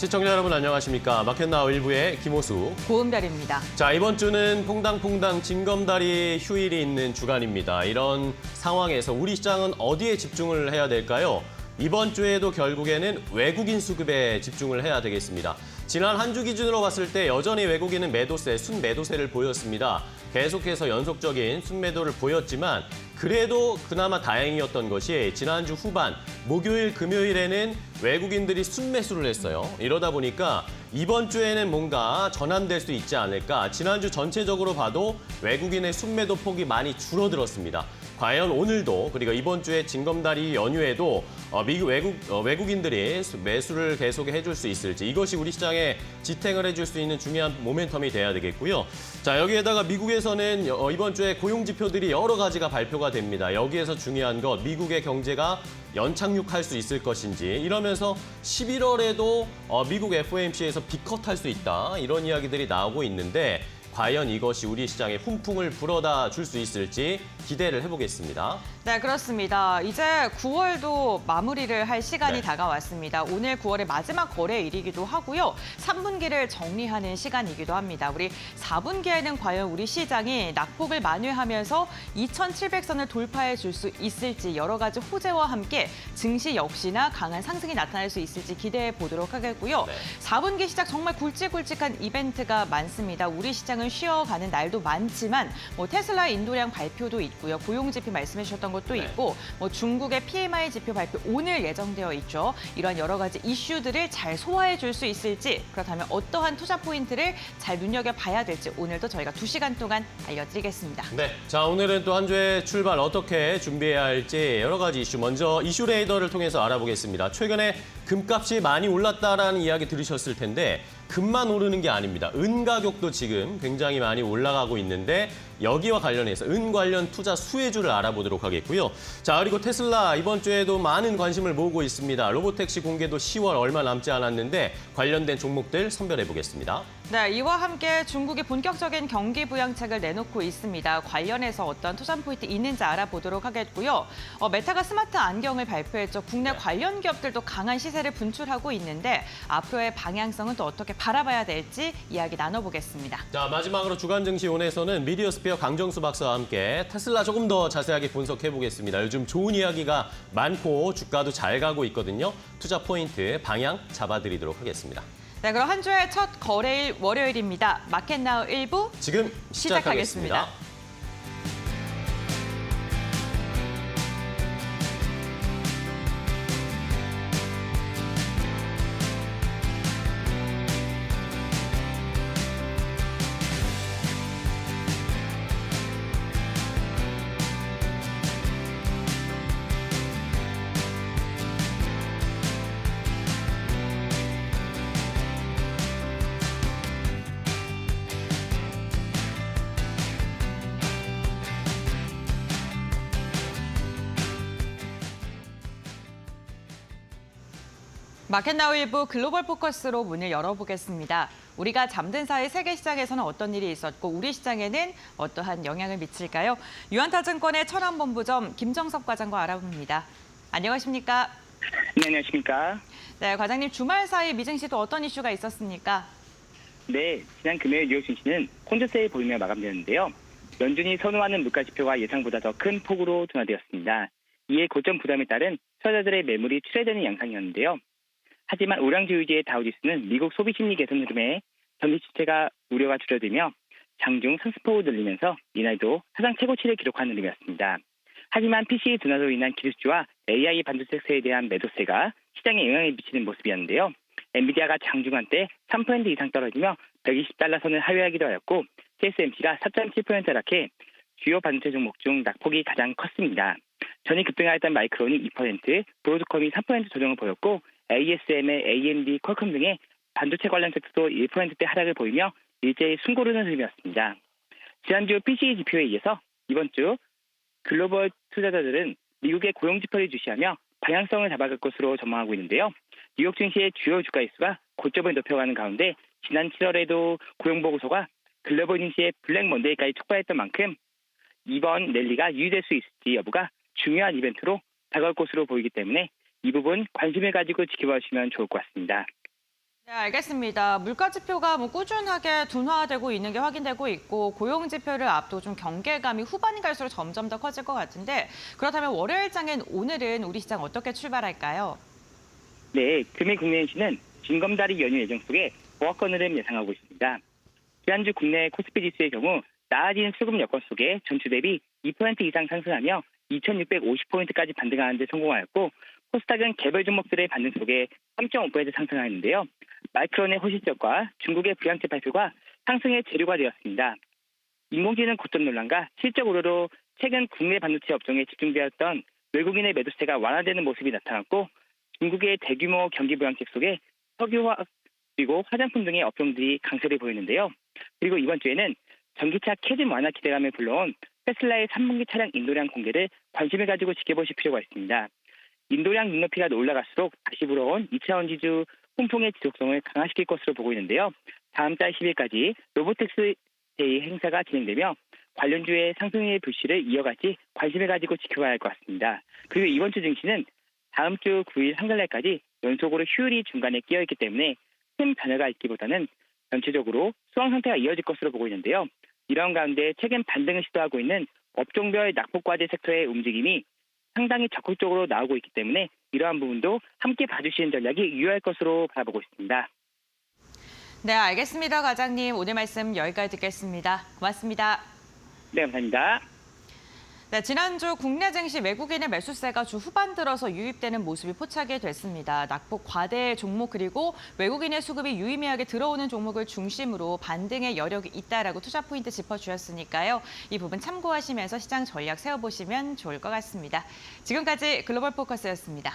시청자 여러분 안녕하십니까. 마켓나우 1부의 김호수, 고은별입니다. 자, 이번 주는 퐁당퐁당 징검다리 휴일이 있는 주간입니다. 이런 상황에서 우리 시장은 어디에 집중을 해야 될까요? 이번 주에도 결국에는 외국인 수급에 집중을 해야 되겠습니다. 지난 한 주 기준으로 봤을 때 여전히 외국인은 매도세, 순매도세를 보였습니다. 계속해서 연속적인 순매도를 보였지만 그래도 그나마 다행이었던 것이 지난주 후반 목요일, 금요일에는 외국인들이 순매수를 했어요. 이러다 보니까 이번 주에는 뭔가 전환될 수 있지 않을까. 지난주 전체적으로 봐도 외국인의 순매도 폭이 많이 줄어들었습니다. 과연 오늘도 그리고 이번 주에 징검다리 연휴에도 외국인들이 매수를 계속 해줄 수 있을지 이것이 우리 시장에 지탱을 해줄 수 있는 중요한 모멘텀이 돼야 되겠고요. 자, 여기에다가 미국에서는 이번 주에 고용 지표들이 여러 가지가 발표가 됩니다. 여기에서 중요한 것 미국의 경제가 연착륙할 수 있을 것인지 이러면서 11월에도 미국 FOMC에서 빅컷할 수 있다 이런 이야기들이 나오고 있는데 과연 이것이 우리 시장에 훈풍을 불어다 줄 수 있을지 기대를 해보겠습니다. 네, 그렇습니다. 이제 9월도 마무리를 할 시간이 다가왔습니다. 오늘 9월의 마지막 거래일이기도 하고요. 3분기를 정리하는 시간이기도 합니다. 우리 4분기에는 과연 우리 시장이 낙폭을 만회하면서 2,700선을 돌파해 줄 수 있을지 여러 가지 호재와 함께 증시 역시나 강한 상승이 나타날 수 있을지 기대해 보도록 하겠고요. 4분기 시작 정말 굵직굵직한 이벤트가 많습니다. 우리 시장은 쉬어가는 날도 많지만 테슬라 인도량 발표도 있고요. 고용지표 말씀해 주셨던 것도 있고 중국의 PMI 지표 발표 오늘 예정되어 있죠. 이런 여러 가지 이슈들을 잘 소화해 줄 수 있을지 그렇다면 어떠한 투자 포인트를 잘 눈여겨봐야 될지 오늘도 저희가 2시간 동안 알려드리겠습니다. 네, 자 오늘은 또 한 주의 출발 어떻게 준비해야 할지 여러 가지 이슈 먼저 이슈 레이더를 통해서 알아보겠습니다. 최근에 금값이 많이 올랐다라는 이야기 들으셨을 텐데 금만 오르는 게 아닙니다. 은 가격도 지금 굉장히 많이 올라가고 있는데 여기와 관련해서 은 관련 투자 수혜주를 알아보도록 하겠고요. 자, 그리고 테슬라 이번 주에도 많은 관심을 모으고 있습니다. 로보택시 공개도 10월 얼마 남지 않았는데 관련된 종목들 선별해 보겠습니다. 네, 이와 함께 중국이 본격적인 경기 부양책을 내놓고 있습니다. 관련해서 어떤 투자 포인트 있는지 알아보도록 하겠고요. 메타가 스마트 안경을 발표했죠. 국내 관련 기업들도 강한 시세를 분출하고 있는데 앞으로의 방향성은 또 어떻게 바라봐야 될지 이야기 나눠보겠습니다. 자, 마지막으로 주간증시온에서는 미디어스피어 강정수 박사와 함께 테슬라 조금 더 자세하게 분석해 보겠습니다. 요즘 좋은 이야기가 많고 주가도 잘 가고 있거든요. 투자 포인트 방향 잡아드리도록 하겠습니다. 네, 그럼 한 주의 첫 거래일 월요일입니다. 마켓나우 1부 지금 시작하겠습니다. 마켓나우 1부 글로벌 포커스로 문을 열어보겠습니다. 우리가 잠든 사이 세계 시장에서는 어떤 일이 있었고 우리 시장에는 어떠한 영향을 미칠까요? 유한타증권의 천안본부점 김정섭 과장과 알아봅니다. 안녕하십니까? 네, 안녕하십니까? 네, 과장님 주말 사이 미증시도 어떤 이슈가 있었습니까? 네, 지난 금요일 뉴욕 증시는 혼조세를 보이며 마감되었는데요. 연준이 선호하는 물가 지표가 예상보다 더 큰 폭으로 둔화되었습니다. 이에 고점 부담에 따른 투자자들의 매물이 출회되는 양상이었는데요. 하지만 오량주의지의 다우지수는 미국 소비 심리 개선 흐름에 전기 지체가 우려가 줄어들며 장중 상승폭을 늘리면서 이날도 사상 최고치를 기록한 흐름이었습니다. 하지만 PC 둔화로 인한 기술주와 AI 반도체세에 대한 매도세가 시장에 영향을 미치는 모습이었는데요. 엔비디아가 장중 한때 3% 이상 떨어지며 120달러 선을 하회하기도 하였고 TSMC가 4.7% 하락해 주요 반도체 종목 중 낙폭이 가장 컸습니다. 전일 급등하였던 마이크론이 2%, 브로드컴이 3% 조정을 보였고 ASML, AMD, 퀄컴 등의 반도체 관련 섹터도 1%대 하락을 보이며 일제히 숨고르는 흐름이었습니다. 지난주 PCE 지표에 의해서 이번 주 글로벌 투자자들은 미국의 고용 지표를 주시하며 방향성을 잡아갈 것으로 전망하고 있는데요. 뉴욕 증시의 주요 주가 지수가 고점을 높여가는 가운데 지난 7월에도 고용 보고서가 글로벌 증시의 블랙 먼데이까지 촉발했던 만큼 이번 랠리가 유지될 수 있을지 여부가 중요한 이벤트로 다가올 것으로 보이기 때문에 이 부분 관심을 가지고 지켜봐 주시면 좋을 것 같습니다. 네, 알겠습니다. 물가 지표가 꾸준하게 둔화되고 있는 게 확인되고 있고 고용 지표를 앞두고 좀 경계감이 후반이 갈수록 점점 더 커질 것 같은데 그렇다면 월요일장인 오늘은 우리 시장 어떻게 출발할까요? 네, 금일 국내증시는 징검다리 연휴 예정 속에 보합권 흐름 예상하고 있습니다. 지난주 국내 코스피 지수의 경우 나아진 수급 여건 속에 전주 대비 2% 이상 상승하며 2,650포인트까지 반등하는 데 성공하였고 코스닥은 개별 종목들의 반등 속에 3.5% 상승하였는데요. 마이크론의 호실적과 중국의 불량채 발표가 상승의 재료가 되었습니다. 인공지능 고점 논란과 실적 우려로 최근 국내 반도체 업종에 집중되었던 외국인의 매도세가 완화되는 모습이 나타났고 중국의 대규모 경기 부양책 속에 석유화학 그리고 화장품 등의 업종들이 강세를 보이는데요. 그리고 이번 주에는 전기차 캐즘 완화 기대감에 불러온 테슬라의 3분기 차량 인도량 공개를 관심을 가지고 지켜보실 필요가 있습니다. 인도량 눈높이가 올라갈수록 다시 불어온 2차원 지주 훈풍의 지속성을 강화시킬 것으로 보고 있는데요. 다음 달 10일까지 로보텍스 데이 행사가 진행되며 관련주의 상승의 불씨를 이어갈지 관심을 가지고 지켜봐야 할 것 같습니다. 그리고 이번 주 증시는 다음 주 9일 한글날까지 연속으로 휴일이 중간에 끼어있기 때문에 큰 변화가 있기보다는 전체적으로 수강 상태가 이어질 것으로 보고 있는데요. 이런 가운데 최근 반등을 시도하고 있는 업종별 낙폭과제 섹터의 움직임이 상당히 적극적으로 나오고 있기 때문에 이러한 부분도 함께 봐주시는 전략이 유효할 것으로 바라보고 있습니다. 네, 알겠습니다, 과장님. 오늘 말씀 여기까지 듣겠습니다. 고맙습니다. 네, 감사합니다. 네, 지난주 국내 증시 외국인의 매수세가 주 후반 들어서 유입되는 모습이 포착이 됐습니다. 낙폭 과대 종목 그리고 외국인의 수급이 유의미하게 들어오는 종목을 중심으로 반등의 여력이 있다라고 투자 포인트 짚어주셨으니까요. 이 부분 참고하시면서 시장 전략 세워보시면 좋을 것 같습니다. 지금까지 글로벌 포커스였습니다.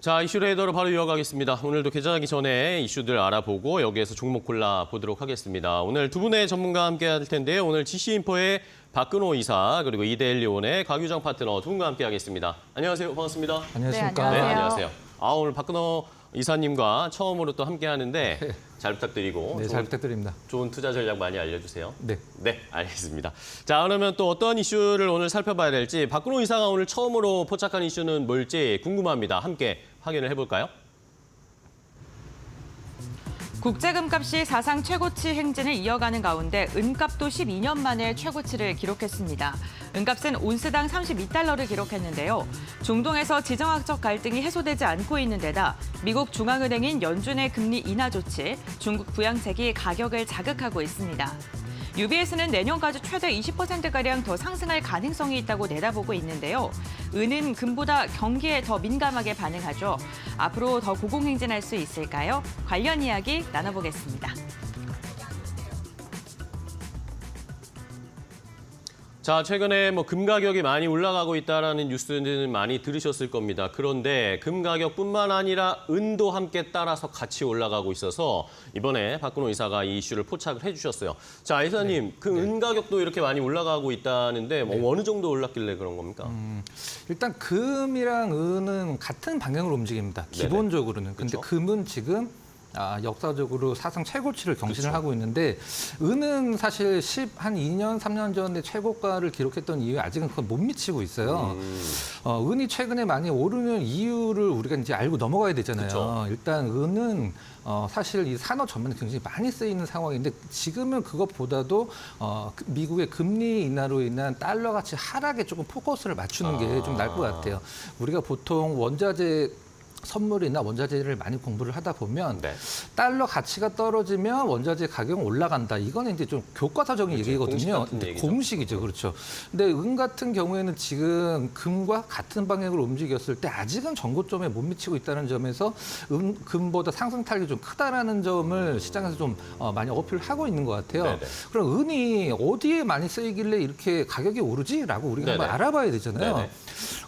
자, 이슈 레이더로 바로 이어가겠습니다. 오늘도 개장하기 전에 이슈들 알아보고 여기에서 종목 골라보도록 하겠습니다. 오늘 두 분의 전문가와 함께 할 텐데요. 오늘 GC인포의 박근호 이사 그리고 이데일리온의 곽유정 파트너 두 분과 함께 하겠습니다. 안녕하세요. 반갑습니다. 안녕하십니까. 네, 안녕하세요. 오늘 박근호 이사님과 처음으로 또 함께 하는데 잘 부탁드리고 네, 잘 부탁드립니다. 좋은 투자 전략 많이 알려주세요. 네. 네, 알겠습니다. 자, 그러면 또 어떤 이슈를 오늘 살펴봐야 될지 박근호 이사가 오늘 처음으로 포착한 이슈는 뭘지 궁금합니다. 함께 확인을 해볼까요? 국제금값이 사상 최고치 행진을 이어가는 가운데 은값도 12년 만에 최고치를 기록했습니다. 은값은 온스당 32달러를 기록했는데요. 중동에서 지정학적 갈등이 해소되지 않고 있는 데다 미국 중앙은행인 연준의 금리 인하 조치, 중국 부양책이 가격을 자극하고 있습니다. UBS는 내년까지 최대 20%가량 더 상승할 가능성이 있다고 내다보고 있는데요. 은은 금보다 경기에 더 민감하게 반응하죠. 앞으로 더 고공행진할 수 있을까요? 관련 이야기 나눠보겠습니다. 자, 최근에 금 가격이 많이 올라가고 있다라는 뉴스는 많이 들으셨을 겁니다. 그런데 금 가격뿐만 아니라 은도 함께 따라서 같이 올라가고 있어서 이번에 박근호 이사가 이 이슈를 포착을 해주셨어요. 자, 이사님, 은 가격도 이렇게 많이 올라가고 있다는데 어느 정도 올랐길래 그런 겁니까? 일단 금이랑 은은 같은 방향으로 움직입니다. 기본적으로는. 근데 그렇죠. 금은 지금 역사적으로 사상 최고치를 경신을 그렇죠. 하고 있는데 은은 사실 한 2년, 3년 전에 최고가를 기록했던 이유에 아직은 그건 못 미치고 있어요. 은이 최근에 많이 오르는 이유를 우리가 이제 알고 넘어가야 되잖아요. 그렇죠. 일단 은은 사실 이 산업 전반에 굉장히 많이 쓰이는 상황인데 지금은 그것보다도 미국의 금리 인하로 인한 달러 가치 하락에 조금 포커스를 맞추는 게 좀 나을 것 같아요. 우리가 보통 원자재 선물이나 원자재를 많이 공부를 하다 보면 네. 달러 가치가 떨어지면 원자재 가격은 올라간다. 이거는 이제 좀 교과서적인 그렇죠. 얘기거든요. 공식 같은 얘기죠. 공식이죠. 그렇죠. 근데 은 같은 경우에는 지금 금과 같은 방향으로 움직였을 때 아직은 전고점에 못 미치고 있다는 점에서 금보다 상승 탄력이 좀 크다라는 점을 시장에서 좀 많이 어필을 하고 있는 것 같아요. 네네. 그럼 은이 어디에 많이 쓰이길래 이렇게 가격이 오르지라고 우리가 네네. 한번 알아봐야 되잖아요. 네네.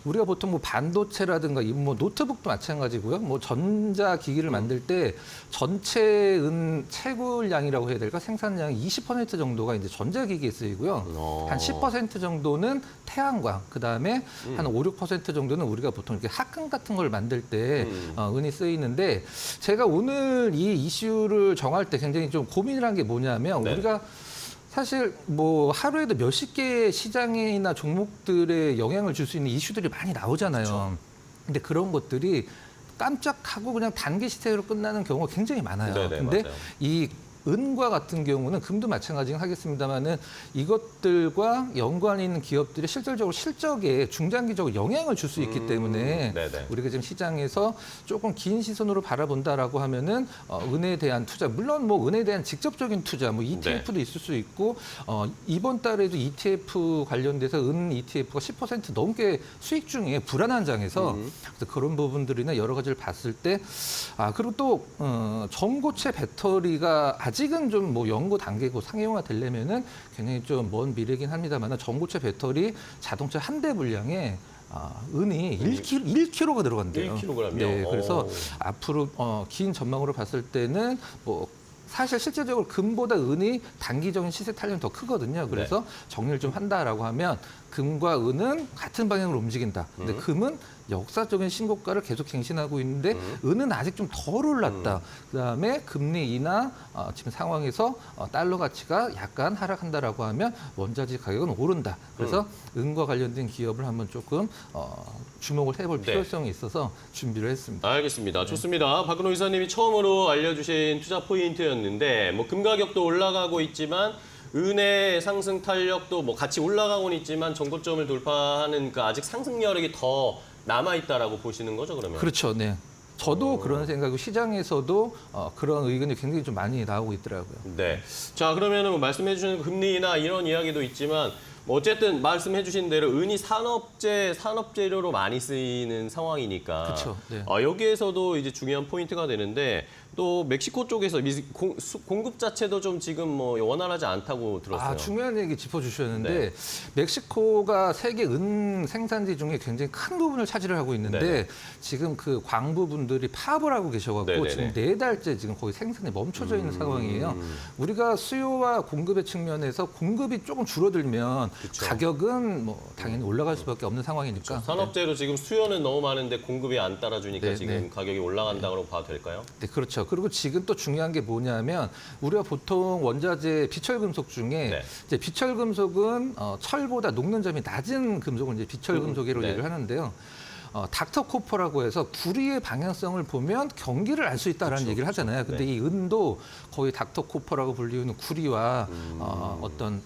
우리가 보통 뭐 반도체라든가 이 뭐 노트북도 마찬가지고요. 뭐 전자기기를 만들 때 전체 은 채굴량이라고 해야 될까? 생산량의 20% 정도가 이제 전자기기에 쓰이고요. 한 10% 정도는 태양광, 그다음에 한 5, 6% 정도는 우리가 보통 이렇게 합금 같은 걸 만들 때 은이 쓰이는데 제가 오늘 이 이슈를 정할 때 굉장히 좀 고민을 한 게 뭐냐면 네. 우리가 사실 뭐 하루에도 몇십 개의 시장이나 종목들에 영향을 줄 수 있는 이슈들이 많이 나오잖아요. 그렇죠. 근데 그런 것들이 깜짝하고 그냥 단기 시세로 끝나는 경우가 굉장히 많아요. 네네, 근데 맞아요. 이 은과 같은 경우는 금도 마찬가지긴 하겠습니다만은 이것들과 연관이 있는 기업들이 실질적으로 실적에 중장기적으로 영향을 줄 수 있기 때문에 네네. 우리가 지금 시장에서 조금 긴 시선으로 바라본다라고 하면은 은에 대한 투자, 물론 뭐 은에 대한 직접적인 투자, 뭐 ETF도 있을 수 있고 이번 달에도 ETF 관련돼서 은 ETF가 10% 넘게 수익 중에 불안한 장에서 그래서 그런 부분들이나 여러 가지를 봤을 때 그리고 또 전고체 배터리가 아직은 좀 뭐 연구 단계고 상용화 되려면은 굉장히 좀 먼 미래긴 합니다만 전고체 배터리 자동차 한 대 분량에 은이 1kg가 들어간대요. 1kg 이요? 네, 그래서 오. 앞으로 긴 전망으로 봤을 때는 뭐 사실 실제적으로 금보다 은이 단기적인 시세 탄력이 더 크거든요. 그래서 정리를 좀 한다라고 하면 금과 은은 같은 방향으로 움직인다. 근데 금은 역사적인 신고가를 계속 갱신하고 있는데 은은 아직 좀 덜 올랐다. 그다음에 금리 인하 지금 상황에서 달러 가치가 약간 하락한다라고 하면 원자재 가격은 오른다. 그래서 은과 관련된 기업을 한번 조금 주목을 해볼 필요성이 있어서 준비를 했습니다. 알겠습니다. 좋습니다. 박근호 이사님이 처음으로 알려주신 투자 포인트였는데 뭐 금 가격도 올라가고 있지만 은의 상승 탄력도 뭐 같이 올라가고는 있지만 전고점을 돌파하는 그 아직 상승 여력이 더 남아 있다라고 보시는 거죠, 그러면? 그렇죠. 네. 저도 그런 생각이고 시장에서도 그런 의견이 굉장히 좀 많이 나오고 있더라고요. 네. 자, 그러면은 말씀해 주신 금리나 이런 이야기도 있지만 뭐 어쨌든 말씀해 주신 대로 은이 산업재료로 많이 쓰이는 상황이니까. 그렇죠. 네. 여기에서도 이제 중요한 포인트가 되는데 또 멕시코 쪽에서 공급 자체도 좀 지금 뭐 원활하지 않다고 들었어요. 중요한 얘기 짚어주셨는데 네. 멕시코가 세계 은 생산지 중에 굉장히 큰 부분을 차지를 하고 있는데 네네. 지금 그 광부분들이 파업을 하고 계셔갖고 네네네. 지금 4달째 지금 거의 생산이 멈춰져 있는 상황이에요. 우리가 수요와 공급의 측면에서 공급이 조금 줄어들면 그쵸. 가격은 뭐 당연히 올라갈 수밖에 없는 상황이니까. 산업재료 지금 수요는 너무 많은데 공급이 안 따라주니까 네, 지금 네. 가격이 올라간다고 봐도 될까요? 네, 그렇죠. 그리고 지금 또 중요한 게 뭐냐면 우리가 보통 원자재 비철금속 중에 네. 이제 비철금속은 철보다 녹는 점이 낮은 금속을 이제 비철금속이라고 네. 얘기를 하는데요. 닥터코퍼라고 해서 구리의 방향성을 보면 경기를 알 수 있다라는 얘기를 하잖아요. 근데 네. 이 은도 거의 닥터코퍼라고 불리우는 구리와 어떤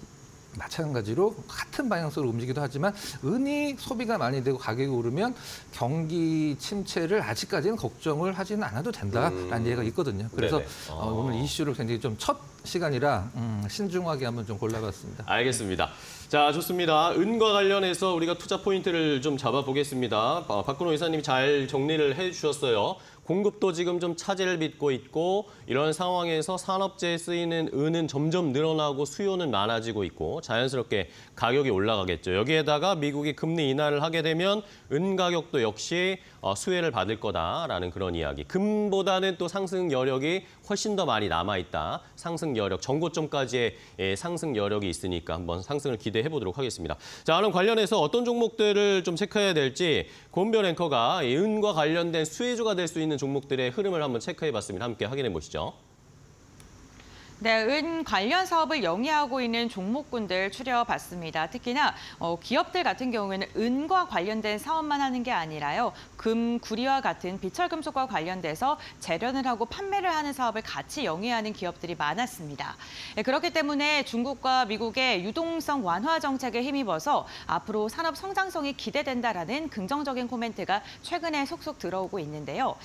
마찬가지로 같은 방향성으로 움직이기도 하지만 은이 소비가 많이 되고 가격이 오르면 경기 침체를 아직까지는 걱정을 하지는 않아도 된다라는 얘기가 있거든요. 그래서 네네. 오늘 이슈를 굉장히 좀 첫 시간이라 신중하게 한번 좀 골라봤습니다. 알겠습니다. 자, 좋습니다. 은과 관련해서 우리가 투자 포인트를 좀 잡아보겠습니다. 박근호 이사님이 잘 정리를 해주셨어요. 공급도 지금 좀 차질을 빚고 있고 이런 상황에서 산업재에 쓰이는 은은 점점 늘어나고 수요는 많아지고 있고 자연스럽게 가격이 올라가겠죠. 여기에다가 미국이 금리 인하를 하게 되면 은 가격도 역시 수혜를 받을 거다라는 그런 이야기. 금보다는 또 상승 여력이 훨씬 더 많이 남아있다. 상승 여력, 전고점까지의 상승 여력이 있으니까 한번 상승을 기대해 보도록 하겠습니다. 자, 그럼 관련해서 어떤 종목들을 좀 체크해야 될지 고은별 앵커가 이 은과 관련된 수혜주가 될 수 있는 종목들의 흐름을 한번 체크해 봤습니다. 함께 확인해 보시죠. 네, 은 관련 사업을 영위하고 있는 종목군들 추려봤습니다. 특히나 기업들 같은 경우에는 은과 관련된 사업만 하는 게 아니라요. 금, 구리와 같은 비철금속과 관련돼서 재련을 하고 판매를 하는 사업을 같이 영위하는 기업들이 많았습니다. 그렇기 때문에 중국과 미국의 유동성 완화 정책에 힘입어서 앞으로 산업 성장성이 기대된다라는 긍정적인 코멘트가 최근에 속속 들어오고 있는데요.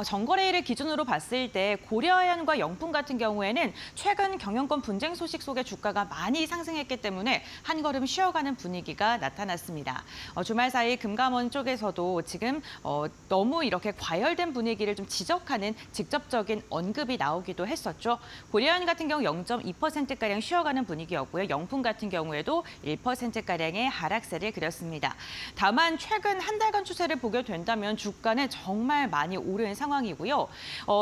전거래일을 기준으로 봤을 때 고려아연과 영풍 같은 경우에는 같은경우에는 최근 경영권 분쟁 소식 속에 주가가 많이 상승했기 때문에 한 걸음 쉬어가는 분위기가 나타났습니다. 주말 사이 금감원 쪽에서도 지금 너무 이렇게 과열된 분위기를 좀 지적하는 직접적인 언급이 나오기도 했었죠. 고려현 같은 경우 0.2%가량 쉬어가는 분위기였고요. 영풍 같은 경우에도 1%가량의 하락세를 그렸습니다. 다만 최근 한 달간 추세를 보게 된다면 주가는 정말 많이 오른 상황이고요.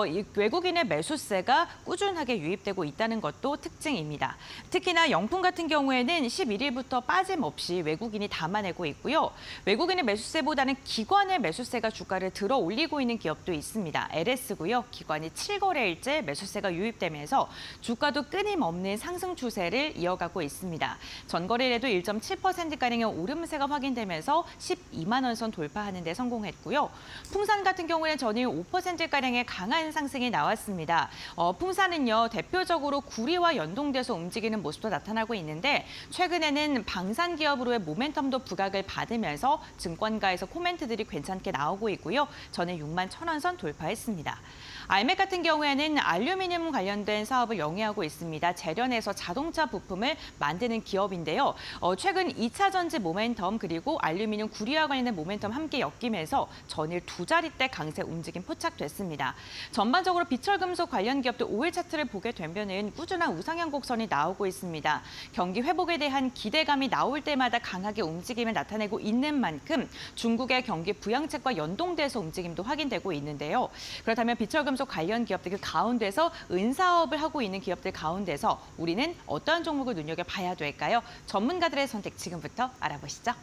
이 외국인의 매수세가 꾸준하게 유입되고 있다는 것도 특징입니다. 특히나 영풍 같은 경우에는 11일부터 빠짐없이 외국인이 담아내고 있고요. 외국인의 매수세보다는 기관의 매수세가 주가를 들어 올리고 있는 기업도 있습니다. LS고요. 기관이 7거래일째 매수세가 유입되면서 주가도 끊임없는 상승 추세를 이어가고 있습니다. 전거래일에도 1.7%가량의 오름세가 확인되면서 12만 원 선 돌파하는 데 성공했고요. 풍산 같은 경우는 전일 5%가량의 강한 상승이 나왔습니다. 풍산은요, 대표적으로 구리와 연동돼서 움직이는 모습도 나타나고 있는데 최근에는 방산 기업으로의 모멘텀도 부각을 받으면서 증권가에서 코멘트들이 괜찮게 나오고 있고요. 전일 6만 1,000원 선 돌파했습니다. 알맥 같은 경우에는 알루미늄 관련된 사업을 영위하고 있습니다. 재련에서 자동차 부품을 만드는 기업인데요. 최근 2차 전지 모멘텀 그리고 알루미늄 구리와 관련된 모멘텀 함께 엮이면서 전일 두 자릿대 강세 움직임 포착됐습니다. 전반적으로 비철금속 관련 기업들 5일 차트를 보게 되면은 꾸준한 우상향 곡선이 나오고 있습니다. 경기 회복에 대한 기대감이 나올 때마다 강하게 움직임을 나타내고 있는 만큼 중국의 경기 부양책과 연동돼서 움직임도 확인되고 있는데요. 그렇다면 비철금속 관련 기업들 그 가운데서 은사업을 하고 있는 기업들 가운데서 우리는 어떠한 종목을 눈여겨봐야 될까요? 전문가들의 선택 지금부터 알아보시죠.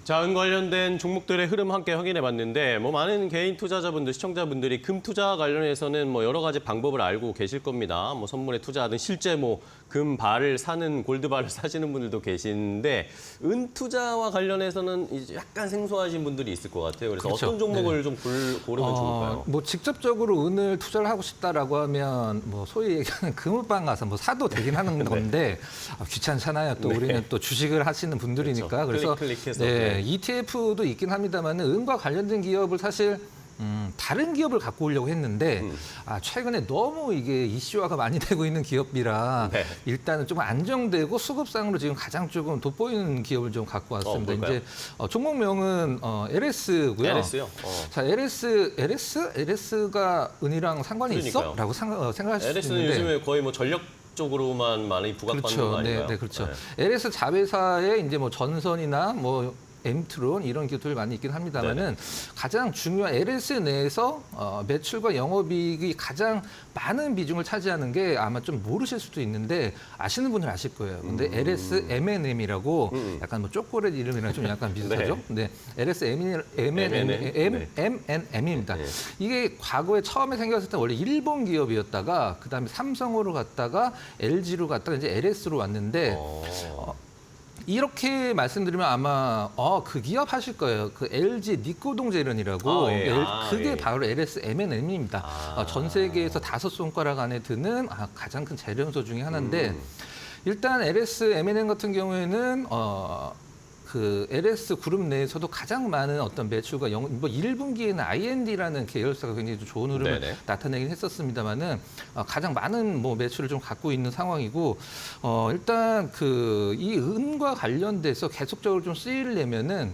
자, 은 관련된 종목들의 흐름 함께 확인해 봤는데 많은 개인 투자자분들, 시청자분들이 금 투자 관련해서는 여러 가지 방법을 알고 계실 겁니다. 선물에 투자하든 실제 금 바를 사는 골드바를 사시는 분들도 계신데 은 투자와 관련해서는 이제 약간 생소하신 분들이 있을 것 같아요. 그래서 그렇죠. 어떤 종목을 좀 고르면 좋을까요? 직접적으로 은을 투자를 하고 싶다라고 하면 소위 얘기하는 금은방 가서 사도 되긴 하는 건데 귀찮잖아요. 또 우리는 또 주식을 하시는 분들이니까. 그렇죠. 그래서 클릭해서. ETF도 있긴 합니다만 은과 관련된 기업을 사실 다른 기업을 갖고 오려고 했는데 최근에 너무 이게 이슈화가 많이 되고 있는 기업이라 네. 일단은 좀 안정되고 수급상으로 지금 가장 조금 돋보이는 기업을 좀 갖고 왔습니다. 이제 종목명은 LS고요. LS요? 자, LS가 은이랑 상관이 그러니까요. 있어?라고 생각하실 수 LS는 있는데. 요즘에 거의 전력 쪽으로만 많이 부각받는 그렇죠. 거 아닌가요? 네, 그렇죠. LS 자회사에 이제 전선이나 엠트론 이런 기업들 많이 있긴 합니다만은 가장 중요한 LS 내에서 매출과 영업이익이 가장 많은 비중을 차지하는 게 아마 좀 모르실 수도 있는데 아시는 분들 아실 거예요. 근데 LS M&M이라고 약간 초콜릿 이름이랑 좀 약간 비슷하죠. 네. LS M&M입니다. 네. 이게 과거에 처음에 생겼을 때 원래 일본 기업이었다가 그다음에 삼성으로 갔다가 LG로 갔다가 이제 LS로 왔는데 이렇게 말씀드리면 아마 그 기업 하실 거예요. 그 LG 니코동제련이라고 그게 바로 LS M&M입니다. 전 세계에서 5손가락 안에 드는 가장 큰 재련소 중에 하나인데 일단 LS M&M 같은 경우에는 그 LS 그룹 내에서도 가장 많은 어떤 매출과 1분기에는 I&D라는 계열사가 굉장히 좀 좋은 흐름을 나타내긴 했었습니다만은 가장 많은 매출을 좀 갖고 있는 상황이고 일단 이 은과 관련돼서 계속적으로 좀 쓰이려면은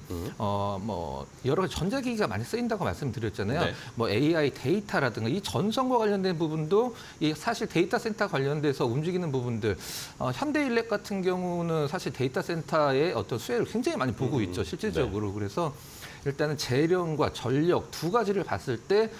여러 가지 전자기기가 많이 쓰인다고 말씀드렸잖아요. 네. AI 데이터라든가 이 전선과 관련된 부분도 사실 데이터 센터 관련돼서 움직이는 부분들 현대일렉 같은 경우는 사실 데이터 센터의 어떤 수혜를 굉장히 많이 보고 있죠, 실질적으로. 그래서 일단은 재련과 전력 두 가지를 봤을 때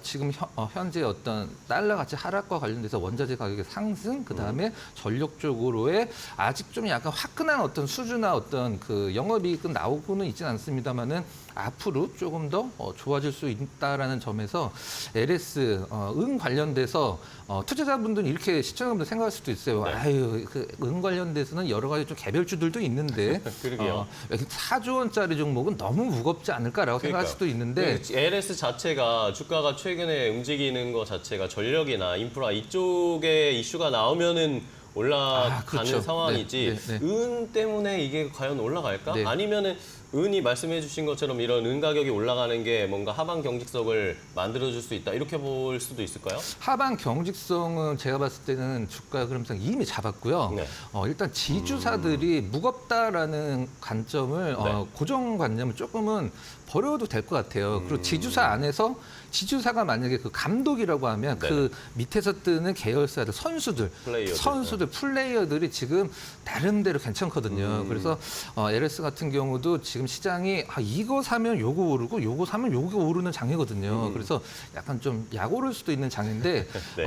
지금 현재 어떤 달러 가치 하락과 관련돼서 원자재 가격의 상승, 그다음에 전력 쪽으로의 아직 좀 약간 화끈한 어떤 수주나 어떤 그 영업이익은 나오고는 있지는 않습니다만은 앞으로 조금 더 좋아질 수 있다라는 점에서 LS 은 관련돼서 투자자분들은 이렇게 시청자분들 생각할 수도 있어요. 아유, 은 관련돼서는 여러 가지 좀 개별주들도 있는데 4조 원짜리 종목은 너무 무겁지 않을까라고 생각할 수도 있는데 LS 자체가 주가가 최근에 움직이는 것 자체가 전력이나 인프라 이쪽에 이슈가 나오면은 올라가는 그렇죠. 상황이지 은 때문에 이게 과연 올라갈까? 아니면은 은이 말씀해 주신 것처럼 이런 은 가격이 올라가는 게 뭔가 하방 경직성을 만들어줄 수 있다. 이렇게 볼 수도 있을까요? 하방 경직성은 제가 봤을 때는 주가 흐름상 이미 잡았고요. 네. 일단 지주사들이 무겁다라는 관점을 네. 고정관념을 조금은 버려도 될 것 같아요. 그리고 지주사 안에서 지주사가 만약에 그 감독이라고 하면 네네. 그 밑에서 뜨는 계열사들 선수들, 플레이어들이 지금 나름대로 괜찮거든요. 그래서 LS 같은 경우도 지금 시장이 이거 사면 요거 오르고 요거 사면 요거 오르는 장이거든요. 그래서 약간 좀 약 오를 수도 있는 장인데 네.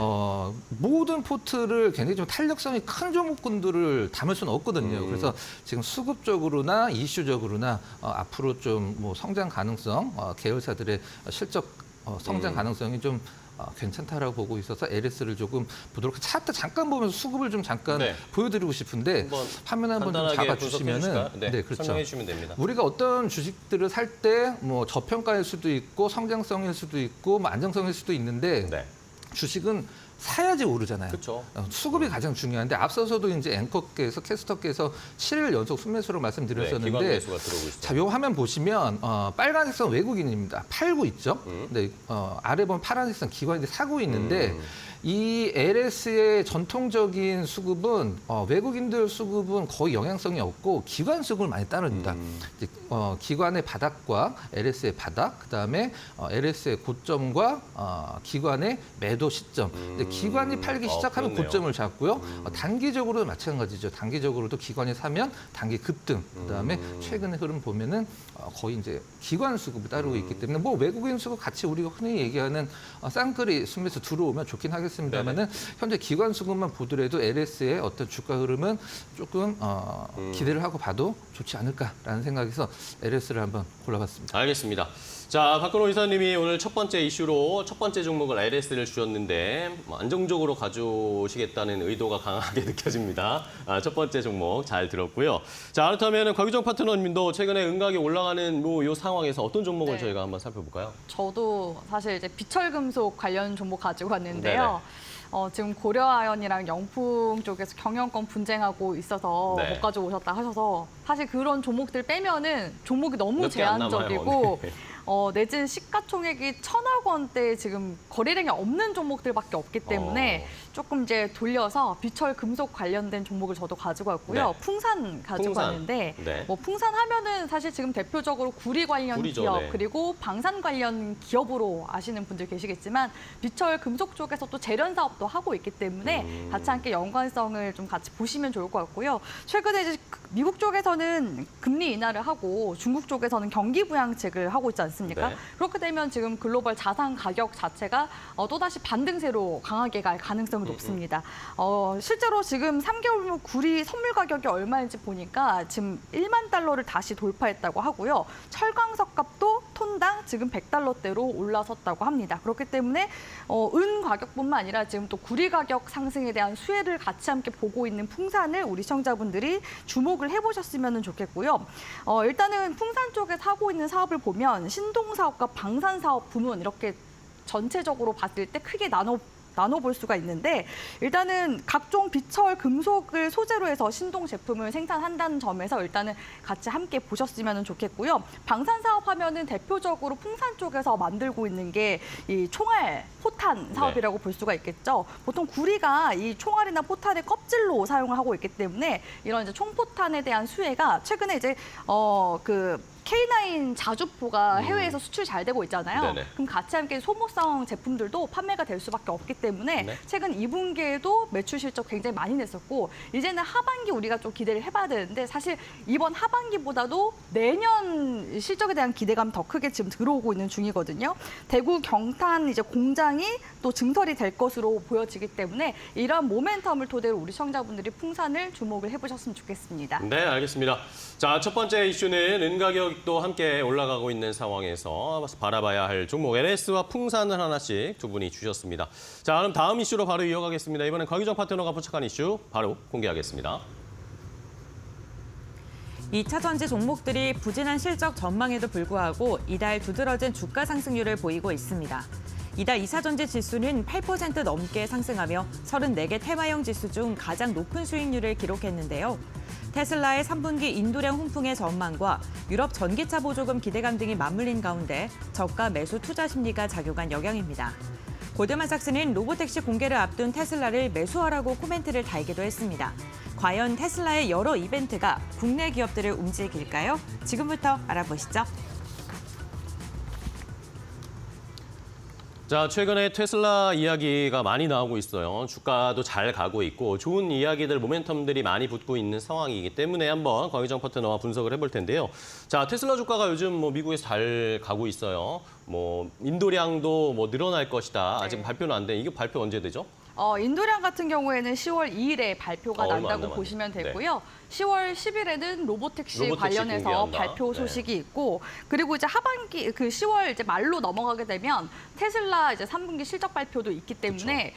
모든 포트를 굉장히 좀 탄력성이 큰 종목군들을 담을 수는 없거든요. 그래서 지금 수급적으로나 이슈적으로나 앞으로 좀 뭐 성장 가능성, 계열사들의 실적 성장 가능성이 좀 괜찮다라고 보고 있어서 LS를 조금 보도록 차트 잠깐 보면서 수급을 좀 잠깐 네. 보여드리고 싶은데 한번 화면 한번 좀 간단하게 잡아주시면은 네, 그렇죠. 설명해 주시면 됩니다. 우리가 어떤 주식들을 살 때 뭐 저평가일 수도 있고 성장성일 수도 있고 뭐 안정성일 수도 있는데 네. 주식은 사야지 오르잖아요. 그렇죠. 수급이 가장 중요한데 앞서서도 이제 앵커께서 캐스터께서 7일 연속 순매수로 네, 기관 말씀드렸었는데 매수가 들어오고 있어요. 자, 요 화면 보시면 빨간색 선 외국인입니다. 팔고 있죠. 근데 아래 보면 파란색 선 기관인데 사고 있는데 이 LS의 전통적인 수급은 외국인들 수급은 거의 영향성이 없고 기관 수급을 많이 따릅니다. 이제, 기관의 바닥과 LS의 바닥, 그다음에 LS의 고점과 기관의 매도 시점. 근데 기관이 팔기 시작하면 그렇네요. 고점을 잡고요. 단기적으로도 마찬가지죠. 단기적으로도 기관이 사면 단기 급등. 그다음에 최근의 흐름 보면은 거의 이제 기관 수급을 따르고 있기 때문에 뭐 외국인 수급 같이 우리가 흔히 얘기하는 쌍끌이 순매수 들어오면 좋긴 하겠습니다만은 현재 기관 수급만 보더라도 LS의 어떤 주가 흐름은 조금 기대를 하고 봐도 좋지 않을까라는 생각에서 LS를 한번 골라봤습니다. 알겠습니다. 자, 박근호 이사님이 오늘 첫 번째 이슈로 첫 번째 종목을 LS를 주셨는데 안정적으로 가져오시겠다는 의도가 강하게 느껴집니다. 첫 번째 종목 잘 들었고요. 자, 그렇다면 곽유정 파트너님도 최근에 은가격이 올라가는 이 상황에서 어떤 종목을 네. 저희가 한번 살펴볼까요? 저도 사실 이제 비철금속 관련 종목 가지고 왔는데요. 지금 고려아연이랑 영풍 쪽에서 경영권 분쟁하고 있어서 네. 못 가져오셨다 하셔서 사실 그런 종목들 빼면은 종목이 너무 몇개안 남아요. 제한적이고 네. 내진 시가총액이 1,000억 원대 지금 거래량이 없는 종목들밖에 없기 때문에 조금 이제 돌려서 비철 금속 관련된 종목을 저도 가지고 왔고요. 네. 풍산 가지고 풍산. 왔는데 네. 뭐 풍산 하면은 사실 지금 대표적으로 구리 관련 구리죠, 기업 네. 그리고 방산 관련 기업으로 아시는 분들 계시겠지만 비철 금속 쪽에서 또 재련 사업도 하고 있기 때문에 같이 함께 연관성을 좀 같이 보시면 좋을 것 같고요. 최근에 이제 미국 쪽에서는 금리 인하를 하고 중국 쪽에서는 경기 부양책을 하고 있지 않습니까? 네. 그렇게 되면 지금 글로벌 자산 가격 자체가 또다시 반등세로 강하게 갈 가능성이 높습니다. 실제로 지금 3개월 후 구리 선물 가격이 얼마인지 보니까 지금 1만 달러를 다시 돌파했다고 하고요. 철광석 값도 톤당 지금 100달러대로 올라섰다고 합니다. 그렇기 때문에 은 가격뿐만 아니라 지금 또 구리 가격 상승에 대한 수혜를 같이 함께 보고 있는 풍산을 우리 시청자분들이 주목을 해보셨으면 좋겠고요. 일단은 풍산 쪽에서 하고 있는 사업을 보면 신동사업과 방산사업 부문 이렇게 전체적으로 봤을 때 크게 나눠볼 수가 있는데 일단은 각종 비철 금속을 소재로 해서 신동 제품을 생산한다는 점에서 일단은 같이 함께 보셨으면 좋겠고요. 방산 사업 하면은 대표적으로 풍산 쪽에서 만들고 있는 게 이 총알, 포탄 사업이라고 볼 수가 있겠죠. 보통 구리가 이 총알이나 포탄의 껍질로 사용을 하고 있기 때문에 이런 이제 총포탄에 대한 수혜가 최근에 이제 K9 자주포가 해외에서 수출 잘 되고 있잖아요. 네네. 그럼 같이 함께 소모성 제품들도 판매가 될 수밖에 없기 때문에 네. 최근 2분기에도 매출 실적 굉장히 많이 냈었고 이제는 하반기 우리가 좀 기대를 해봐야 되는데 사실 이번 하반기보다도 내년 실적에 대한 기대감이 더 크게 지금 들어오고 있는 중이거든요. 대구 경탄 이제 공장이 또 증설이 될 것으로 보여지기 때문에 이런 모멘텀을 토대로 우리 시청자분들이 풍산을 주목을 해보셨으면 좋겠습니다. 네, 알겠습니다. 자, 첫 번째 이슈는 은 가격도 함께 올라가고 있는 상황에서 바라봐야 할 종목 LS와 풍산을 하나씩 두 분이 주셨습니다. 자, 그럼 다음 이슈로 바로 이어가겠습니다. 이번엔 곽유정 파트너가 포착한 이슈 바로 공개하겠습니다. 2차 전지 종목들이 부진한 실적 전망에도 불구하고 이달 두드러진 주가 상승률을 보이고 있습니다. 이달 2차 전지 지수는 8% 넘게 상승하며 34개 테마형 지수 중 가장 높은 수익률을 기록했는데요. 테슬라의 3분기 인도량 훈풍의 전망과 유럽 전기차 보조금 기대감 등이 맞물린 가운데 저가 매수 투자 심리가 작용한 영향입니다. 골드만삭스는 로보택시 공개를 앞둔 테슬라를 매수하라고 코멘트를 달기도 했습니다. 과연 테슬라의 여러 이벤트가 국내 기업들을 움직일까요? 지금부터 알아보시죠. 자, 최근에 테슬라 이야기가 많이 나오고 있어요. 주가도 잘 가고 있고 좋은 이야기들, 모멘텀들이 많이 붙고 있는 상황이기 때문에 한번 권희정 파트너와 분석을 해볼 텐데요. 자, 테슬라 주가가 요즘 미국에서 잘 가고 있어요. 인도량도 늘어날 것이다. 아직 네. 발표는 안 돼. 이게 발표 언제 되죠? 인도량 같은 경우에는 10월 2일에 발표가 얼마 안 난다고 남았네. 보시면 되고요. 10월 10일에는 로보택시 관련해서 공개한다. 발표 소식이 있고, 그리고 이제 하반기 10월 이제 말로 넘어가게 되면 테슬라 이제 3분기 실적 발표도 있기 때문에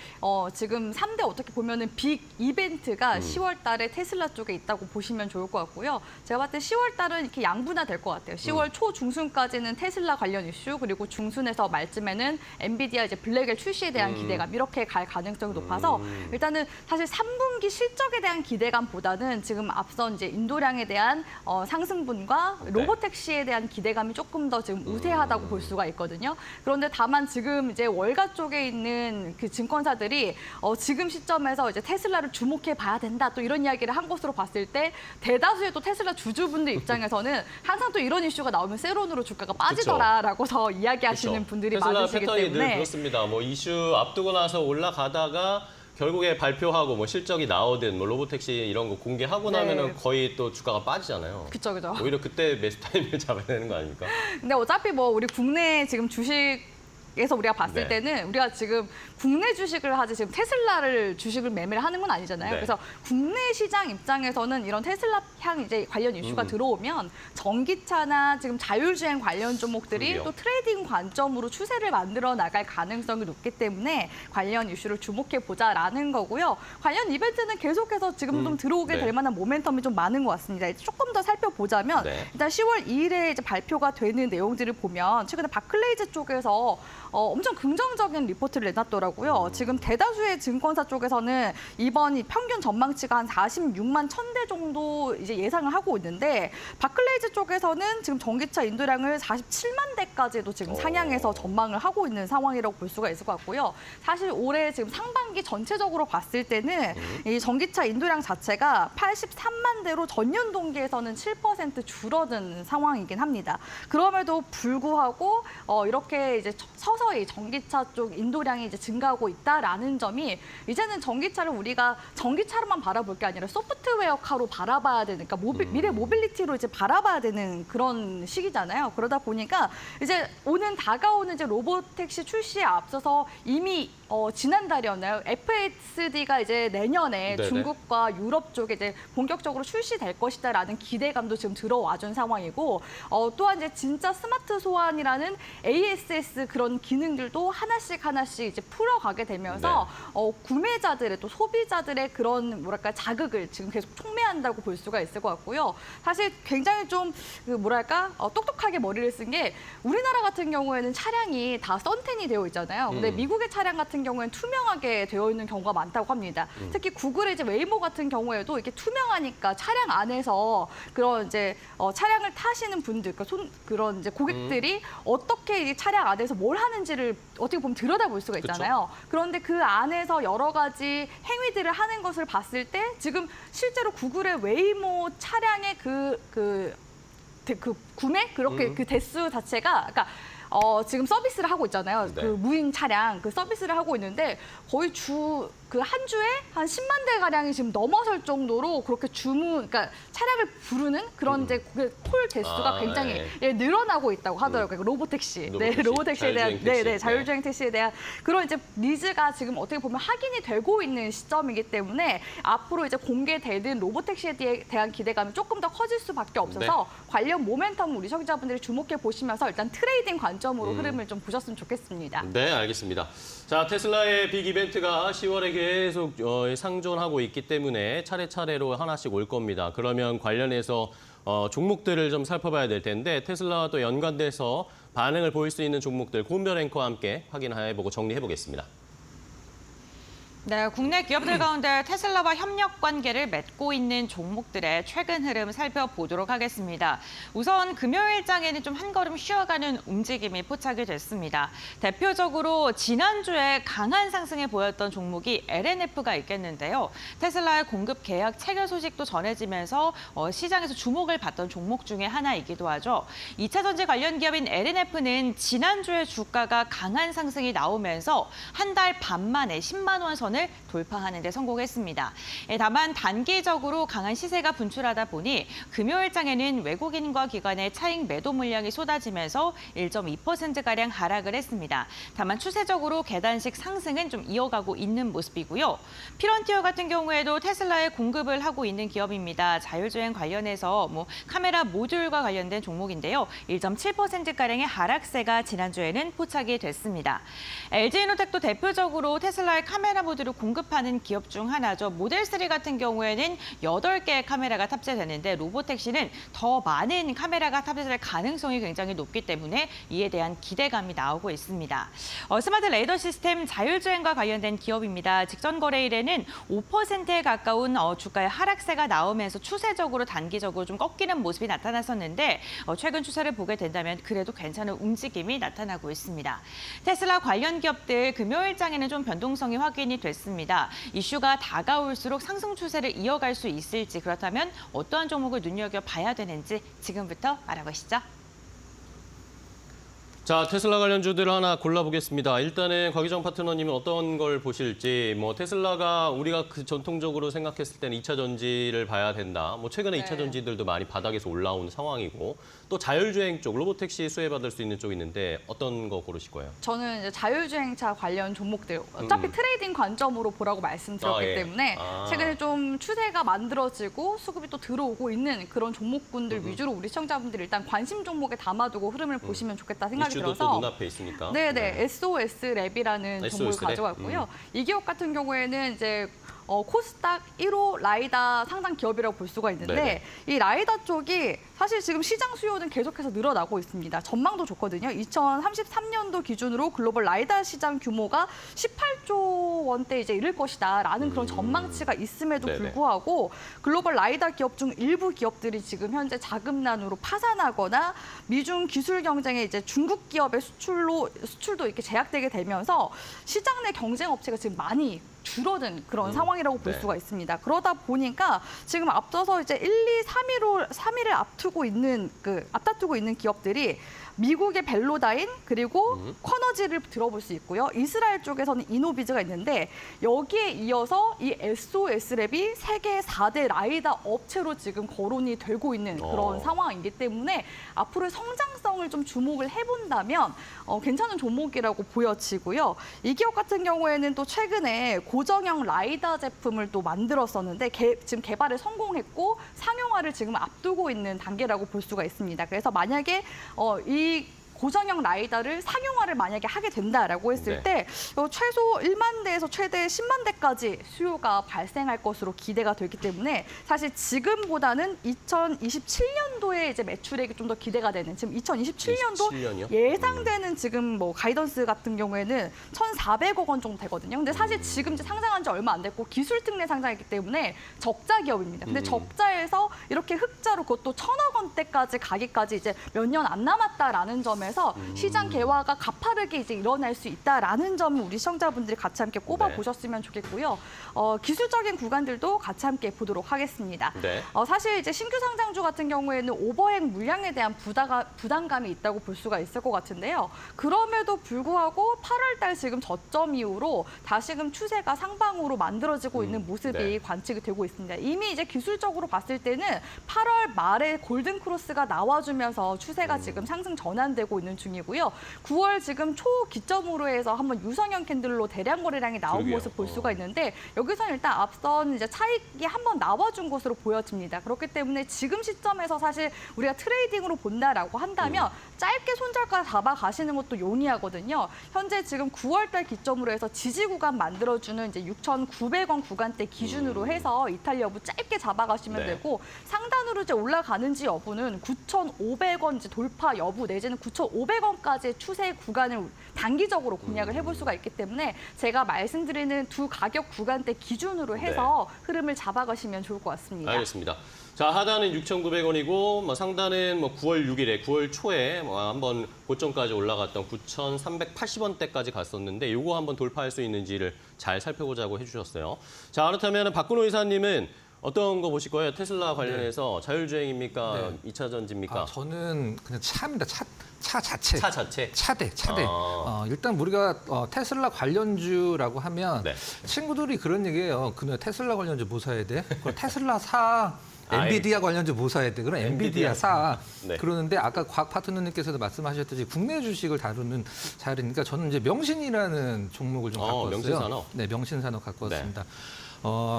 지금 3대 어떻게 보면은 빅 이벤트가 10월 달에 테슬라 쪽에 있다고 보시면 좋을 것 같고요. 제가 봤을 때 10월 달은 이렇게 양분화 될 것 같아요. 10월 초 중순까지는 테슬라 관련 이슈, 그리고 중순에서 말쯤에는 엔비디아 이제 블랙엘 출시에 대한 기대감 이렇게 갈 가능성이 높아서 일단은 사실 3분기 실적에 대한 기대감보다는 지금 앞선 이제 인도량에 대한 상승분과 로보택시에 대한 기대감이 조금 더 지금 우세하다고 볼 수가 있거든요. 그런데 다만 지금 이제 월가 쪽에 있는 그 증권사들이 지금 시점에서 이제 테슬라를 주목해 봐야 된다 또 이런 이야기를 한 것으로 봤을 때 대다수의 또 테슬라 주주분들 입장에서는 항상 또 이런 이슈가 나오면 세론으로 주가가 빠지더라라고서 이야기하시는 그쵸. 분들이 테슬라 많으시기 패턴이 늘 때문에 그렇습니다. 이슈 앞두고 나서 올라가다가 결국에 발표하고 실적이 나오든 로보택시 이런 거 공개하고 네. 나면은 거의 또 주가가 빠지잖아요. 그쵸. 오히려 그때 매수 타이밍을 잡아야 되는 거 아닙니까? 근데 어차피 우리 국내 지금 주식에서 우리가 봤을 네. 때는 우리가 지금 국내 주식을 하지 지금 테슬라를 주식을 매매를 하는 건 아니잖아요. 네. 그래서 국내 시장 입장에서는 이런 테슬라 향 이제 관련 이슈가 들어오면 전기차나 지금 자율주행 관련 종목들이 그러게요. 또 트레이딩 관점으로 추세를 만들어 나갈 가능성이 높기 때문에 관련 이슈를 주목해 보자라는 거고요. 관련 이벤트는 계속해서 지금 좀 들어오게 네. 될 만한 모멘텀이 좀 많은 것 같습니다. 이제 조금 더 살펴보자면 네. 일단 10월 2일에 이제 발표가 되는 내용들을 보면 최근에 바클레이즈 쪽에서 엄청 긍정적인 리포트를 내놨더라고요. 지금 대다수의 증권사 쪽에서는 이번 이 평균 전망치가 한 46만 1,000대 정도 이제 예상을 하고 있는데 바클레이즈 쪽에서는 지금 전기차 인도량을 47만 대까지도 지금 상향해서 전망을 하고 있는 상황이라고 볼 수가 있을 것 같고요. 사실 올해 지금 상반기 전체적으로 봤을 때는 이 전기차 인도량 자체가 83만 대로 전년 동기에서는 7% 줄어든 상황이긴 합니다. 그럼에도 불구하고 이렇게 이제 서서히 전기차 쪽 인도량이 이제 증가하고 있다라는 점이 이제는 전기차를 우리가 전기차로만 바라볼 게 아니라 소프트웨어카로 바라봐야 되는, 그러니까 미래 모빌리티로 이제 바라봐야 되는 그런 시기잖아요. 그러다 보니까 이제 다가오는 이제 로보택시 출시에 앞서서 이미 지난달이었나요? FSD가 이제 내년에 네네. 중국과 유럽 쪽에 이제 본격적으로 출시될 것이다라는 기대감도 지금 들어와준 상황이고, 또한 이제 진짜 스마트 소환이라는 ASS 그런 기능들도 하나씩 이제 풀어가게 되면서 구매자들의 또 소비자들의 그런 자극을 지금 계속 촉매한다고 볼 수가 있을 것 같고요. 사실 굉장히 좀 똑똑하게 머리를 쓴 게 우리나라 같은 경우에는 차량이 다 선텐이 되어 있잖아요. 근데 미국의 차량 같은 경우에는 투명하게 되어 있는 경우가 많다고 합니다. 특히 구글의 이제 웨이모 같은 경우에도 이렇게 투명하니까 차량 안에서 그런 이제 차량을 타시는 분들, 그런 이제 고객들이 어떻게 이 차량 안에서 뭘 하는지를 어떻게 보면 들여다볼 수가 있잖아요. 그런데 그 안에서 여러 가지 행위들을 하는 것을 봤을 때 지금 실제로 구글의 웨이모 차량의 그 구매 그렇게 그 대수 자체가 그러니까 지금 서비스를 하고 있잖아요. 네. 그 무인 차량 그 서비스를 하고 있는데 거의 한 주에 한 10만 대 가량이 지금 넘어설 정도로 그렇게 그러니까 차량을 부르는 그런 이제 콜 대수가 굉장히 늘어나고 있다고 하더라고요. 로보택시. 로보택시에 대한 자율주행 택시에 대한 그런 이제 니즈가 지금 어떻게 보면 확인이 되고 있는 시점이기 때문에 앞으로 이제 공개되는 로보택시에 대한 기대감이 조금 더 커질 수밖에 없어서 관련 모멘텀 우리 시청자분들이 주목해 보시면서 일단 트레이딩 관점으로 흐름을 좀 보셨으면 좋겠습니다. 네, 알겠습니다. 자, 테슬라의 빅 이벤트가 10월에 계속 상존하고 있기 때문에 차례차례로 하나씩 올 겁니다. 그러면 관련해서 종목들을 좀 살펴봐야 될 텐데 테슬라와 또 연관돼서 반응을 보일 수 있는 종목들 고은별 앵커와 함께 확인해보고 정리해보겠습니다. 네, 국내 기업들 가운데 테슬라와 협력 관계를 맺고 있는 종목들의 최근 흐름 살펴보도록 하겠습니다. 우선 금요일장에는 좀 한 걸음 쉬어가는 움직임이 포착이 됐습니다. 대표적으로 지난주에 강한 상승에 보였던 종목이 LNF가 있겠는데요. 테슬라의 공급 계약 체결 소식도 전해지면서 시장에서 주목을 받던 종목 중에 하나이기도 하죠. 2차 전지 관련 기업인 LNF는 지난주에 주가가 강한 상승이 나오면서 한 달 반 만에 10만 원 선을 돌파하는 데 성공했습니다. 다만 단기적으로 강한 시세가 분출하다 보니 금요일장에는 외국인과 기관의 차익 매도 물량이 쏟아지면서 1.2%가량 하락을 했습니다. 다만 추세적으로 계단식 상승은 좀 이어가고 있는 모습이고요. 피런티어 같은 경우에도 테슬라에 공급을 하고 있는 기업입니다. 자율주행 관련해서 카메라 모듈과 관련된 종목인데요. 1.7%가량의 하락세가 지난주에는 포착이 됐습니다. LG이노텍도 대표적으로 테슬라의 카메라 모듈을 공급하는 기업 중 하나죠. 모델3 같은 경우에는 8개의 카메라가 탑재되는데 로보택시는 더 많은 카메라가 탑재될 가능성이 굉장히 높기 때문에 이에 대한 기대감이 나오고 있습니다. 스마트 레이더 시스템 자율주행과 관련된 기업입니다. 직전 거래일에는 5%에 가까운 주가의 하락세가 나오면서 추세적으로 단기적으로 좀 꺾이는 모습이 나타났었는데 최근 추세를 보게 된다면 그래도 괜찮은 움직임이 나타나고 있습니다. 테슬라 관련 기업들 금요일장에는 좀 변동성이 확인이 됐습니다. 이슈가 다가올수록 상승 추세를 이어갈 수 있을지 그렇다면 어떠한 종목을 눈여겨봐야 되는지 지금부터 알아보시죠. 자, 테슬라 관련주들을 하나 골라보겠습니다. 일단은 곽유정 파트너님은 어떤 걸 보실지, 테슬라가 우리가 전통적으로 생각했을 때는 2차 전지를 봐야 된다. 최근에 네. 2차 전지들도 많이 바닥에서 올라오는 상황이고, 또 자율주행 쪽, 로보택시 수혜받을 수 있는 쪽이 있는데 어떤 거 고르실 거예요? 저는 이제 자율주행차 관련 종목들 어차피 트레이딩 관점으로 보라고 말씀드렸기 예. 때문에 최근에 좀 추세가 만들어지고 수급이 또 들어오고 있는 그런 종목군들 위주로 우리 시청자분들이 일단 관심 종목에 담아두고 흐름을 보시면 좋겠다 생각이 이슈도 들어서 또 눈앞에 있으니까. 네네 SOS랩이라는 SOS 종목을 랩? 가져왔고요. 이 기업 같은 경우에는 이제 코스닥 1호 라이다 상장 기업이라고 볼 수가 있는데 네네. 이 라이다 쪽이 사실 지금 시장 수요는 계속해서 늘어나고 있습니다. 전망도 좋거든요. 2033년도 기준으로 글로벌 라이다 시장 규모가 18조 원대 이제 이를 것이다라는 그런 전망치가 있음에도 네네. 불구하고 글로벌 라이다 기업 중 일부 기업들이 지금 현재 자금난으로 파산하거나 미중 기술 경쟁에 이제 중국 기업의 수출도 이렇게 제약되게 되면서 시장 내 경쟁 업체가 지금 많이 줄어든 그런 상황이라고 볼 네. 수가 있습니다. 그러다 보니까 지금 앞서서 이제 1, 2, 3위를 앞두고 있는 기업들이 미국의 벨로다인 그리고 쿼너지를 들어볼 수 있고요. 이스라엘 쪽에서는 이노비즈가 있는데 여기에 이어서 이 SOS랩이 세계 4대 라이다 업체로 지금 거론이 되고 있는 그런 상황이기 때문에 앞으로의 성장성을 좀 주목을 해본다면 괜찮은 종목이라고 보여지고요. 이 기업 같은 경우에는 또 최근에 고정형 라이다 제품을 또 만들었었는데 지금 개발에 성공했고 상용화를 지금 앞두고 있는 단계라고 볼 수가 있습니다. 그래서 만약에 이 고정형 라이다를 상용화를 만약에 하게 된다라고 했을 때 최소 1만 대에서 최대 10만 대까지 수요가 발생할 것으로 기대가 되기 때문에 사실 지금보다는 2027년도에 이제 매출액이 좀 더 기대가 되는 지금 2027년도 27년이요? 예상되는 지금 가이던스 같은 경우에는 1,400억 원 정도 되거든요. 근데 사실 지금 이제 상장한 지 얼마 안 됐고 기술 특례 상장했기 때문에 적자 기업입니다. 근데 적자에서 이렇게 흑자로 그것도 1,000억 원대까지 가기까지 이제 몇 년 안 남았다라는 점에서 시장 개화가 가파르게 이제 일어날 수 있다라는 점을 우리 시청자분들이 같이 함께 꼽아 보셨으면 좋겠고요. 기술적인 구간들도 같이 함께 보도록 하겠습니다. 네. 사실 이제 신규 상장주 같은 경우에는 오버행 물량에 대한 부담감이 있다고 볼 수가 있을 것 같은데요. 그럼에도 불구하고 8월 달 지금 저점 이후로 다시금 추세가 상방으로 만들어지고 있는 모습이 네. 관측이 되고 있습니다. 이미 이제 기술적으로 봤을 때는 8월 말에 골든 크로스가 나와주면서 추세가 지금 상승 전환되고 있는 중이고요. 9월 지금 초 기점으로 해서 한번 유성형 캔들로 대량 거래량이 나온 그러게요. 모습 볼 수가 있는데 여기서는 일단 앞선 이제 차익이 한번 나와준 것으로 보여집니다. 그렇기 때문에 지금 시점에서 사실 우리가 트레이딩으로 본다라고 한다면 짧게 손절가 잡아가시는 것도 용이하거든요. 현재 지금 9월달 기점으로 해서 지지 구간 만들어주는 이제 6,900원 구간대 기준으로 해서 이탈 여부 짧게 잡아가시면 네. 되고 상단으로 이제 올라가는지 여부는 9,500원 이제 돌파 여부 내지는 9,500원 500원까지 추세 구간을 단기적으로 공략을 해볼 수가 있기 때문에 제가 말씀드리는 두 가격 구간대 기준으로 해서 흐름을 잡아가시면 좋을 것 같습니다. 알겠습니다. 자, 하단은 6,900원이고 상단은 9월 6일에 9월 초에 한번 고점까지 올라갔던 9,380원대까지 갔었는데 요거 한번 돌파할 수 있는지를 잘 살펴보자고 해주셨어요. 자, 그렇다면 박근호 이사님은 어떤 거 보실 거예요? 테슬라 관련해서 자율주행입니까? 2차 전지입니까? 저는 그냥 차입니다. 차 자체. 차 자체? 차대. 아. 일단 우리가 테슬라 관련주라고 하면 네. 친구들이 그런 얘기해요. 그냥 테슬라 관련주 뭐 사야 돼? 그럼 테슬라 사. 엔비디아 관련주 뭐 사야 돼? 그럼 엔비디아 사. 네. 그러는데 아까 곽 파트너님께서도 말씀하셨듯이 국내 주식을 다루는 자리니까 저는 이제 명신이라는 종목을 좀 갖고 왔어요. 명신산업? 네, 명신산업 갖고 왔습니다.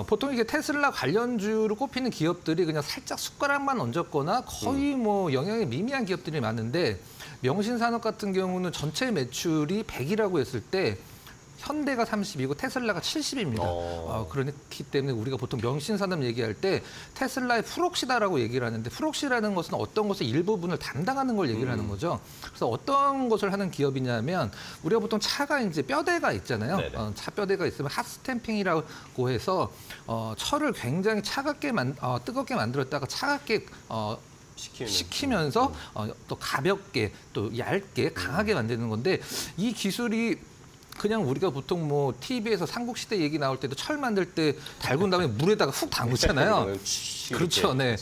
보통 이게 테슬라 관련주로 꼽히는 기업들이 그냥 살짝 숟가락만 얹었거나 거의 뭐 영향이 미미한 기업들이 많은데 명신산업 같은 경우는 전체 매출이 100이라고 했을 때 현대가 30이고 테슬라가 70입니다. 그렇기 때문에 우리가 보통 명신산업 얘기할 때 테슬라의 풀옥시다라고 얘기를 하는데 풀옥시라는 것은 어떤 것의 일부분을 담당하는 걸 얘기를 하는 거죠. 그래서 어떤 것을 하는 기업이냐면 우리가 보통 차가 이제 뼈대가 있잖아요. 차 뼈대가 있으면 핫스탬핑이라고 해서 철을 굉장히 차갑게 뜨겁게 만들었다가 차갑게 식히면서 또 가볍게 또 얇게 강하게 만드는 건데 이 기술이 그냥 우리가 보통 뭐 TV에서 삼국시대 얘기 나올 때도 철 만들 때 달군 다음에 물에다가 훅 담그잖아요. 그렇죠. 네.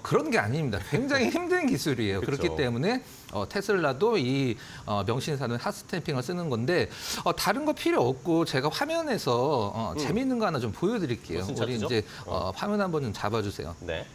그런 게 아닙니다. 굉장히 힘든 기술이에요. 그렇죠. 그렇기 때문에 테슬라도 이 명신산업 핫스탬핑을 쓰는 건데 다른 거 필요 없고 제가 화면에서 재미있는 거 하나 좀 보여드릴게요. 무슨 우리 차트죠? 이제 화면 한번 좀 잡아주세요. 네.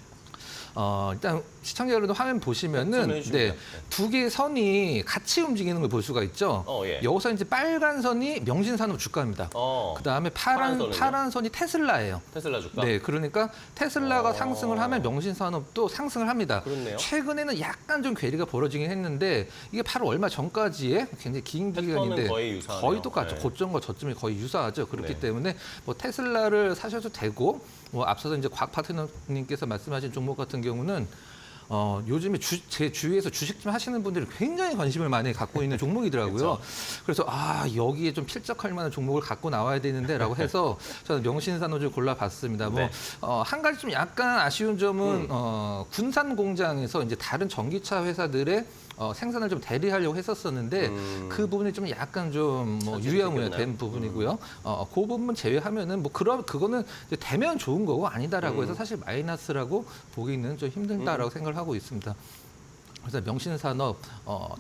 일단 시청자 여러분 화면 보시면은 설명해 주십니다. 두 개의 선이 같이 움직이는 걸 볼 수가 있죠. 예. 여기서 이제 빨간 선이 명신산업 주가입니다. 파란 그다음에 선은요? 파란 선이 테슬라예요. 테슬라 주가? 네, 그러니까 테슬라가 상승을 하면 명신산업도 상승을 합니다. 그렇네요. 최근에는 약간 좀 괴리가 벌어지긴 했는데 이게 바로 얼마 전까지의 굉장히 긴 기간인데 거의 유사하네요. 거의 똑같죠. 네. 고점과 저점이 거의 유사하죠. 그렇기 네. 때문에 뭐 테슬라를 사셔도 되고 뭐 앞서서 이제 곽 파트너님께서 말씀하신 종목 같은 경우는 요즘에 제 주위에서 주식 좀 하시는 분들이 굉장히 관심을 많이 갖고 있는 종목이더라고요. 그래서 여기에 좀 필적할 만한 종목을 갖고 나와야 되는데라고 해서 저는 명신산업을 골라봤습니다. 네. 한 가지 좀 약간 아쉬운 점은 군산 공장에서 이제 다른 전기차 회사들의 생산을 좀 대리하려고 했었었는데 그 부분이 좀 약간 좀 유야무야된 부분이고요. 그 부분 제외하면은 그거는 이제 되면 좋은 거고 아니다라고 해서 사실 마이너스라고 보기는 좀 힘들다라고 생각을 하고 있습니다. 그래서 명신산업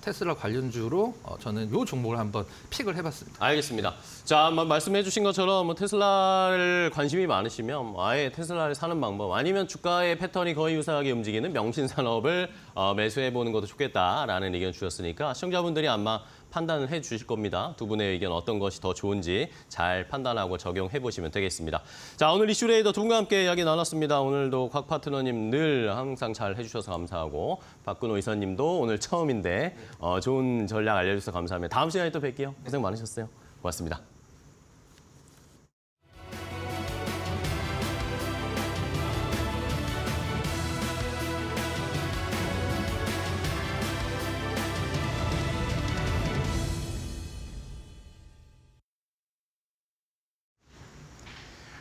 테슬라 관련주로 저는 이 종목을 한번 픽을 해봤습니다. 알겠습니다. 자, 말씀해 주신 것처럼 테슬라를 관심이 많으시면 아예 테슬라를 사는 방법 아니면 주가의 패턴이 거의 유사하게 움직이는 명신산업을 매수해 보는 것도 좋겠다라는 의견 주셨으니까 시청자분들이 아마 판단을 해 주실 겁니다. 두 분의 의견 어떤 것이 더 좋은지 잘 판단하고 적용해 보시면 되겠습니다. 자, 오늘 이슈레이더 두 분과 함께 이야기 나눴습니다. 오늘도 곽 파트너님 늘 항상 잘 해주셔서 감사하고 박근호 이사님도 오늘 처음인데 좋은 전략 알려주셔서 감사합니다. 다음 시간에 또 뵐게요. 고생 많으셨어요. 고맙습니다.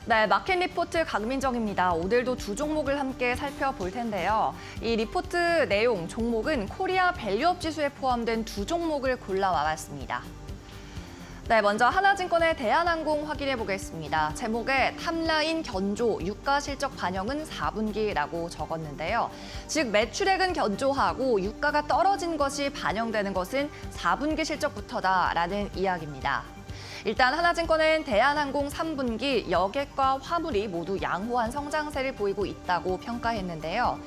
네, 마켓 리포트 강민정입니다. 오늘도 두 종목을 함께 살펴볼 텐데요. 이 리포트 내용, 종목은 코리아 밸류업 지수에 포함된 두 종목을 골라와봤습니다. 네, 먼저 하나증권의 대한항공 확인해 보겠습니다. 제목에 탑라인 견조, 유가 실적 반영은 4분기라고 적었는데요. 즉 매출액은 견조하고 유가가 떨어진 것이 반영되는 것은 4분기 실적부터다라는 이야기입니다. 일단 하나증권은 대한항공 3분기 여객과 화물이 모두 양호한 성장세를 보이고 있다고 평가했는데요.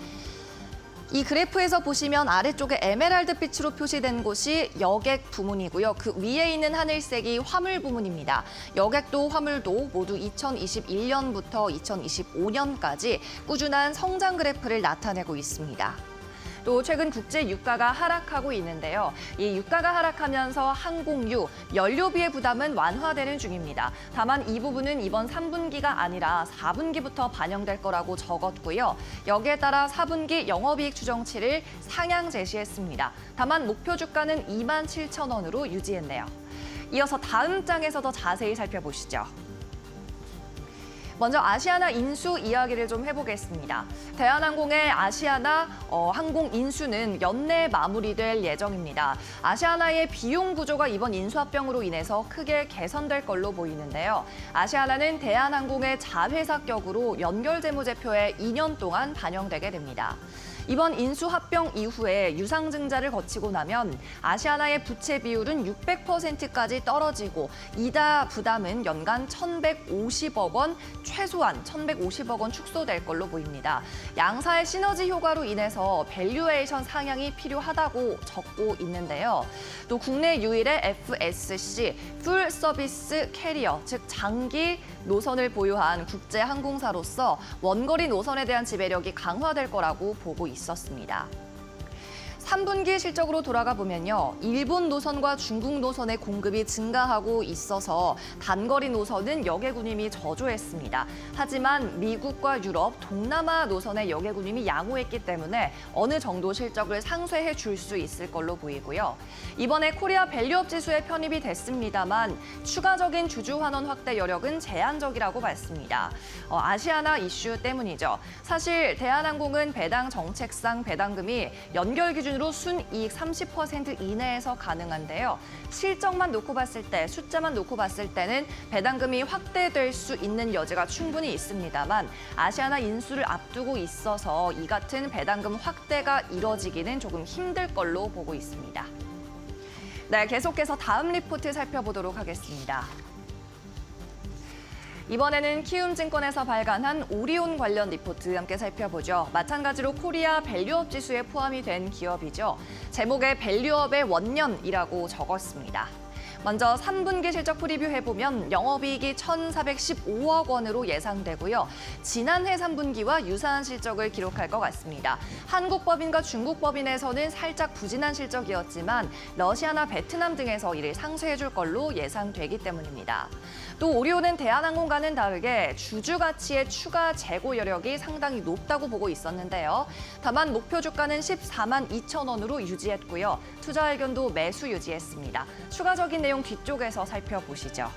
이 그래프에서 보시면 아래쪽에 에메랄드빛으로 표시된 곳이 여객 부문이고요. 그 위에 있는 하늘색이 화물 부문입니다. 여객도 화물도 모두 2021년부터 2025년까지 꾸준한 성장 그래프를 나타내고 있습니다. 또 최근 국제 유가가 하락하고 있는데요. 이 유가가 하락하면서 항공유, 연료비의 부담은 완화되는 중입니다. 다만 이 부분은 이번 3분기가 아니라 4분기부터 반영될 거라고 적었고요. 여기에 따라 4분기 영업이익 추정치를 상향 제시했습니다. 다만 목표 주가는 27,000원으로 유지했네요. 이어서 다음 장에서 더 자세히 살펴보시죠. 먼저 아시아나 인수 이야기를 좀 해보겠습니다. 대한항공의 아시아나 항공 인수는 연내 마무리될 예정입니다. 아시아나의 비용 구조가 이번 인수합병으로 인해서 크게 개선될 걸로 보이는데요. 아시아나는 대한항공의 자회사격으로 연결재무제표에 2년 동안 반영되게 됩니다. 이번 인수합병 이후에 유상증자를 거치고 나면 아시아나의 부채 비율은 600%까지 떨어지고 이자 부담은 연간 1,150억 원, 최소한 1,150억 원 축소될 걸로 보입니다. 양사의 시너지 효과로 인해서 밸류에이션 상향이 필요하다고 적고 있는데요. 또 국내 유일의 FSC, 풀 서비스 캐리어, 즉 장기 노선을 보유한 국제 항공사로서 원거리 노선에 대한 지배력이 강화될 거라고 보고 있었습니다. 3분기 실적으로 돌아가 보면요. 일본 노선과 중국 노선의 공급이 증가하고 있어서 단거리 노선은 여객운임이 저조했습니다. 하지만 미국과 유럽, 동남아 노선의 여객운임이 양호했기 때문에 어느 정도 실적을 상쇄해 줄 수 있을 걸로 보이고요. 이번에 코리아 밸류업 지수에 편입이 됐습니다만 추가적인 주주 환원 확대 여력은 제한적이라고 봤습니다. 아시아나 이슈 때문이죠. 사실 대한항공은 배당 정책상 배당금이 연결 기준으로 순이익 30% 이내에서 가능한데요. 실적만 놓고 봤을 때, 숫자만 놓고 봤을 때는 배당금이 확대될 수 있는 여지가 충분히 있습니다만 아시아나 인수를 앞두고 있어서 이 같은 배당금 확대가 이뤄지기는 조금 힘들 걸로 보고 있습니다. 네, 계속해서 다음 리포트 살펴보도록 하겠습니다. 이번에는 키움증권에서 발간한 오리온 관련 리포트 함께 살펴보죠. 마찬가지로 코리아 밸류업 지수에 포함이 된 기업이죠. 제목에 밸류업의 원년이라고 적었습니다. 먼저 3분기 실적 프리뷰해보면 영업이익이 1,415억 원으로 예상되고요. 지난해 3분기와 유사한 실적을 기록할 것 같습니다. 한국법인과 중국법인에서는 살짝 부진한 실적이었지만 러시아나 베트남 등에서 이를 상쇄해줄 걸로 예상되기 때문입니다. 또 오리온은 대한항공과는 다르게 주주 가치의 추가 재고 여력이 상당히 높다고 보고 있었는데요. 다만 목표 주가는 14만 2천 원으로 유지했고요. 투자 의견도 매수 유지했습니다. 추가적인 내용 뒤쪽에서 살펴보시죠.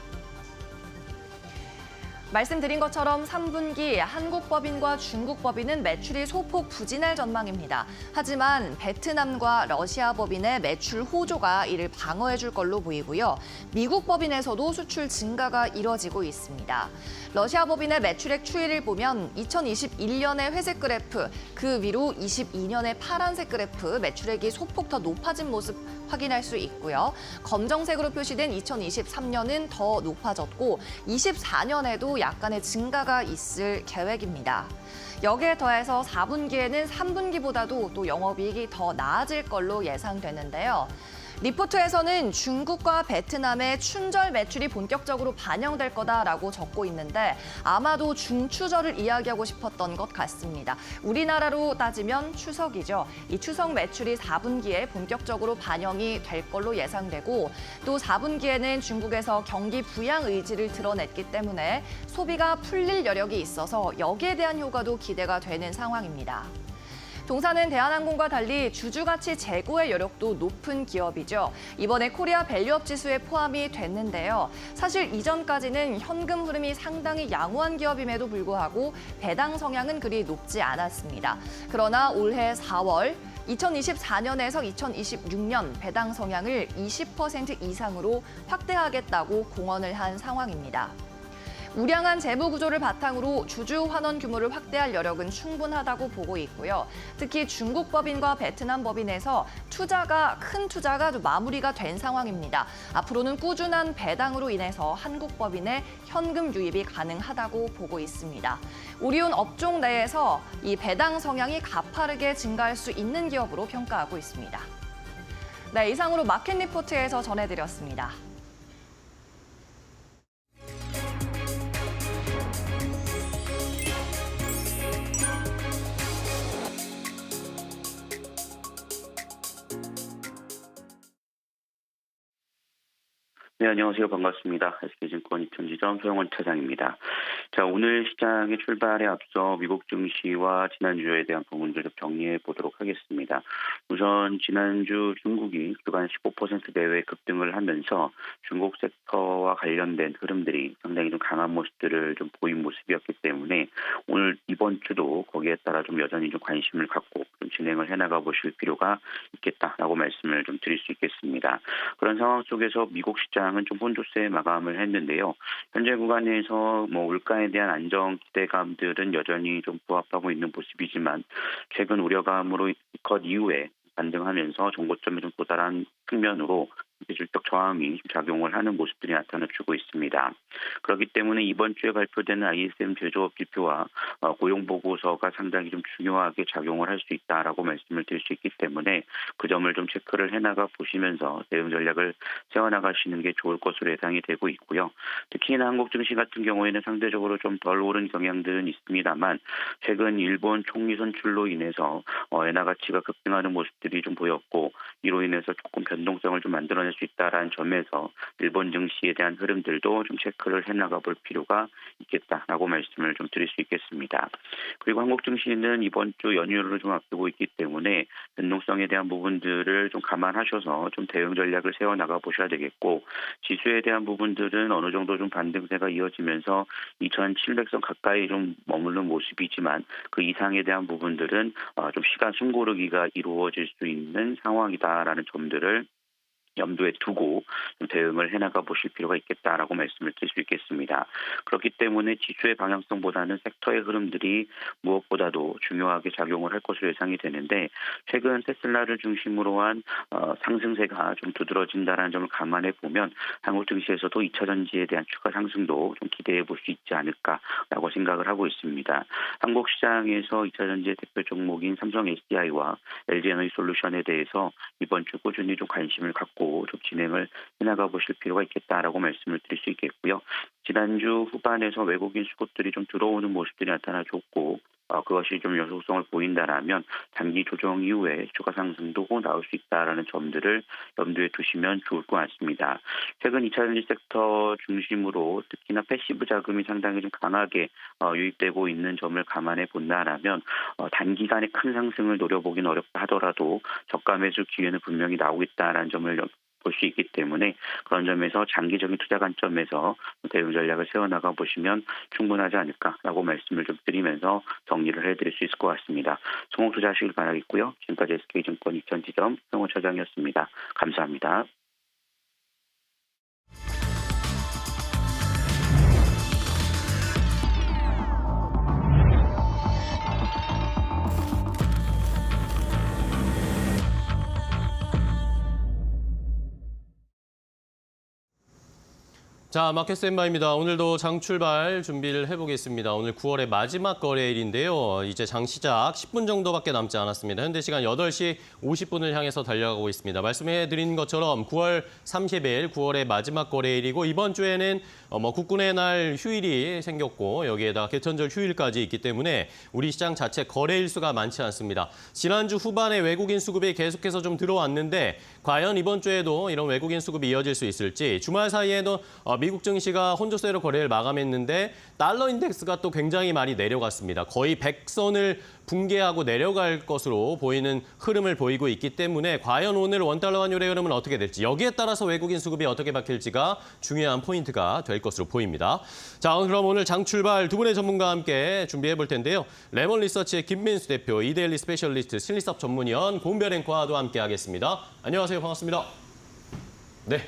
말씀드린 것처럼 3분기 한국법인과 중국법인은 매출이 소폭 부진할 전망입니다. 하지만 베트남과 러시아 법인의 매출 호조가 이를 방어해줄 걸로 보이고요. 미국 법인에서도 수출 증가가 이뤄지고 있습니다. 러시아 법인의 매출액 추이를 보면 2021년의 회색 그래프, 그 위로 22년의 파란색 그래프, 매출액이 소폭 더 높아진 모습 확인할 수 있고요. 검정색으로 표시된 2023년은 더 높아졌고 24년에도 약간의 증가가 있을 계획입니다. 여기에 더해서 4분기에는 3분기보다도 또 영업이익이 더 나아질 걸로 예상되는데요. 리포트에서는 중국과 베트남의 춘절 매출이 본격적으로 반영될 거다라고 적고 있는데 아마도 중추절을 이야기하고 싶었던 것 같습니다. 우리나라로 따지면 추석이죠. 이 추석 매출이 4분기에 본격적으로 반영이 될 걸로 예상되고 또 4분기에는 중국에서 경기 부양 의지를 드러냈기 때문에 소비가 풀릴 여력이 있어서 여기에 대한 효과도 기대가 되는 상황입니다. 동사는 대한항공과 달리 주주가치 재고의 여력도 높은 기업이죠. 이번에 코리아 밸류업 지수에 포함이 됐는데요. 사실 이전까지는 현금 흐름이 상당히 양호한 기업임에도 불구하고 배당 성향은 그리 높지 않았습니다. 그러나 올해 4월 2024년에서 2026년 배당 성향을 20% 이상으로 확대하겠다고 공언을 한 상황입니다. 우량한 재무 구조를 바탕으로 주주 환원 규모를 확대할 여력은 충분하다고 보고 있고요. 특히 중국 법인과 베트남 법인에서 큰 투자가 마무리가 된 상황입니다. 앞으로는 꾸준한 배당으로 인해서 한국 법인의 현금 유입이 가능하다고 보고 있습니다. 오리온 업종 내에서 이 배당 성향이 가파르게 증가할 수 있는 기업으로 평가하고 있습니다. 네, 이상으로 마켓 리포트에서 전해드렸습니다. 네, 안녕하세요. 반갑습니다. SK증권 이천지점 소영원 차장입니다. 자, 오늘 시장의 출발에 앞서 미국 증시와 지난주에 대한 부분들 좀 정리해 보도록 하겠습니다. 우선 지난주 중국이 주간 15% 내외 급등을 하면서 중국 섹터와 관련된 흐름들이 상당히 좀 강한 모습들을 좀 보인 모습이었기 때문에 오늘 이번 주도 거기에 따라 좀 여전히 좀 관심을 갖고 좀 진행을 해나가 보실 필요가 있겠다라고 말씀을 좀 드릴 수 있겠습니다. 그런 상황 속에서 미국 시장은 좀 혼조세 마감을 했는데요. 현재 구간에서 물가에 대한 안정 기대감들은 여전히 좀 부합하고 있는 모습이지만 최근 우려감으로 컷 이후에 반등하면서 정고점에 좀 도달한 측면으로 기술적 저항이 작용을 하는 모습들이 나타나주고 있습니다. 그렇기 때문에 이번 주에 발표되는 ISM 제조업 지표와 고용 보고서가 상당히 좀 중요하게 작용을 할 수 있다라고 말씀을 드릴 수 있기 때문에 그 점을 좀 체크를 해나가 보시면서 대응 전략을 세워나가시는 게 좋을 것으로 예상이 되고 있고요. 특히나 한국 증시 같은 경우에는 상대적으로 좀 덜 오른 경향들은 있습니다만 최근 일본 총리 선출로 인해서 엔화 가치가 급등하는 모습들이 좀 보였고 이로 인해서 조금 변동성을 좀 만들어낼 수 있다라는 점에서 일본 증시에 대한 흐름들도 좀 체크를 해나가 볼 필요가 있겠다라고 말씀을 좀 드릴 수 있겠습니다. 그리고 한국 증시는 이번 주 연휴를 좀 앞두고 있기 때문에 변동성에 대한 부분들을 좀 감안하셔서 좀 대응 전략을 세워나가 보셔야 되겠고 지수에 대한 부분들은 어느 정도 좀 반등세가 이어지면서 2,700선 가까이 좀 머무는 모습이지만 그 이상에 대한 부분들은 좀 시간 숨고르기가 이루어질 수 있는 상황이다라는 점들을 염두에 두고 좀 대응을 해나가 보실 필요가 있겠다라고 말씀을 드릴 수 있겠습니다. 그렇기 때문에 지수의 방향성보다는 섹터의 흐름들이 무엇보다도 중요하게 작용을 할 것으로 예상이 되는데 최근 테슬라를 중심으로 한 상승세가 좀 두드러진다는 점을 감안해 보면 한국 증시에서도 2차 전지에 대한 추가 상승도 좀 기대해 볼 수 있지 않을까라고 생각을 하고 있습니다. 한국 시장에서 2차 전지의 대표 종목인 삼성 SDI와 LG에너지솔루션에 대해서 이번 주 꾸준히 좀 관심을 갖고 좀 진행을 해나가 보실 필요가 있겠다라고 말씀을 드릴 수 있겠고요. 지난주 후반에서 외국인 수급들이 좀 들어오는 모습들이 나타나줬고 그것이 좀 연속성을 보인다라면 단기 조정 이후에 추가 상승도 나올 수 있다라는 점들을 염두에 두시면 좋을 것 같습니다. 최근 2차 전지 섹터 중심으로 특히나 패시브 자금이 상당히 좀 강하게 유입되고 있는 점을 감안해 본다라면 단기간에 큰 상승을 노려보긴 어렵다 하더라도 저가 매수 기회는 분명히 나오고 있다라는 점을 볼 수 있기 때문에 그런 점에서 장기적인 투자 관점에서 대응 전략을 세워나가 보시면 충분하지 않을까라고 말씀을 좀 드리면서 정리를 해드릴 수 있을 것 같습니다. 성공 투자하시길 바라겠고요. 지금까지 SK증권 이천지점 성호 차장이었습니다. 감사합니다. 자, 마켓 스탠바입니다. 오늘도 장 출발 준비를 해보겠습니다. 오늘 9월의 마지막 거래일인데요. 이제 장 시작 10분 정도밖에 남지 않았습니다. 현재 시간 8시 50분을 향해서 달려가고 있습니다. 말씀해드린 것처럼 9월 30일 9월의 마지막 거래일이고 이번 주에는 국군의 날 휴일이 생겼고 여기에다가 개천절 휴일까지 있기 때문에 우리 시장 자체 거래일 수가 많지 않습니다. 지난주 후반에 외국인 수급이 계속해서 좀 들어왔는데 과연 이번 주에도 이런 외국인 수급이 이어질 수 있을지 주말 사이에도 미국 증시가 혼조세로 거래를 마감했는데 달러 인덱스가 또 굉장히 많이 내려갔습니다. 거의 100선을 붕괴하고 내려갈 것으로 보이는 흐름을 보이고 있기 때문에 과연 오늘 원달러 환율의 흐름은 어떻게 될지 여기에 따라서 외국인 수급이 어떻게 바뀔지가 중요한 포인트가 될 것으로 보입니다. 자, 그럼 오늘 장 출발 두 분의 전문가와 함께 준비해 볼 텐데요. 레몬 리서치의 김민수 대표, 이데일리 스페셜리스트, 실리섭 전문위원, 고은별 앵커와도 함께 하겠습니다. 안녕하세요. 반갑습니다. 네.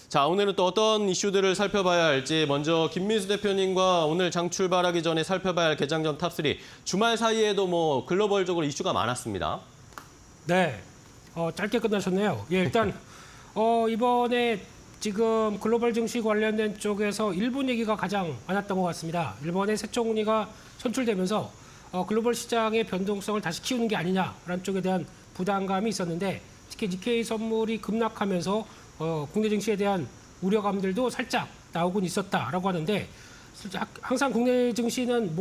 자, 오늘은 또 어떤 이슈들을 살펴봐야 할지 먼저 김민수 대표님과 오늘 장 출발하기 전에 살펴봐야 할 개장전 탑3 주말 사이에도 글로벌적으로 이슈가 많았습니다. 네, 짧게 끝나셨네요. 예, 일단 이번에 지금 글로벌 증시 관련된 쪽에서 일본 얘기가 가장 많았던 것 같습니다. 일본의 새 총리가 선출되면서 글로벌 시장의 변동성을 다시 키우는 게 아니냐라는 쪽에 대한 부담감이 있었는데 특히 니케이 선물이 급락하면서 국내 증시에 대한 우려감들도 살짝 나오곤 있었다라고 하는데 항상 국내 증시는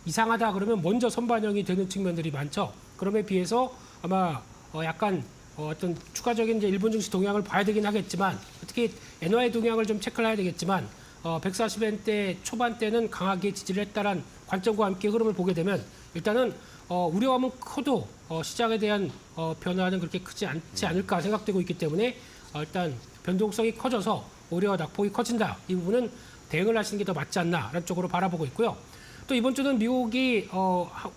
이상하다 그러면 먼저 선반영이 되는 측면들이 많죠. 그럼에 비해서 아마 약간 어떤 추가적인 이제 일본 증시 동향을 봐야 되긴 하겠지만 특히 엔화의 동향을 좀 체크를 해야 되겠지만 140엔대 초반대는 강하게 지지를 했다란 관점과 함께 흐름을 보게 되면 일단은 우려감은 커도 시장에 대한 변화는 그렇게 크지 않지 않을까 생각되고 있기 때문에 일단 변동성이 커져서 오히려 낙폭이 커진다. 이 부분은 대응을 하시는 게 더 맞지 않나라는 쪽으로 바라보고 있고요. 또 이번 주는 미국이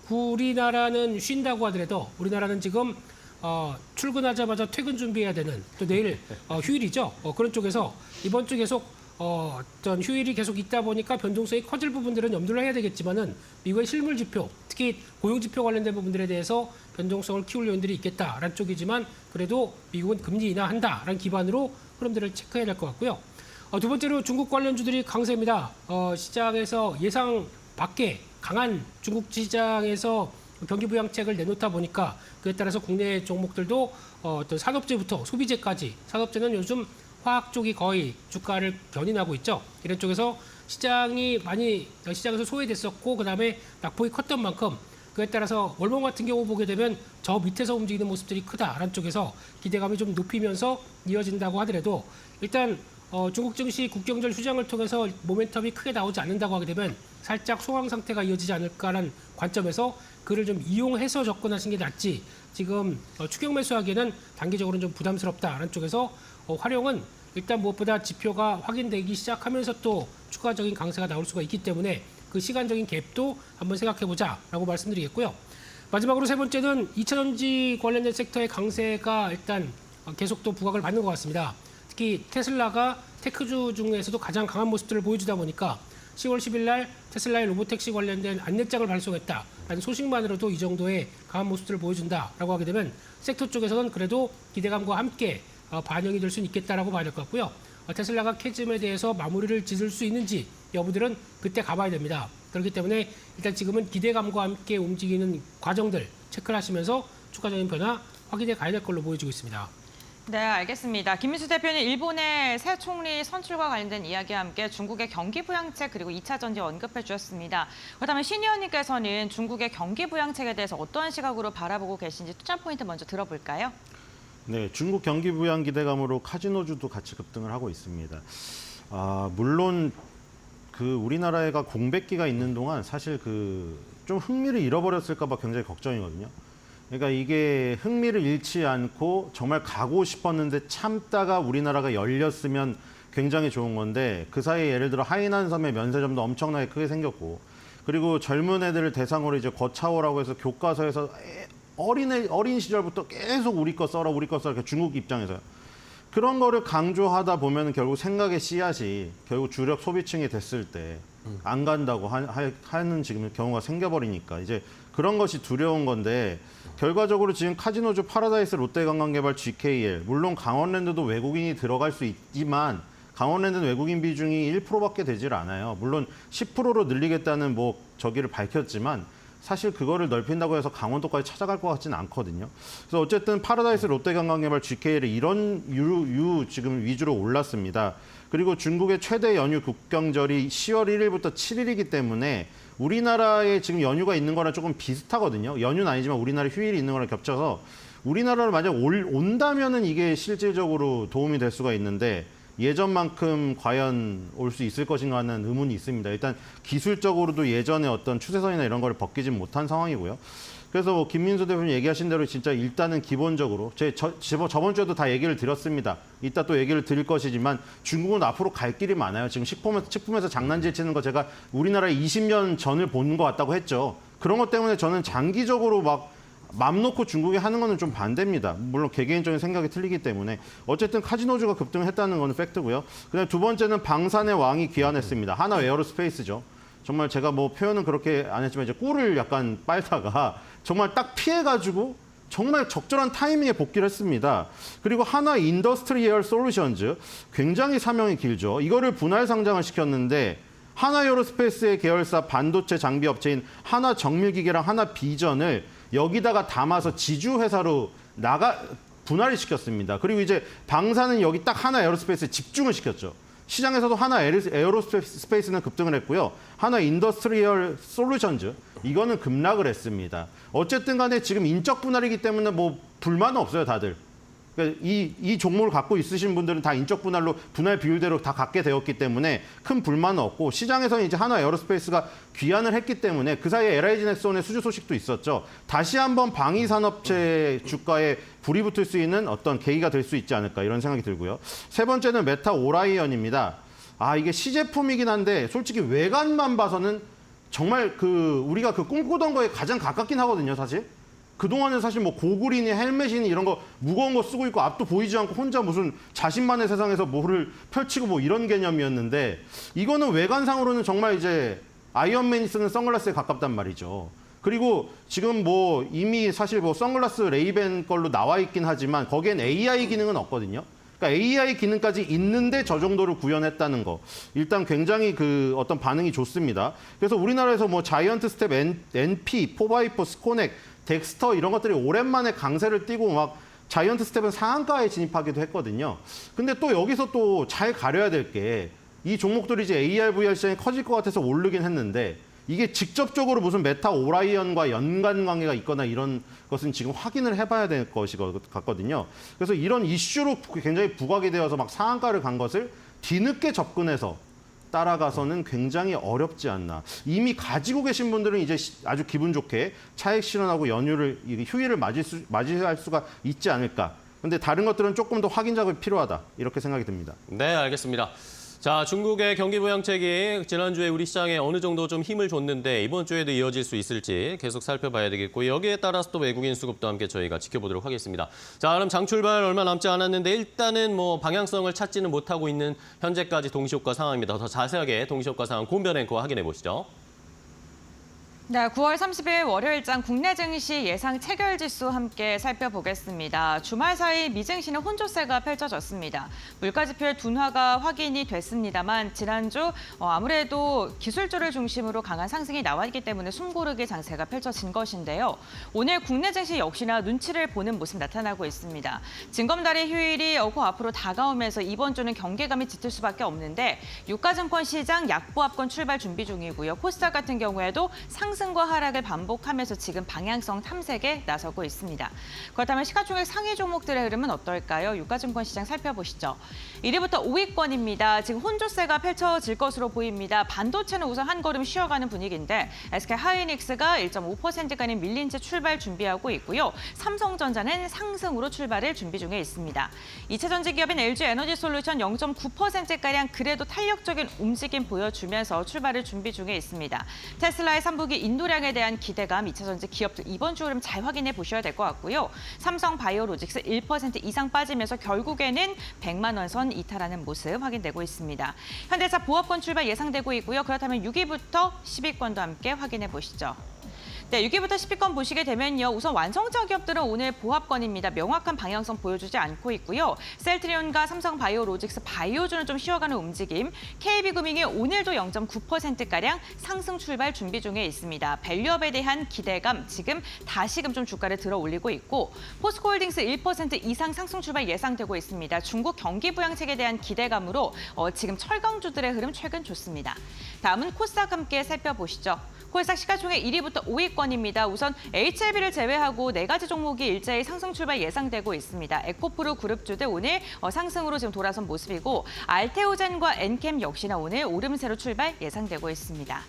우리나라는 쉰다고 하더라도 우리나라는 지금 출근하자마자 퇴근 준비해야 되는 또 내일 휴일이죠. 그런 쪽에서 이번 주 계속 어떤 휴일이 계속 있다 보니까 변동성이 커질 부분들은 염두를 해야 되겠지만은 미국의 실물 지표, 특히 고용 지표 관련된 부분들에 대해서 변동성을 키울 요인들이 있겠다라는 쪽이지만 그래도 미국은 금리 인하한다라는 기반으로 흐름들을 체크해야 될 것 같고요. 두 번째로 중국 관련주들이 강세입니다. 시장에서 예상 밖에 강한 중국 시장에서 경기 부양책을 내놓다 보니까 그에 따라서 국내 종목들도 어떤 산업재부터 소비재까지 산업재는 요즘 화학 쪽이 거의 주가를 견인하고 있죠. 이런 쪽에서 시장이 많이 시장에서 소외됐었고 그다음에 낙폭이 컸던 만큼 그에 따라서 월봉 같은 경우 보게 되면 저 밑에서 움직이는 모습들이 크다라는 쪽에서 기대감이 좀 높이면서 이어진다고 하더라도 일단 중국 증시 국경절 휴장을 통해서 모멘텀이 크게 나오지 않는다고 하게 되면 살짝 소강 상태가 이어지지 않을까라는 관점에서 그를 좀 이용해서 접근하시는 게 낫지 지금 추격 매수하기에는 단기적으로는 좀 부담스럽다라는 쪽에서 활용은 일단 무엇보다 지표가 확인되기 시작하면서 또 추가적인 강세가 나올 수가 있기 때문에 그 시간적인 갭도 한번 생각해보자라고 말씀드리겠고요. 마지막으로 세 번째는 2차전지 관련된 섹터의 강세가 일단 계속 또 부각을 받는 것 같습니다. 특히 테슬라가 테크주 중에서도 가장 강한 모습들을 보여주다 보니까 10월 10일 날 테슬라의 로보택시 관련된 안내장을 발송했다라는 소식만으로도 이 정도의 강한 모습들을 보여준다라고 하게 되면 섹터 쪽에서는 그래도 기대감과 함께 반영이 될 수는 있겠다라고 봐야 될 것 같고요. 테슬라가 캐즘에 대해서 마무리를 짓을 수 있는지 여부들은 그때 가봐야 됩니다. 그렇기 때문에 일단 지금은 기대감과 함께 움직이는 과정들 체크를 하시면서 추가적인 변화 확인해 가야 될 걸로 보여지고 있습니다. 네, 알겠습니다. 김민수 대표는 일본의 새 총리 선출과 관련된 이야기와 함께 중국의 경기 부양책 그리고 2차 전지 언급해 주셨습니다. 그렇다면 신 의원님께서는 중국의 경기 부양책에 대해서 어떠한 시각으로 바라보고 계신지 투자 포인트 먼저 들어볼까요? 네, 중국 경기 부양 기대감으로 카지노주도 같이 급등을 하고 있습니다. 물론 우리나라가 공백기가 있는 동안 사실 좀 흥미를 잃어버렸을까 봐 굉장히 걱정이거든요. 그러니까 이게 흥미를 잃지 않고 정말 가고 싶었는데 참다가 우리나라가 열렸으면 굉장히 좋은 건데 그 사이에 예를 들어 하이난섬의 면세점도 엄청나게 크게 생겼고 그리고 젊은 애들을 대상으로 이제 거차오라고 해서 교과서에서 어린 시절부터 계속 우리 거 써라 이렇게 중국 입장에서요. 그런 거를 강조하다 보면 결국 생각의 씨앗이 결국 주력 소비층이 됐을 때 안 간다고 하는 지금 경우가 생겨버리니까 이제 그런 것이 두려운 건데 결과적으로 지금 카지노주 파라다이스 롯데관광개발 GKL 물론 강원랜드도 외국인이 들어갈 수 있지만 강원랜드는 외국인 비중이 1%밖에 되질 않아요. 물론 10%로 늘리겠다는 저기를 밝혔지만 사실 그거를 넓힌다고 해서 강원도까지 찾아갈 것 같지는 않거든요. 그래서 어쨌든 파라다이스 롯데관광개발 GKL이 이런 지금 위주로 올랐습니다. 그리고 중국의 최대 연휴 국경절이 10월 1일부터 7일이기 때문에 우리나라에 지금 연휴가 있는 거랑 조금 비슷하거든요. 연휴는 아니지만 우리나라 휴일이 있는 거랑 겹쳐서 우리나라로 만약 온다면은 이게 실질적으로 도움이 될 수가 있는데 예전만큼 과연 올 수 있을 것인가 하는 의문이 있습니다. 일단 기술적으로도 예전에 어떤 추세선이나 이런 걸 벗기지 못한 상황이고요. 그래서 김민수 대표님 얘기하신 대로 진짜 일단은 기본적으로 저번 주에도 다 얘기를 드렸습니다. 이따 또 얘기를 드릴 것이지만 중국은 앞으로 갈 길이 많아요. 지금 식품에서 장난질 치는 거 제가 우리나라 20년 전을 본 것 같다고 했죠. 그런 것 때문에 저는 장기적으로 맘 놓고 중국이 하는 거는 좀 반대입니다. 물론 개개인적인 생각이 틀리기 때문에 어쨌든 카지노주가 급등했다는 건 팩트고요. 그다음에 두 번째는 방산의 왕이 귀환했습니다. 하나 에어로스페이스죠. 정말 제가 표현은 그렇게 안 했지만 이제 꿀을 약간 빨다가 정말 딱 피해가지고 정말 적절한 타이밍에 복귀를 했습니다. 그리고 하나 인더스트리얼 솔루션즈 굉장히 사명이 길죠. 이거를 분할 상장을 시켰는데 하나 에어로스페이스의 계열사 반도체 장비 업체인 하나 정밀기계랑 하나 비전을 여기다가 담아서 지주 회사로 분할을 시켰습니다. 그리고 이제 방산은 여기 딱 하나 에어로스페이스에 집중을 시켰죠. 시장에서도 하나 에어로스페이스는 급등을 했고요. 하나 인더스트리얼 솔루션즈 이거는 급락을 했습니다. 어쨌든 간에 지금 인적 분할이기 때문에 불만은 없어요, 다들. 그러니까 이 종목을 갖고 있으신 분들은 다 인적 분할로 분할 비율대로 다 갖게 되었기 때문에 큰 불만은 없고 시장에서는 이제 한화 에어로스페이스가 귀환을 했기 때문에 그 사이에 LIG 넥슨의 수주 소식도 있었죠. 다시 한번 방위 산업체 주가에 불이 붙을 수 있는 어떤 계기가 될 수 있지 않을까 이런 생각이 들고요. 세 번째는 메타 오라이언입니다. 이게 시제품이긴 한데 솔직히 외관만 봐서는 정말 우리가 꿈꾸던 거에 가장 가깝긴 하거든요, 사실. 그동안은 사실 뭐 고글이니 헬멧이니 이런 거 무거운 거 쓰고 있고 앞도 보이지 않고 혼자 무슨 자신만의 세상에서 뭐를 펼치고 뭐 이런 개념이었는데 이거는 외관상으로는 정말 이제 아이언맨이 쓰는 선글라스에 가깝단 말이죠. 그리고 지금 뭐 이미 사실 뭐 선글라스 레이벤 걸로 나와 있긴 하지만 거기엔 AI 기능은 없거든요. 그러니까 AI 기능까지 있는데 저 정도로 구현했다는 거. 일단 굉장히 어떤 반응이 좋습니다. 그래서 우리나라에서 뭐 자이언트 스텝, NP, 포바이퍼, 스코넥, 덱스터 이런 것들이 오랜만에 강세를 띠고 막 자이언트 스텝은 상한가에 진입하기도 했거든요. 근데 또 여기서 또 잘 가려야 될 게 이 종목들이 이제 AR, VR 시장이 커질 것 같아서 오르긴 했는데 이게 직접적으로 무슨 메타 오라이언과 연관 관계가 있거나 이런 것은 지금 확인을 해봐야 될 것이 같거든요. 그래서 이런 이슈로 굉장히 부각이 되어서 막 상한가를 간 것을 뒤늦게 접근해서 따라가서는 굉장히 어렵지 않나. 이미 가지고 계신 분들은 이제 아주 기분 좋게 차익 실현하고 휴일을 맞이할 수가 있지 않을까. 근데 다른 것들은 조금 더 확인 작업이 필요하다. 이렇게 생각이 듭니다. 네, 알겠습니다. 자, 중국의 경기 부양책이 지난주에 우리 시장에 어느 정도 좀 힘을 줬는데 이번 주에도 이어질 수 있을지 계속 살펴봐야 되겠고 여기에 따라서 또 외국인 수급도 함께 저희가 지켜보도록 하겠습니다. 자, 그럼 장 출발 얼마 남지 않았는데 일단은 뭐 방향성을 찾지는 못하고 있는 현재까지 동시효과 상황입니다. 더 자세하게 동시효과 상황 곰변 앵커 확인해 보시죠. 네, 9월 30일 월요일장 국내 증시 예상 체결 지수 함께 살펴보겠습니다. 주말 사이 미증시는 혼조세가 펼쳐졌습니다. 물가 지표의 둔화가 확인이 됐습니다만 지난주 아무래도 기술주를 중심으로 강한 상승이 나왔기 때문에 숨고르기 장세가 펼쳐진 것인데요. 오늘 국내 증시 역시나 눈치를 보는 모습 나타나고 있습니다. 징검다리 휴일이 앞으로 다가오면서 이번 주는 경계감이 짙을 수밖에 없는데 유가증권 시장 약보합권 출발 준비 중이고요. 코스닥 같은 경우에도 상승과 하락을 반복하면서 지금 방향성 탐색에 나서고 있습니다. 그렇다면 시가총액 상위 종목들의 흐름은 어떨까요? 유가증권 시장 살펴보시죠. 1위부터 5위권입니다. 지금 혼조세가 펼쳐질 것으로 보입니다. 반도체는 우선 한 걸음 쉬어가는 분위기인데 SK하이닉스가 1.5%가량 밀린 채 출발 준비하고 있고요. 삼성전자는 상승으로 출발을 준비 중에 있습니다. 2차 전지 기업인 LG에너지솔루션 0.9%가량 그래도 탄력적인 움직임 보여주면서 출발을 준비 중에 있습니다. 테슬라의 3분기 인도량에 대한 기대감 2차 전지 기업들 이번 주 흐름 잘 확인해 보셔야 될 것 같고요. 삼성 바이오로직스 1% 이상 빠지면서 결국에는 100만 원 선 이탈하는 모습 확인되고 있습니다. 현대차 보합권 출발 예상되고 있고요. 그렇다면 6위부터 10위권도 함께 확인해 보시죠. 네, 6위부터 10위권 보시게 되면요. 우선 완성차 기업들은 오늘 보합권입니다. 명확한 방향성 보여주지 않고 있고요. 셀트리온과 삼성 바이오로직스, 바이오주는 좀 쉬어가는 움직임. KB금융이 오늘도 0.9%가량 상승 출발 준비 중에 있습니다. 밸류업에 대한 기대감 지금 다시금 좀 주가를 들어 올리고 있고 포스코홀딩스 1% 이상 상승 출발 예상되고 있습니다. 중국 경기 부양책에 대한 기대감으로 지금 철강주들의 흐름 최근 좋습니다. 다음은 코스닥 함께 살펴보시죠. 코스닥 시가총액 1위부터 5위권입니다. 우선 HLB를 제외하고 4가지 종목이 일제히 상승 출발 예상되고 있습니다. 에코프로 그룹주들 오늘 상승으로 지금 돌아선 모습이고 알테오젠과 엔캠 역시나 오늘 오름세로 출발 예상되고 있습니다.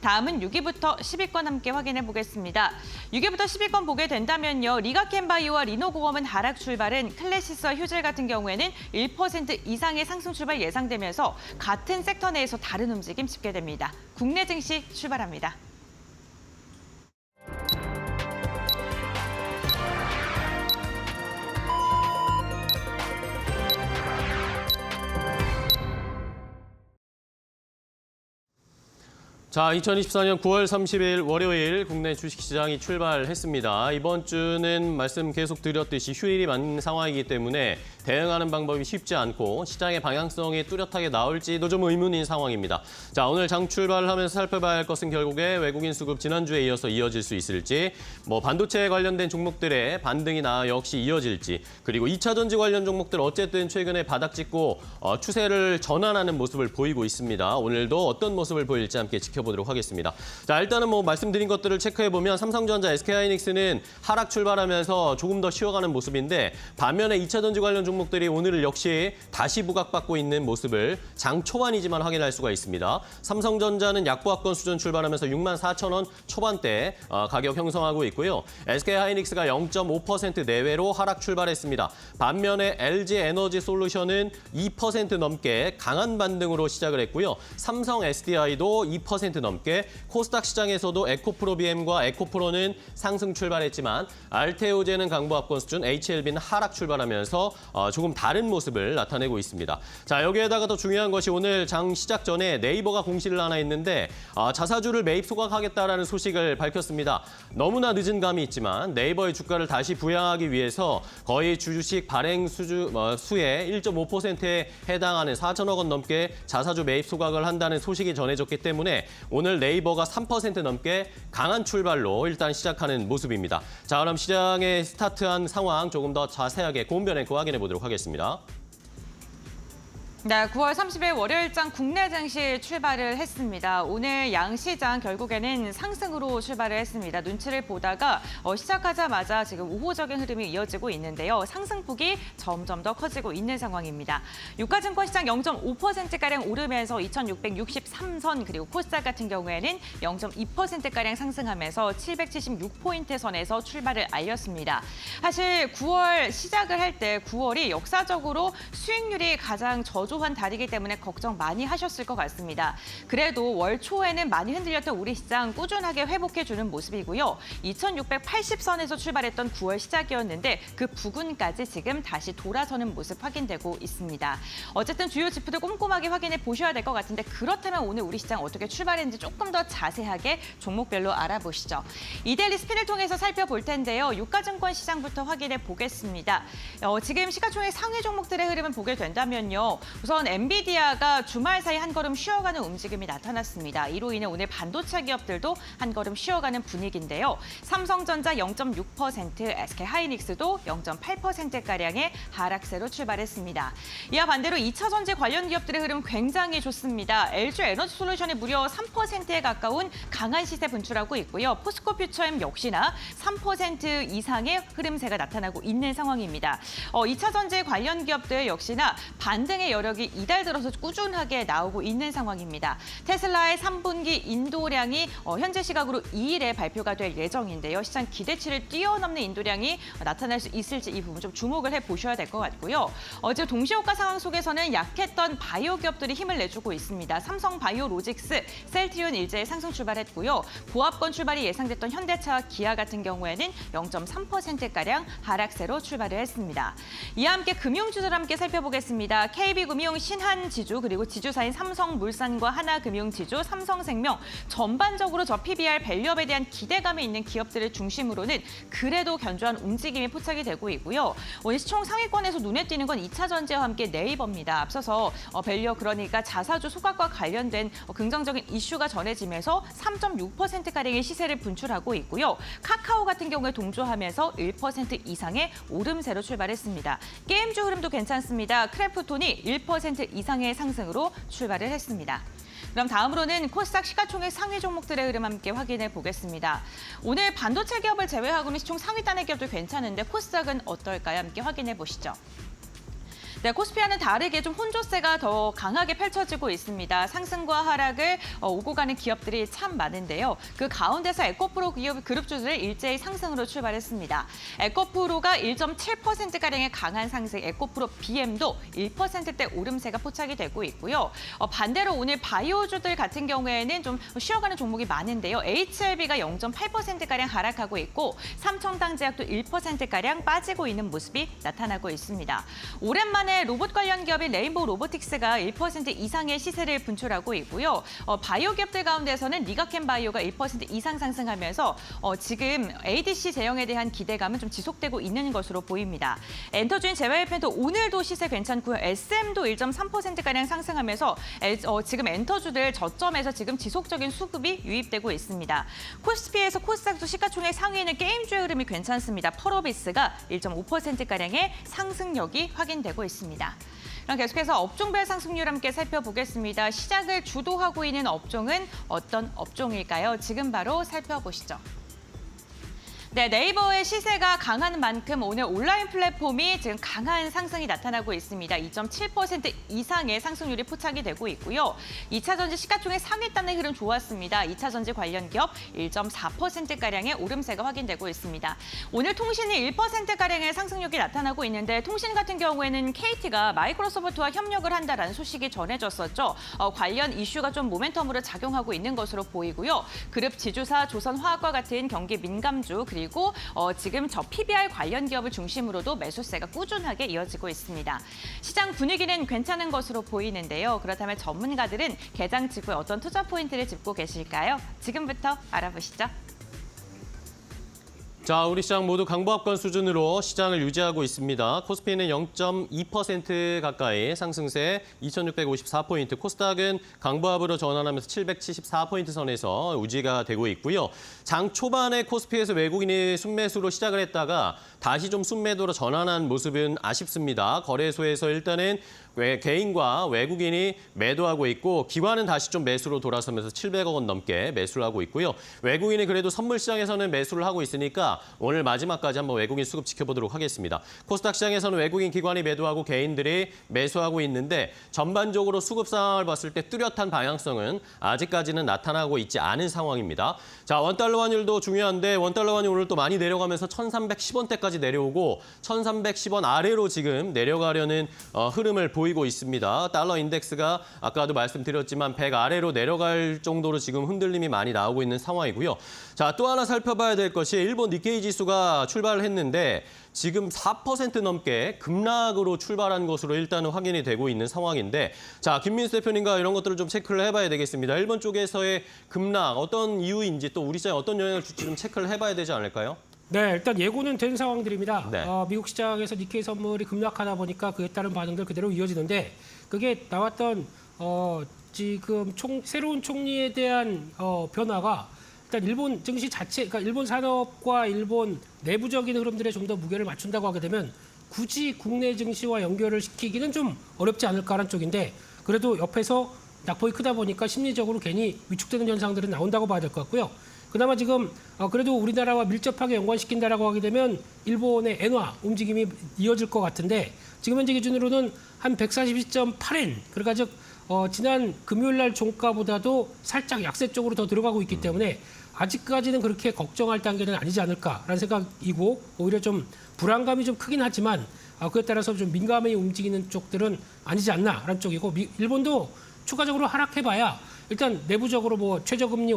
다음은 6위부터 10위권 함께 확인해 보겠습니다. 6위부터 10위권 보게 된다면요. 리가켄바이오와 리노공업은 하락 출발은 클래시스와 휴질 같은 경우에는 1% 이상의 상승 출발 예상되면서 같은 섹터 내에서 다른 움직임 집계됩니다. 국내 증시 출발합니다. 자, 2024년 9월 30일 월요일 국내 주식시장이 출발했습니다. 이번 주는 말씀 계속 드렸듯이 휴일이 많은 상황이기 때문에 대응하는 방법이 쉽지 않고 시장의 방향성이 뚜렷하게 나올지도 좀 의문인 상황입니다. 자, 오늘 장 출발을 하면서 살펴봐야 할 것은 결국에 외국인 수급 지난주에 이어서 이어질 수 있을지, 반도체에 관련된 종목들의 반등이나 역시 이어질지, 그리고 2차 전지 관련 종목들 어쨌든 최근에 바닥 찍고 추세를 전환하는 모습을 보이고 있습니다. 오늘도 어떤 모습을 보일지 함께 지켜보겠습니다. 지켜보도록 하겠습니다. 자, 일단은 뭐 말씀드린 것들을 체크해보면 삼성전자, SK하이닉스는 하락 출발하면서 조금 더 쉬어가는 모습인데 반면에 2차 전지 관련 종목들이 오늘 역시 다시 부각받고 있는 모습을 장 초반이지만 확인할 수가 있습니다. 삼성전자는 약보합권 수준 출발하면서 64,000원 초반대 가격 형성하고 있고요. SK하이닉스가 0.5% 내외로 하락 출발했습니다. 반면에 LG에너지솔루션은 2% 넘게 강한 반등으로 시작을 했고요. 삼성 SDI도 2% 넘게, 코스닥 시장에서도 에코프로비엠과 에코프로는 상승 출발했지만 알테오제는 강보합권 수준, HLB는 하락 출발하면서 조금 다른 모습을 나타내고 있습니다. 자, 여기에다가 더 중요한 것이 오늘 장 시작 전에 네이버가 공시를 하나 했는데 자사주를 매입 소각하겠다라는 소식을 밝혔습니다. 너무나 늦은 감이 있지만 네이버의 주가를 다시 부양하기 위해서 거의 주식 발행 수의 1.5%에 해당하는 4천억 원 넘게 자사주 매입 소각을 한다는 소식이 전해졌기 때문에 오늘 네이버가 3% 넘게 강한 출발로 일단 시작하는 모습입니다. 자, 그럼 시장의 스타트한 상황 조금 더 자세하게 고은변 앵커 확인해 보도록 하겠습니다. 네, 9월 30일 월요일장 국내 증시 출발을 했습니다. 오늘 양시장 결국에는 상승으로 출발을 했습니다. 눈치를 보다가 시작하자마자 지금 우호적인 흐름이 이어지고 있는데요. 상승폭이 점점 더 커지고 있는 상황입니다. 유가증권 시장 0.5%가량 오르면서 2,663선, 그리고 코스닥 같은 경우에는 0.2%가량 상승하면서 776포인트 선에서 출발을 알렸습니다. 사실 9월 시작을 할 때 9월이 역사적으로 수익률이 가장 저조한 달이기 때문에 걱정 많이 하셨을 것 같습니다. 그래도 월 초에는 많이 흔들렸던 우리 시장 꾸준하게 회복해주는 모습이고요. 2,680선에서 출발했던 9월 시작이었는데 그 부근까지 지금 다시 돌아서는 모습 확인되고 있습니다. 어쨌든 주요 지표들 꼼꼼하게 확인해 보셔야 될 것 같은데 그렇다면 오늘 우리 시장 어떻게 출발했는지 조금 더 자세하게 종목별로 알아보시죠. 이데일리 스핀을 통해서 살펴볼 텐데요. 유가증권 시장부터 확인해 보겠습니다. 지금 시가총액 상위 종목들의 흐름을 보게 된다면요. 우선 엔비디아가 주말 사이 한 걸음 쉬어가는 움직임이 나타났습니다. 이로 인해 오늘 반도체 기업들도 한 걸음 쉬어가는 분위기인데요. 삼성전자 0.6%, SK하이닉스도 0.8%가량의 하락세로 출발했습니다. 이와 반대로 2차 전지 관련 기업들의 흐름 굉장히 좋습니다. LG에너지솔루션이 무려 3%에 가까운 강한 시세 분출하고 있고요. 포스코퓨처엠 역시나 3% 이상의 흐름세가 나타나고 있는 상황입니다. 2차 전지 관련 기업들 역시나 반등의 여력이 이달 들어서 꾸준하게 나오고 있는 상황입니다. 테슬라의 3분기 인도량이 현재 시각으로 2일에 발표가 될 예정인데요. 시장 기대치를 뛰어넘는 인도량이 나타날 수 있을지 이 부분 좀 주목을 해보셔야 될 것 같고요. 어제 동시효과 상황 속에서는 약했던 바이오 기업들이 힘을 내주고 있습니다. 삼성바이오로직스, 셀트리온 일제에 상승 출발했고요. 보합권 출발이 예상됐던 현대차와 기아 같은 경우에는 0.3%가량 하락세로 출발을 했습니다. 이와 함께 금융주들 함께 살펴보겠습니다. KB금융, 신한지주, 그리고 지주사인 삼성물산과 하나금융지주, 삼성생명 전반적으로 저 PBR 밸류업에 대한 기대감이 있는 기업들을 중심으로는 그래도 견조한 움직임이 포착이 되고 있고요. 오늘 시총 상위권에서 눈에 띄는 건 2차 전지와 함께 네이버입니다. 앞서서 밸류업, 그러니까 자사주 소각과 관련된 긍정적인 이슈가 전해지면서 3.6%가량의 시세를 분출하고 있고요. 카카오 같은 경우에 동조하면서 1% 이상의 오름세로 출발했습니다. 게임주 흐름도 괜찮습니다. 크래프톤이 1% 이상의 상승으로 출발을 했습니다. 그럼 다음으로는 코스닥 시가총액 상위 종목들의 흐름 함께 확인해 보겠습니다. 오늘 반도체 기업을 제외하고는 시총 상위단의 기업도 괜찮은데 코스닥은 어떨까요? 함께 확인해 보시죠. 네, 코스피와는 다르게 좀 혼조세가 더 강하게 펼쳐지고 있습니다. 상승과 하락을 오고 가는 기업들이 참 많은데요. 그 가운데서 에코프로 기업 그룹주들 일제히 상승으로 출발했습니다. 에코프로가 1.7%가량의 강한 상승, 에코프로 BM도 1%대 오름세가 포착이 되고 있고요. 반대로 오늘 바이오주들 같은 경우에는 좀 쉬어가는 종목이 많은데요. HLB가 0.8%가량 하락하고 있고 삼청당제약도 1%가량 빠지고 있는 모습이 나타나고 있습니다. 오랜만에 로봇 관련 기업인 레인보우 로보틱스가 1% 이상의 시세를 분출하고 있고요. 바이오 기업들 가운데서는 리가켄 바이오가 1% 이상 상승하면서 지금 ADC 제형에 대한 기대감은 좀 지속되고 있는 것으로 보입니다. 엔터주인 제와일펜도 오늘도 시세 괜찮고요. SM도 1.3%가량 상승하면서 지금 엔터주들 저점에서 지금 지속적인 수급이 유입되고 있습니다. 코스피에서 코스닥도 시가총액 상위에는 게임주의 흐름이 괜찮습니다. 펄어비스가 1.5%가량의 상승력이 확인되고 있습니다. 그럼 계속해서 업종별 상승률 함께 살펴보겠습니다. 시장을 주도하고 있는 업종은 어떤 업종일까요? 지금 바로 살펴보시죠. 네, 네이버의 시세가 강한 만큼 오늘 온라인 플랫폼이 지금 강한 상승이 나타나고 있습니다. 2.7% 이상의 상승률이 포착이 되고 있고요. 2차 전지 시가총액 상위단의 흐름 좋았습니다. 2차 전지 관련 기업 1.4%가량의 오름세가 확인되고 있습니다. 오늘 통신이 1%가량의 상승률이 나타나고 있는데 통신 같은 경우에는 KT가 마이크로소프트와 협력을 한다라는 소식이 전해졌었죠. 관련 이슈가 좀 모멘텀으로 작용하고 있는 것으로 보이고요. 그룹 지주사 조선화학과 같은 경기 민감주 그리고 지금 저 PBR 관련 기업을 중심으로도 매수세가 꾸준하게 이어지고 있습니다. 시장 분위기는 괜찮은 것으로 보이는데요. 그렇다면 전문가들은 개장 직후에 어떤 투자 포인트를 짚고 계실까요? 지금부터 알아보시죠. 자, 우리 시장 모두 강보합권 수준으로 시장을 유지하고 있습니다. 코스피는 0.2% 가까이 상승세 2,654포인트, 코스닥은 강보합으로 전환하면서 774포인트 선에서 유지가 되고 있고요. 장 초반에 코스피에서 외국인이 순매수로 시작을 했다가 다시 좀 순매도로 전환한 모습은 아쉽습니다. 거래소에서 일단은 개인과 외국인이 매도하고 있고 기관은 다시 좀 매수로 돌아서면서 700억 원 넘게 매수를 하고 있고요. 외국인이 그래도 선물 시장에서는 매수를 하고 있으니까 오늘 마지막까지 한번 외국인 수급 지켜보도록 하겠습니다. 코스닥 시장에서는 외국인 기관이 매도하고 개인들이 매수하고 있는데 전반적으로 수급 상황을 봤을 때 뚜렷한 방향성은 아직까지는 나타나고 있지 않은 상황입니다. 자, 원달러 환율도 중요한데 원달러 환율 오늘 또 많이 내려가면서 1,310원대까지 내려오고 1,310원 아래로 지금 내려가려는 흐름을 보이고 있습니다. 달러 인덱스가 아까도 말씀드렸지만 100 아래로 내려갈 정도로 지금 흔들림이 많이 나오고 있는 상황이고요. 자, 또 하나 살펴봐야 될 것이 일본 니케이 지수가 출발을 했는데 지금 4% 넘게 급락으로 출발한 것으로 일단은 확인이 되고 있는 상황인데 자, 김민수 대표님과 이런 것들을 좀 체크를 해봐야 되겠습니다. 일본 쪽에서의 급락 어떤 이유인지 또 우리 시장에 어떤 영향을 줄지 좀 체크를 해봐야 되지 않을까요? 네, 일단 예고는 된 상황들입니다. 네. 미국 시장에서 니케이 선물이 급락하다 보니까 그에 따른 반응들 그대로 이어지는데 그게 나왔던 지금 새로운 총리에 대한 변화가 일단 일본 증시 자체, 그러니까 일본 산업과 일본 내부적인 흐름들에 좀 더 무게를 맞춘다고 하게 되면 굳이 국내 증시와 연결을 시키기는 좀 어렵지 않을까라는 쪽인데 그래도 옆에서 낙폭이 크다 보니까 심리적으로 괜히 위축되는 현상들은 나온다고 봐야 될 것 같고요. 그나마 지금 그래도 우리나라와 밀접하게 연관시킨다라고 하게 되면 일본의 엔화 움직임이 이어질 것 같은데 지금 현재 기준으로는 한 142.8엔 그러니까 즉 지난 금요일 날 종가보다도 살짝 약세 쪽으로 더 들어가고 있기 때문에 아직까지는 그렇게 걱정할 단계는 아니지 않을까라는 생각이고 오히려 좀 불안감이 좀 크긴 하지만 그에 따라서 좀 민감히 움직이는 쪽들은 아니지 않나라는 쪽이고 일본도 추가적으로 하락해봐야 일단 내부적으로 뭐 최저금리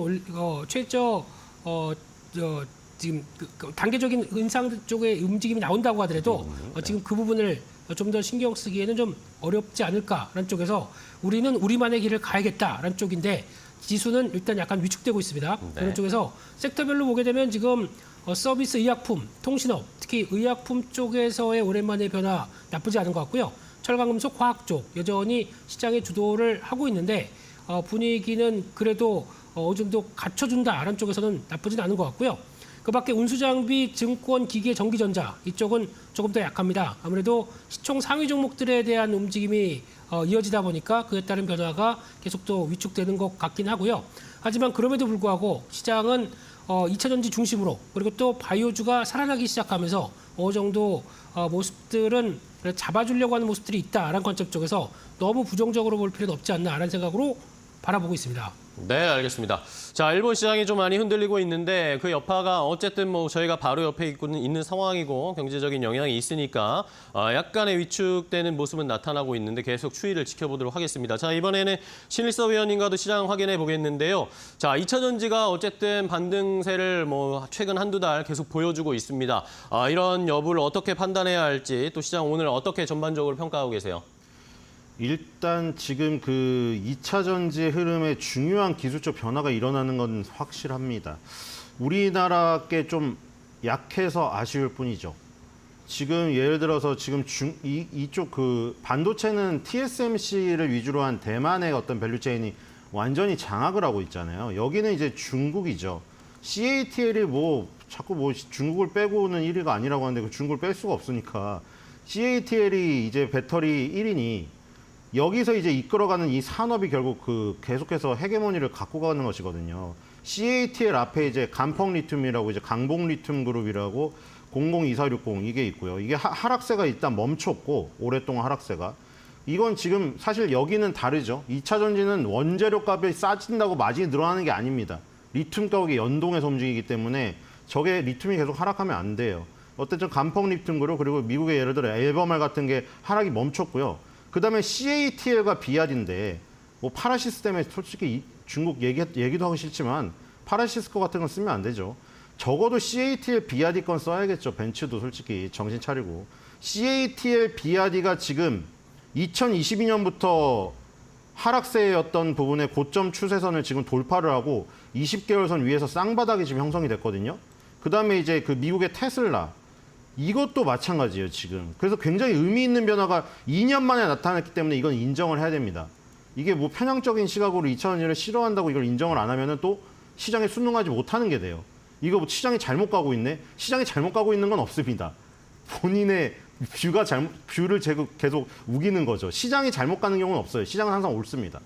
지금 단계적인 인상 쪽의 움직임이 나온다고 하더라도 지금 그 부분을 좀 더 신경 쓰기에는 좀 어렵지 않을까라는 쪽에서 우리는 우리만의 길을 가야겠다라는 쪽인데 지수는 일단 약간 위축되고 있습니다. 네. 그런 쪽에서 섹터별로 보게 되면 지금 서비스, 의약품, 통신업, 특히 의약품 쪽에서의 오랜만의 변화 나쁘지 않은 것 같고요. 철강금속, 화학 쪽 여전히 시장의 주도를 하고 있는데 분위기는 그래도 어느 정도 갖춰준다라는 쪽에서는 나쁘진 않은 것 같고요. 그밖에 운수장비, 증권, 기계, 전기전자 이쪽은 조금 더 약합니다. 아무래도 시총 상위 종목들에 대한 움직임이 이어지다 보니까 그에 따른 변화가 계속 또 위축되는 것 같긴 하고요. 하지만 그럼에도 불구하고 시장은 2차 전지 중심으로 그리고 또 바이오주가 살아나기 시작하면서 어느 정도 모습들은 잡아주려고 하는 모습들이 있다라는 관점 쪽에서 너무 부정적으로 볼 필요는 없지 않나라는 생각으로 바라보고 있습니다. 네, 알겠습니다. 자, 일본 시장이 좀 많이 흔들리고 있는데 그 여파가 어쨌든 뭐 저희가 바로 옆에 있는 상황이고 경제적인 영향이 있으니까 약간의 위축되는 모습은 나타나고 있는데 계속 추이를 지켜보도록 하겠습니다. 자, 이번에는 신일섭 위원님과도 시장 확인해 보겠는데요. 자, 2차 전지가 어쨌든 반등세를 뭐 최근 한두 달 계속 보여주고 있습니다. 이런 여부를 어떻게 판단해야 할지 또 시장 오늘 어떻게 전반적으로 평가하고 계세요? 일단 지금 그 2차 전지의 흐름에 중요한 기술적 변화가 일어나는 건 확실합니다. 우리나라께 좀 약해서 아쉬울 뿐이죠. 지금 예를 들어서 지금 이쪽 그 반도체는 TSMC를 위주로 한 대만의 어떤 밸류체인이 완전히 장악을 하고 있잖아요. 여기는 이제 중국이죠. CATL이 자꾸 중국을 빼고는 1위가 아니라고 하는데 그 중국을 뺄 수가 없으니까 CATL이 이제 배터리 1위니 여기서 이제 이끌어가는 이 산업이 결국 그 계속해서 헤게모니를 갖고 가는 것이거든요. CATL 앞에 이제 간펑 리튬이라고 이제 강봉 리튬 그룹이라고 002460 이게 있고요. 이게 하락세가 일단 멈췄고 오랫동안 하락세가. 이건 지금 사실 여기는 다르죠. 2차 전지는 원재료 값이 싸진다고 마진이 늘어나는 게 아닙니다. 리튬 가격이 연동해서 움직이기 때문에 저게 리튬이 계속 하락하면 안 돼요. 어쨌든 간펑 리튬 그룹 그리고 미국의 예를 들어 엘버말 같은 게 하락이 멈췄고요. 그다음에 CATL과 비아디인데 뭐 파라시스 때문에 솔직히 중국 얘기도 하기 싫지만 파라시스 거 같은 건 쓰면 안 되죠. 적어도 CATL 비아디 건 써야겠죠. 벤츠도 솔직히 정신 차리고. CATL 비아디가 지금 2022년부터 하락세였던 부분의 고점 추세선을 지금 돌파를 하고 20개월선 위에서 쌍바닥이 지금 형성이 됐거든요. 그다음에 이제 그 미국의 테슬라 이것도 마찬가지예요, 지금. 그래서 굉장히 의미 있는 변화가 2년 만에 나타났기 때문에 이건 인정을 해야 됩니다. 이게 뭐 편향적인 시각으로 2차전지를 싫어한다고 이걸 인정을 안 하면은 또 시장에 순응하지 못하는 게 돼요. 이거 뭐 시장이 잘못 가고 있네? 시장이 잘못 가고 있는 건 없습니다. 본인의 뷰를 계속 우기는 거죠. 시장이 잘못 가는 경우는 없어요. 시장은 항상 옳습니다.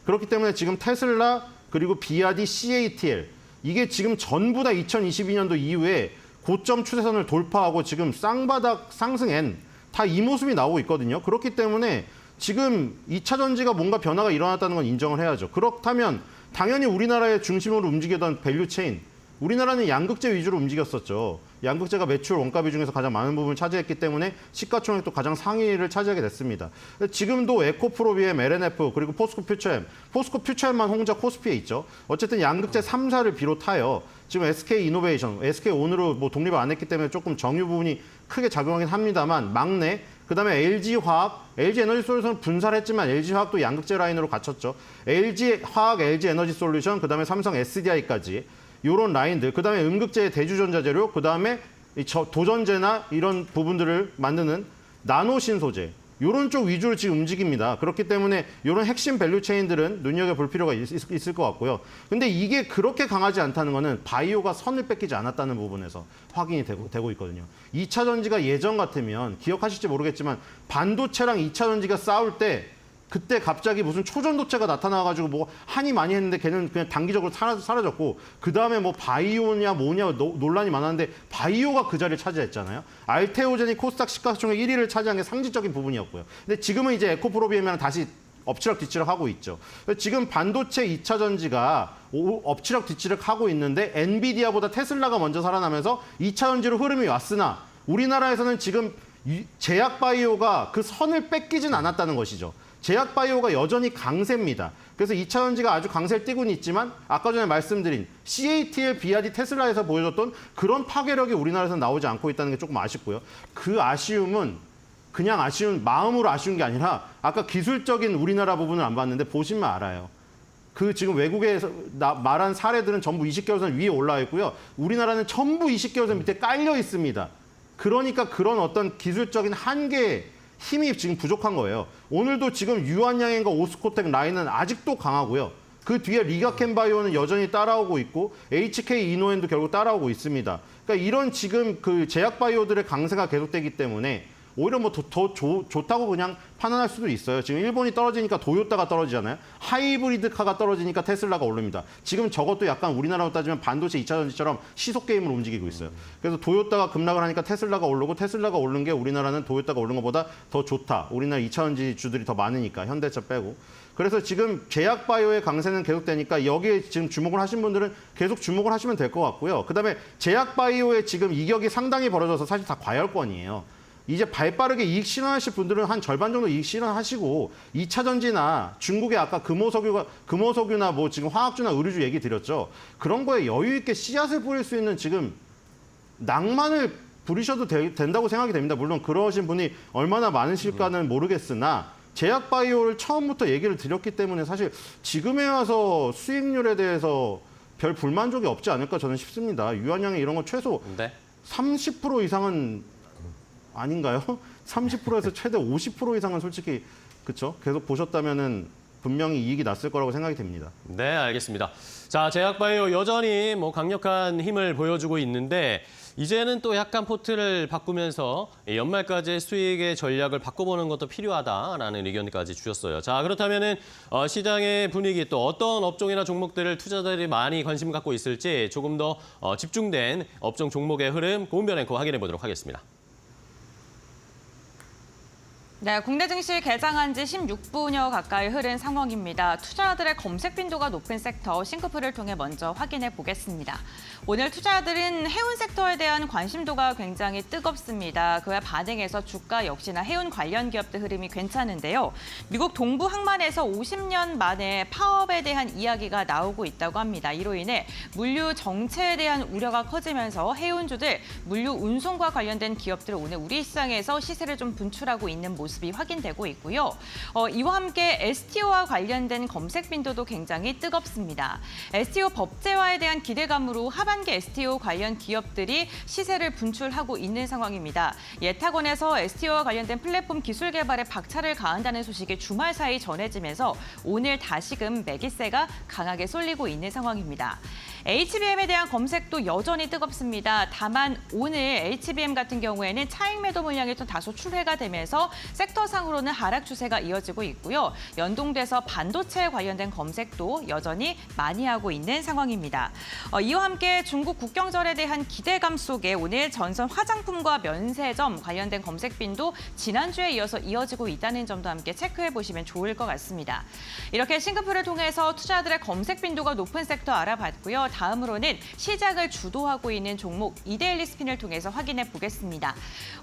그렇기 때문에 지금 테슬라 그리고 비아디, CATL 이게 지금 전부 다 2022년도 이후에 고점 추세선을 돌파하고 지금 쌍바닥 상승엔 다 이 모습이 나오고 있거든요. 그렇기 때문에 지금 2차 전지가 뭔가 변화가 일어났다는 건 인정을 해야죠. 그렇다면 당연히 우리나라의 중심으로 움직이던 밸류체인 우리나라는 양극재 위주로 움직였었죠. 양극재가 매출 원가비 중에서 가장 많은 부분을 차지했기 때문에 시가총액도 가장 상위를 차지하게 됐습니다. 지금도 에코프로비엠, LNF 그리고 포스코 퓨처엠만 홍자 코스피에 있죠. 어쨌든 양극재 3사를 비롯하여 지금 SK이노베이션, SK온으로 뭐 독립을 안 했기 때문에 조금 정유 부분이 크게 작용하긴 합니다만 막내 그다음에 LG화학, LG에너지솔루션은 분사를 했지만 LG화학도 양극재 라인으로 갇혔죠. LG화학, LG에너지솔루션, 그다음에 삼성 SDI까지 이런 라인들, 그다음에 음극재의 대주전자재료, 그다음에 도전재나 이런 부분들을 만드는 나노신소재 이런 쪽 위주로 지금 움직입니다. 그렇기 때문에 이런 핵심 밸류체인들은 눈여겨볼 필요가 있을 것 같고요. 근데 이게 그렇게 강하지 않다는 거는 바이오가 선을 뺏기지 않았다는 부분에서 확인이 되고 있거든요. 2차 전지가 예전 같으면 기억하실지 모르겠지만 반도체랑 2차 전지가 싸울 때 그때 갑자기 무슨 초전도체가 나타나가지고 뭐 한이 많이 했는데 걔는 그냥 단기적으로 사라졌고 그 다음에 뭐 바이오냐 뭐냐 논란이 많았는데 바이오가 그 자리를 차지했잖아요. 알테오젠이 코스닥 시가총액 1위를 차지한 게 상징적인 부분이었고요. 근데 지금은 이제 에코프로비엠이랑 다시 엎치락뒤치락 하고 있죠. 지금 반도체 2차 전지가 엎치락뒤치락 하고 있는데 엔비디아보다 테슬라가 먼저 살아나면서 2차 전지로 흐름이 왔으나 우리나라에서는 지금 제약바이오가 그 선을 뺏기진 않았다는 것이죠. 제약바이오가 여전히 강세입니다. 그래서 2차 전지가 아주 강세를 띠고는 있지만 아까 전에 말씀드린 CATL, 비아디, 테슬라에서 보여줬던 그런 파괴력이 우리나라에서 나오지 않고 있다는 게 조금 아쉽고요. 그 아쉬움은 그냥 마음으로 아쉬운 게 아니라 아까 기술적인 우리나라 부분을 안 봤는데 보시면 알아요. 그 지금 외국에서 말한 사례들은 전부 20개월선 위에 올라와 있고요. 우리나라는 전부 20개월선 밑에 깔려 있습니다. 그러니까 그런 어떤 기술적인 한계 힘이 지금 부족한 거예요. 오늘도 지금 유한양행과 오스코텍 라인은 아직도 강하고요. 그 뒤에 리가켄바이오는 여전히 따라오고 있고 HK 이노엔도 결국 따라오고 있습니다. 그러니까 이런 지금 그 제약바이오들의 강세가 계속되기 때문에 오히려 뭐 더 좋다고 그냥 판단할 수도 있어요. 지금 일본이 떨어지니까 도요타가 떨어지잖아요. 하이브리드카가 떨어지니까 테슬라가 오릅니다. 지금 저것도 약간 우리나라로 따지면 반도체 2차 전지처럼 시속 게임으로 움직이고 있어요. 그래서 도요타가 급락을 하니까 테슬라가 오르고 테슬라가 오른 게 우리나라는 도요타가 오른 것보다 더 좋다. 우리나라 2차 전지 주들이 더 많으니까 현대차 빼고. 그래서 지금 제약바이오의 강세는 계속되니까 여기에 지금 주목을 하신 분들은 계속 주목을 하시면 될 것 같고요. 그다음에 제약바이오의 지금 이격이 상당히 벌어져서 사실 다 과열권이에요. 이제 발빠르게 이익 실현하실 분들은 한 절반 정도 이익 실현하시고 2차 전지나 중국의 아까 금호석유나 뭐 지금 화학주나 의류주 얘기 드렸죠. 그런 거에 여유 있게 씨앗을 뿌릴 수 있는 지금 낭만을 부리셔도 된다고 생각이 됩니다. 물론 그러신 분이 얼마나 많으실까는 모르겠으나 제약바이오를 처음부터 얘기를 드렸기 때문에 사실 지금에 와서 수익률에 대해서 별 불만족이 없지 않을까 저는 싶습니다. 유한양이 이런 거 최소 30% 이상은 아닌가요? 30%에서 최대 50% 이상은 솔직히 그렇죠. 계속 보셨다면은 분명히 이익이 났을 거라고 생각이 됩니다. 네, 알겠습니다. 자, 제약바이오 여전히 강력한 힘을 보여주고 있는데 이제는 또 약간 포트를 바꾸면서 연말까지 수익의 전략을 바꿔보는 것도 필요하다라는 의견까지 주셨어요. 자, 그렇다면은 시장의 분위기 또 어떤 업종이나 종목들을 투자자들이 많이 관심 갖고 있을지 조금 더 집중된 업종 종목의 흐름 고은변 앵커 확인해 보도록 하겠습니다. 네, 국내 증시 개장한 지 16분여 가까이 흐른 상황입니다. 투자자들의 검색 빈도가 높은 섹터 싱크풀을 통해 먼저 확인해 보겠습니다. 오늘 투자자들은 해운 섹터에 대한 관심도가 굉장히 뜨겁습니다. 그와 반응해서 주가 역시나 해운 관련 기업들 흐름이 괜찮은데요. 미국 동부 항만에서 50년 만에 파업에 대한 이야기가 나오고 있다고 합니다. 이로 인해 물류 정체에 대한 우려가 커지면서 해운주들, 물류 운송과 관련된 기업들 오늘 우리 시장에서 시세를 좀 분출하고 있는 모습이 확인되고 있고요. 이와 함께 STO와 관련된 검색 빈도도 굉장히 뜨겁습니다. STO 법제화에 대한 기대감으로 하반기 STO 관련 기업들이 시세를 분출하고 있는 상황입니다. 예탁원에서 STO와 관련된 플랫폼 기술 개발에 박차를 가한다는 소식이 주말 사이 전해지면서 오늘 다시금 매기세가 강하게 쏠리고 있는 상황입니다. HBM에 대한 검색도 여전히 뜨겁습니다. 다만 오늘 HBM 같은 경우에는 차익 매도 물량이 또 다소 출회가 되면서 섹터상으로는 하락 추세가 이어지고 있고요. 연동돼서 반도체에 관련된 검색도 여전히 많이 하고 있는 상황입니다. 이와 함께 중국 국경절에 대한 기대감 속에 오늘 전선 화장품과 면세점 관련된 검색 빈도 지난주에 이어서 이어지고 있다는 점도 함께 체크해 보시면 좋을 것 같습니다. 이렇게 싱크풀을 통해서 투자자들의 검색 빈도가 높은 섹터 알아봤고요. 다음으로는 시작을 주도하고 있는 종목 이데일리 스핀을 통해서 확인해 보겠습니다.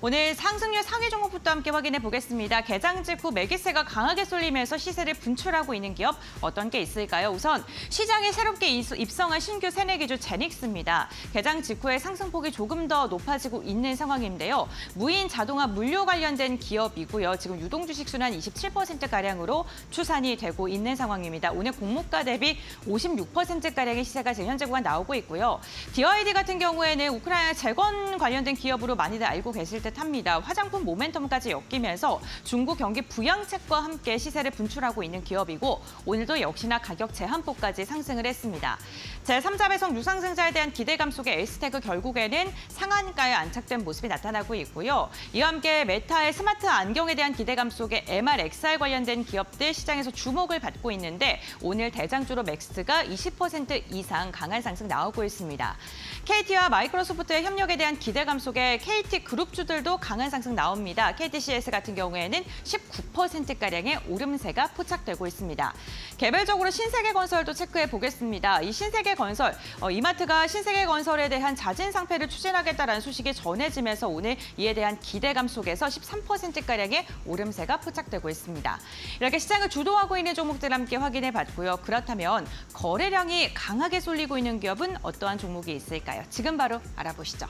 오늘 상승률 상위 종목부터 함께 확인해 보겠습니다. 개장 직후 매기세가 강하게 쏠리면서 시세를 분출하고 있는 기업 어떤 게 있을까요? 우선 시장에 새롭게 입성한 신규 새내기주 제닉스입니다. 개장 직후에 상승폭이 조금 더 높아지고 있는 상황인데요. 무인 자동화 물류 관련된 기업이고요. 지금 유동주식 순환 27%가량으로 추산이 되고 있는 상황입니다. 오늘 공모가 대비 56%가량의 시세가 지금 현재 구간 나오고 있고요. DID 같은 경우에는 우크라이나 재건 관련된 기업으로 많이들 알고 계실 듯합니다. 화장품 모멘텀까지 엮이면서 중국 경기 부양책과 함께 시세를 분출하고 있는 기업이고 오늘도 역시나 가격 제한폭까지 상승을 했습니다. 제3자 배송 유상증자에 대한 기대감 속에 S태그 결국에는 상한가에 안착된 모습이 나타나고 있고요. 이와 함께 메타의 스마트 안경에 대한 기대감 속에 MRXR 관련된 기업들 시장에서 주목을 받고 있는데 오늘 대장주로 맥스가 20% 이상 강한 상승 나오고 있습니다. KT와 마이크로소프트의 협력에 대한 기대감 속에 KT 그룹주들도 강한 상승 나옵니다. KTCS 같은 경우에는 19%가량의 오름세가 포착되고 있습니다. 개별적으로 신세계건설도 체크해 보겠습니다. 이 신세계건설, 이마트가 신세계건설에 대한 자진 상패를 추진하겠다라는 소식이 전해지면서 오늘 이에 대한 기대감 속에서 13%가량의 오름세가 포착되고 있습니다. 이렇게 시장을 주도하고 있는 종목들 함께 확인해 봤고요. 그렇다면 거래량이 강하게 쏠리고 있는 기업은 어떠한 종목이 있을까요? 지금 바로 알아보시죠.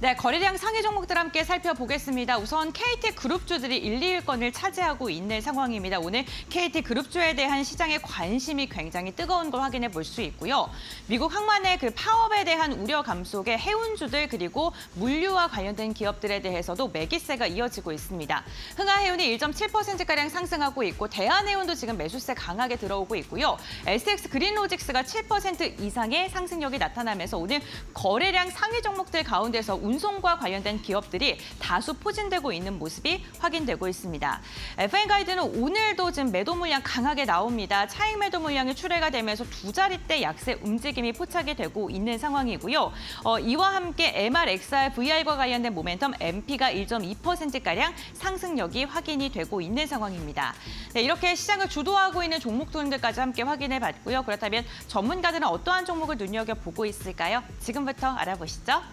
네, 거래량 상위 종목들 함께 살펴보겠습니다. 우선 KT 그룹주들이 1, 2위권을 차지하고 있는 상황입니다. 오늘 KT 그룹주에 대한 시장의 관심이 굉장히 뜨거운 걸 확인해 볼 수 있고요. 미국 항만의 그 파업에 대한 우려감 속에 해운주들 그리고 물류와 관련된 기업들에 대해서도 매기세가 이어지고 있습니다. 흥하해운이 1.7%가량 상승하고 있고 대한해운도 지금 매수세 강하게 들어오고 있고요. SX 그린로직스가 7% 이상의 상승력이 나타나면서 오늘 거래량 상위 종목들 가운데서 운송과 관련된 기업들이 다수 포진되고 있는 모습이 확인되고 있습니다. FN가이드는 오늘도 지금 매도 물량 강하게 나옵니다. 차익 매도 물량이 출회가 되면서 두 자릿대 약세 움직임이 포착이 되고 있는 상황이고요. 이와 함께 MRXR, VR과 관련된 모멘텀 MP가 1.2%가량 상승력이 확인이 되고 있는 상황입니다. 네, 이렇게 시장을 주도하고 있는 종목들까지 함께 확인해 봤고요. 그렇다면 전문가들은 어떠한 종목을 눈여겨보고 있을까요? 지금부터 알아보시죠.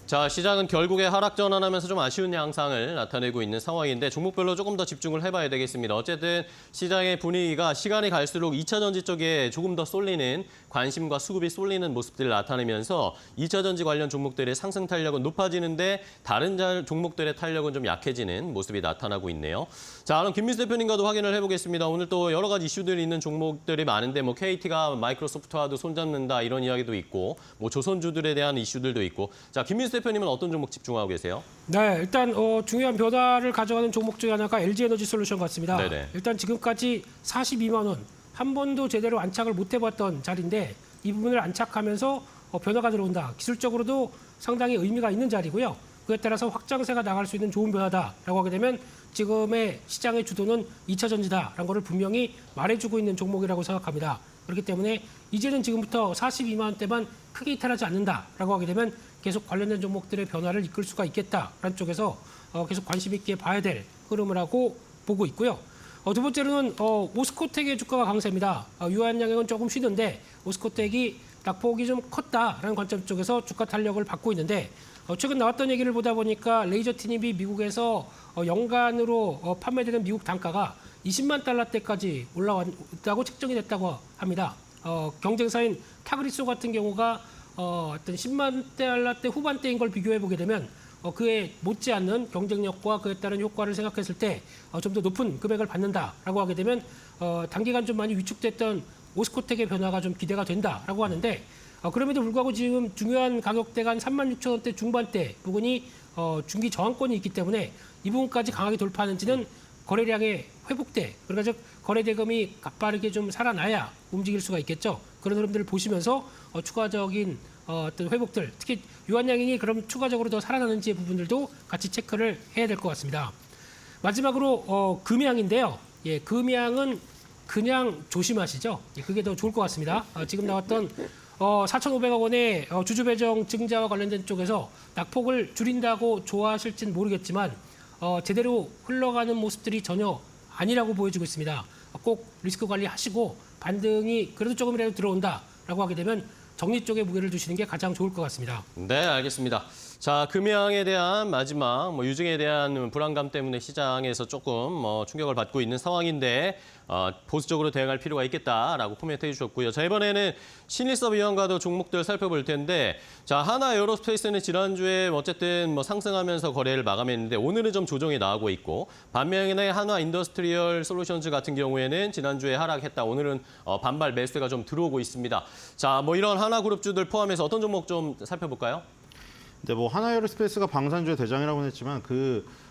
자, 시장은 결국에 하락 전환하면서 좀 아쉬운 양상을 나타내고 있는 상황인데 종목별로 조금 더 집중을 해봐야 되겠습니다. 어쨌든 시장의 분위기가 시간이 갈수록 2차 전지 쪽에 조금 더 쏠리는 관심과 수급이 쏠리는 모습들을 나타내면서 2차 전지 관련 종목들의 상승 탄력은 높아지는데 다른 종목들의 탄력은 좀 약해지는 모습이 나타나고 있네요. 자, 그럼 김민수 대표님과도 확인을 해보겠습니다. 오늘 또 여러 가지 이슈들이 있는 종목들이 많은데 뭐 KT가 마이크로소프트와도 손잡는다 이런 이야기도 있고 뭐 조선주들에 대한 이슈들도 있고 자, 김민수 대표님은 어떤 종목 집중하고 계세요? 네, 일단 중요한 변화를 가져가는 종목 중에 하나가 LG에너지솔루션 같습니다. 네네. 일단 지금까지 42만 원, 한 번도 제대로 안착을 못 해봤던 자리인데 이 부분을 안착하면서 변화가 들어온다. 기술적으로도 상당히 의미가 있는 자리고요. 그에 따라서 확장세가 나갈 수 있는 좋은 변화다라고 하게 되면 지금의 시장의 주도는 2차 전지다라는 것을 분명히 말해주고 있는 종목이라고 생각합니다. 그렇기 때문에 이제는 지금부터 42만 원대만 크게 이탈하지 않는다라고 하게 되면 계속 관련된 종목들의 변화를 이끌 수가 있겠다라는 쪽에서 계속 관심 있게 봐야 될 흐름이라고 보고 있고요. 두 번째로는 오스코텍의 주가가 강세입니다. 유한양행은 조금 쉬는데 오스코텍이 낙폭이 좀 컸다라는 관점 쪽에서 주가 탄력을 받고 있는데 최근 나왔던 얘기를 보다 보니까 레이저 티닙이 미국에서 연간으로 판매되는 미국 단가가 20만 달러대까지 올라왔다고 책정이 됐다고 합니다. 경쟁사인 타그리소 같은 경우가 어떤 10만 달러대 후반대인 걸 비교해 보게 되면 그에 못지않는 경쟁력과 그에 따른 효과를 생각했을 때 좀 더 높은 금액을 받는다라고 하게 되면 단기간 좀 많이 위축됐던 오스코텍의 변화가 좀 기대가 된다라고 하는데 그럼에도 불구하고 지금 중요한 가격대가 한 36,000원대 중반대 부분이 중기 저항권이 있기 때문에 이 부분까지 강하게 돌파하는지는 거래량의 회복대, 그러니까 즉 거래 대금이 빠르게 좀 살아나야 움직일 수가 있겠죠. 그런 흐름들을 보시면서 추가적인 어떤 회복들, 특히 유한양행이 그럼 추가적으로 더 살아나는지의 부분들도 같이 체크를 해야 될 것 같습니다. 마지막으로 금양인데요. 예, 금양은 그냥 조심하시죠. 예, 그게 더 좋을 것 같습니다. 지금 나왔던 4,500억 원의 주주 배정 증자와 관련된 쪽에서 낙폭을 줄인다고 좋아하실지는 모르겠지만 제대로 흘러가는 모습들이 전혀 아니라고 보여지고 있습니다. 꼭 리스크 관리하시고 반등이 그래도 조금이라도 들어온다라고 하게 되면 정리 쪽에 무게를 두시는 게 가장 좋을 것 같습니다. 네, 알겠습니다. 자, 금양에 대한 마지막 유증에 대한 불안감 때문에 시장에서 조금 충격을 받고 있는 상황인데 보수적으로 대응할 필요가 있겠다라고 코멘트 해주셨고요. 자, 이번에는 신일섭 위원과도 종목들 살펴볼 텐데, 자, 하나 에어로스페이스는 지난주에 어쨌든 상승하면서 거래를 마감했는데 오늘은 좀 조정이 나오고 있고, 반면에 하나 인더스트리얼 솔루션즈 같은 경우에는 지난주에 하락했다. 오늘은 반발 매수가 좀 들어오고 있습니다. 자, 이런 하나 그룹주들 포함해서 어떤 종목 좀 살펴볼까요? 근데 하나에어로스페이스가 방산주의 대장이라고는 했지만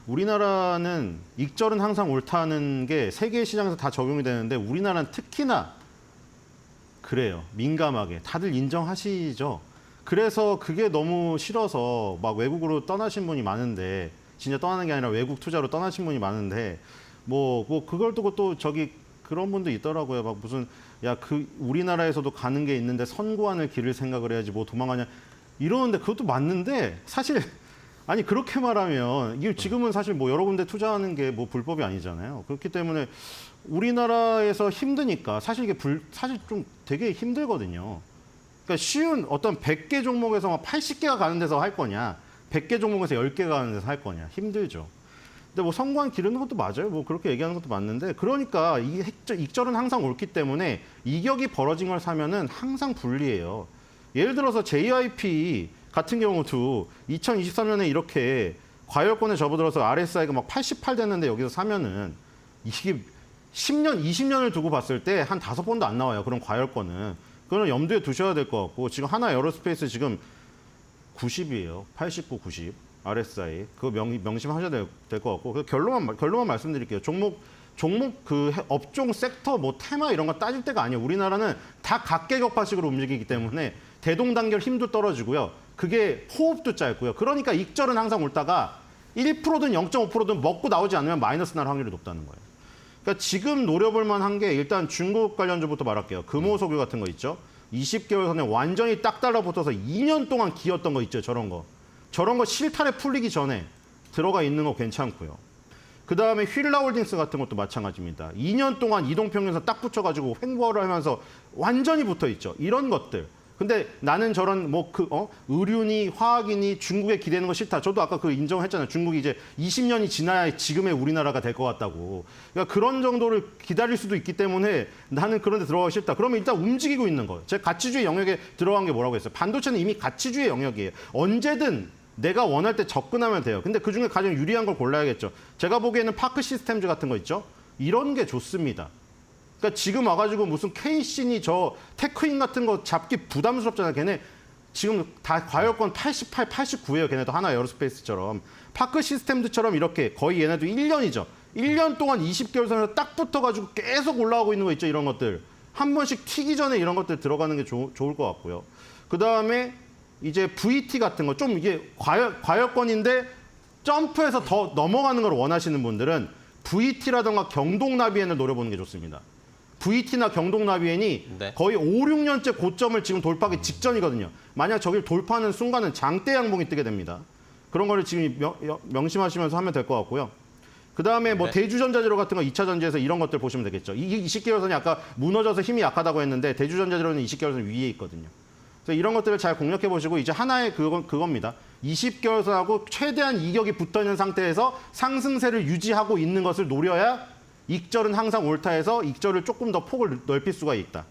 우리나라는 익절은 항상 옳다는 게 세계 시장에서 다 적용이 되는데 우리나라는 특히나 그래요. 민감하게 다들 인정하시죠. 그래서 그게 너무 싫어서 외국으로 떠나신 분이 많은데, 진짜 떠나는 게 아니라 외국 투자로 떠나신 분이 많은데 그걸 두고 또 그런 분도 있더라고요. 무슨 우리나라에서도 가는 게 있는데 선구안을 기를 생각을 해야지 도망가냐 이러는데, 그것도 맞는데 사실 그렇게 말하면 이게 지금은 사실 여러 군데 투자하는 게 불법이 아니잖아요. 그렇기 때문에 우리나라에서 힘드니까 사실 이게 사실 좀 되게 힘들거든요. 그러니까 쉬운 어떤 100개 종목에서 80개가 가는 데서 할 거냐, 100개 종목에서 10개 가는 데서 할 거냐, 힘들죠. 근데 선구안 기르는 것도 맞아요. 그렇게 얘기하는 것도 맞는데, 그러니까 이 익절은 항상 옳기 때문에 이격이 벌어진 걸 사면은 항상 불리해요. 예를 들어서 JYP 같은 경우도 2023년에 이렇게 과열권에 접어들어서 RSI가 88 됐는데 여기서 사면은 이게 10년, 20년을 두고 봤을 때 한 5번도 안 나와요. 그런 과열권은. 그거는 염두에 두셔야 될 것 같고, 지금 하나 에어로스페이스 지금 90이에요. 89, 90 RSI. 그거 명심하셔야 될 것 같고, 결론만 말씀드릴게요. 종목 업종 섹터 테마 이런 거 따질 때가 아니에요. 우리나라는 다 각계격파식으로 움직이기 때문에 대동단결 힘도 떨어지고요. 그게 호흡도 짧고요. 그러니까 익절은 항상 옳다가 1%든 0.5%든 먹고 나오지 않으면 마이너스 날 확률이 높다는 거예요. 그러니까 지금 노려볼 만한 게 일단 중국 관련주부터 말할게요. 금호석유 같은 거 있죠. 20개월 선에 완전히 딱 달라붙어서 2년 동안 기었던 거 있죠. 저런 거 실타래 풀리기 전에 들어가 있는 거 괜찮고요. 그다음에 휠라홀딩스 같은 것도 마찬가지입니다. 2년 동안 이동평균선 딱 붙여가지고 횡보를 하면서 완전히 붙어있죠. 이런 것들. 근데 나는 저런 의류니 화학이니 중국에 기대는 거 싫다. 저도 아까 인정했잖아요. 중국이 이제 20년이 지나야 지금의 우리나라가 될 것 같다고. 그러니까 그런 정도를 기다릴 수도 있기 때문에 나는 그런 데 들어가기 싫다. 그러면 일단 움직이고 있는 거예요. 제가 가치주의 영역에 들어간 게 뭐라고 했어요. 반도체는 이미 가치주의 영역이에요. 언제든 내가 원할 때 접근하면 돼요. 근데 그중에 가장 유리한 걸 골라야겠죠. 제가 보기에는 파크 시스템즈 같은 거 있죠. 이런 게 좋습니다. 그러니까 지금 와가지고 무슨 K신이 테크인 같은 거 잡기 부담스럽잖아요. 걔네 지금 다 과열권 88, 89예요. 걔네도 하나 에어로스페이스처럼. 파크 시스템드처럼 이렇게 거의 얘네도 1년이죠. 1년 동안 20개월 선에서 딱 붙어가지고 계속 올라오고 있는 거 있죠. 이런 것들. 한 번씩 튀기 전에 이런 것들 들어가는 게 좋을 것 같고요. 그다음에 이제 VT 같은 거 좀 이게 과열권인데 점프해서 더 넘어가는 걸 원하시는 분들은 VT라든가 경동나비엔을 노려보는 게 좋습니다. VT나 경동나비엔이 네. 거의 5, 6년째 고점을 지금 돌파하기 직전이거든요. 만약 저길 돌파하는 순간은 장대 양봉이 뜨게 됩니다. 그런 거를 지금 명심하시면서 하면 될 것 같고요. 그다음에 뭐 네. 대주전자재료 같은 거 2차 전지에서 이런 것들 보시면 되겠죠. 이 20개월선이 아까 무너져서 힘이 약하다고 했는데 대주전자재료는 20개월선 위에 있거든요. 그래서 이런 것들을 잘 공략해 보시고 이제 하나의 그겁니다. 20개월선하고 최대한 이격이 붙어 있는 상태에서 상승세를 유지하고 있는 것을 노려야 익절은 항상 옳다해서 익절을 조금 더 폭을 넓힐 수가 있다.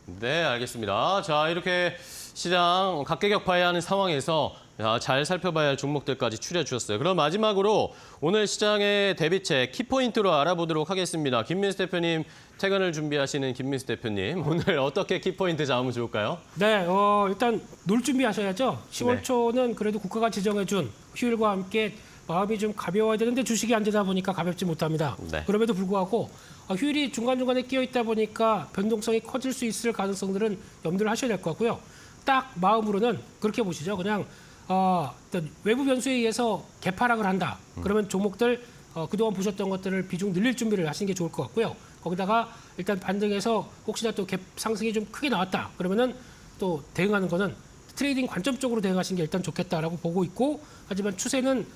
네, 알겠습니다. 자, 이렇게 시장 각계격파해야 하는 상황에서 잘 살펴봐야 할 종목들까지 추려주셨어요. 그럼 마지막으로 오늘 시장의 대비책 키포인트로 알아보도록 하겠습니다. 김민수 대표님, 퇴근을 준비하시는 김민수 대표님, 오늘 어떻게 키포인트 잡으면 좋을까요? 네, 일단 놀 준비하셔야죠. 10월 네. 초는 그래도 국가가 지정해준 휴일과 함께 마음이 좀 가벼워야 되는데 주식이 안 되다 보니까 가볍지 못합니다. 네. 그럼에도 불구하고 휴일이 중간중간에 끼어 있다 보니까 변동성이 커질 수 있을 가능성들은 염두를 하셔야 될 것 같고요. 딱 마음으로는 그렇게 보시죠. 그냥 일단 외부 변수에 의해서 개파락을 한다. 그러면 종목들 그동안 보셨던 것들을 비중 늘릴 준비를 하시는 게 좋을 것 같고요. 거기다가 일단 반등해서 혹시나 또 갭 상승이 좀 크게 나왔다. 그러면은 또 대응하는 거는 트레이딩 관점적으로 대응하시는 게 일단 좋겠다라고 보고 있고, 하지만 추세는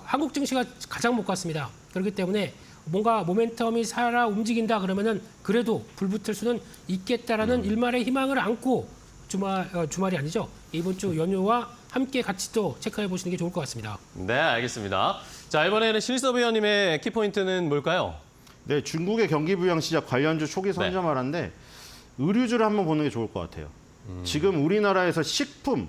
한국 증시가 가장 못 갔습니다. 그렇기 때문에 뭔가 모멘텀이 살아 움직인다 그러면은 그래도 불붙을 수는 있겠다라는 일말의 희망을 안고 주말이 아니죠. 이번 주 연휴와 함께 같이 또 체크해 보시는 게 좋을 것 같습니다. 네, 알겠습니다. 자, 이번에는 실섭 의원님의 키포인트는 뭘까요? 네, 중국의 경기 부양 시작 관련주 초기 선점하라인데 의류주를 한번 보는 게 좋을 것 같아요. 지금 우리나라에서 식품,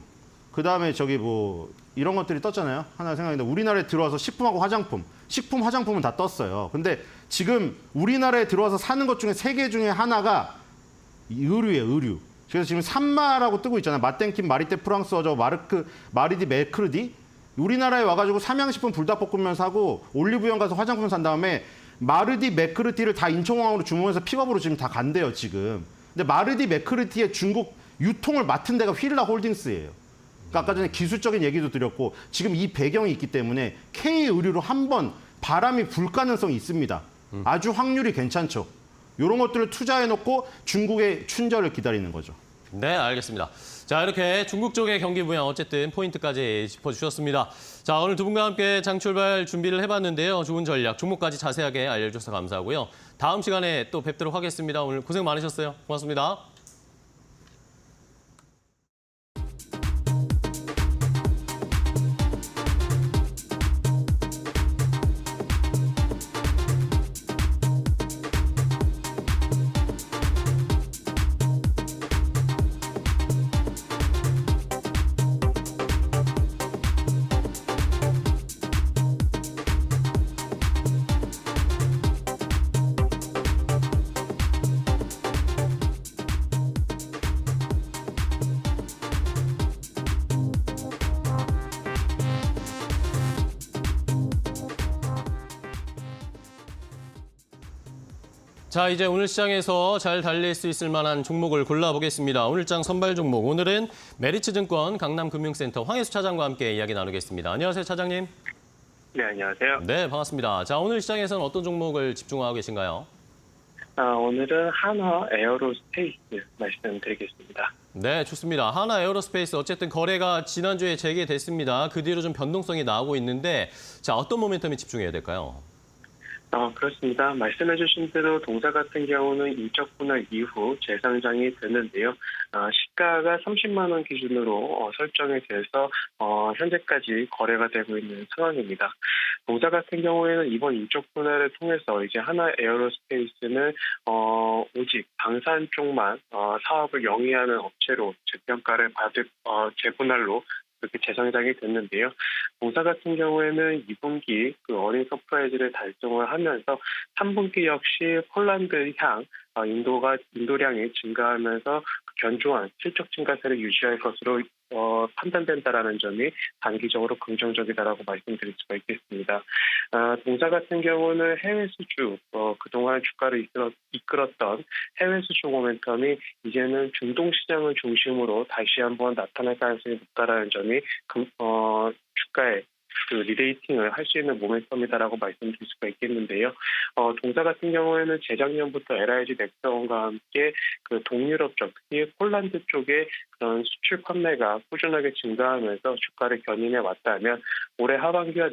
그다음에 저기 뭐 이런 것들이 떴잖아요. 하나 생각했는데 우리나라에 들어와서 식품하고 화장품, 식품, 화장품은 다 떴어요. 근데 지금 우리나라에 들어와서 사는 것 중에 3개 중에 하나가 의류예요, 의류. 그래서 지금 산마라고 뜨고 있잖아요. 마땡킨, 마리떼 프랑스어죠, 마리디 메크르디. 우리나라에 와가지고 삼양식품 불닭볶음면 사고 올리브영 가서 화장품 산 다음에 마르디 메크르티를 다 인천공항으로 주문해서 픽업으로 지금 다 간대요, 지금. 근데 마르디 메크르티의 중국 유통을 맡은 데가 휠라 홀딩스예요. 그러니까 아까 전에 기술적인 얘기도 드렸고 지금 이 배경이 있기 때문에 K 의류로 한번 바람이 불 가능성이 있습니다. 아주 확률이 괜찮죠. 이런 것들을 투자해놓고 중국의 춘절을 기다리는 거죠. 네, 알겠습니다. 자, 이렇게 중국 쪽의 경기 부양 어쨌든 포인트까지 짚어주셨습니다. 자, 오늘 두 분과 함께 장 출발 준비를 해봤는데요. 좋은 전략, 종목까지 자세하게 알려주셔서 감사하고요. 다음 시간에 또 뵙도록 하겠습니다. 오늘 고생 많으셨어요. 고맙습니다. 자, 이제 오늘 시장에서 잘 달릴 수 있을 만한 종목을 골라보겠습니다. 오늘장 선발 종목, 오늘은 메리츠증권 강남금융센터 황혜수 차장과 함께 이야기 나누겠습니다. 안녕하세요, 차장님. 네, 안녕하세요. 네, 반갑습니다. 자, 오늘 시장에서는 어떤 종목을 집중하고 계신가요? 오늘은 한화 에어로스페이스 말씀드리겠습니다. 네, 좋습니다. 한화 에어로스페이스 어쨌든 거래가 지난주에 재개됐습니다. 그 뒤로 좀 변동성이 나오고 있는데 자, 어떤 모멘텀에 집중해야 될까요? 그렇습니다. 말씀해주신 대로 동사 같은 경우는 인적 분할 이후 재상장이 됐는데요. 시가가 30만 원 기준으로 설정이 돼서 현재까지 거래가 되고 있는 상황입니다. 동사 같은 경우에는 이번 인적 분할을 통해서 이제 하나 에어로스페이스는 오직 방산 쪽만 사업을 영위하는 업체로 재평가를 받을 재분할로 그렇게 재상장이 됐는데요. 동사 같은 경우에는 2분기 그 어닝 서프라이즈를 달성을 하면서 3분기 역시 폴란드향 인도량이 증가하면서 견조한 실적 증가세를 유지할 것으로 판단된다라는 점이 단기적으로 긍정적이다라고 말씀드릴 수가 있겠습니다. 동사 같은 경우는 해외 수주, 그동안 주가를 이끌었던 해외 수주 모멘텀이 이제는 중동 시장을 중심으로 다시 한번 나타날 가능성이 높다라는 점이 주가의 그 리레이팅을 할 수 있는 모멘텀이다라고 말씀드릴 수가 있겠는데요. 동사 같은 경우에는 재작년부터 LIG 넥슨과 함께 그 동유럽 쪽, 특히 폴란드 쪽에 그런 수출 판매가 꾸준하게 증가하면서 주가를 견인해 왔다면 올해 하반기와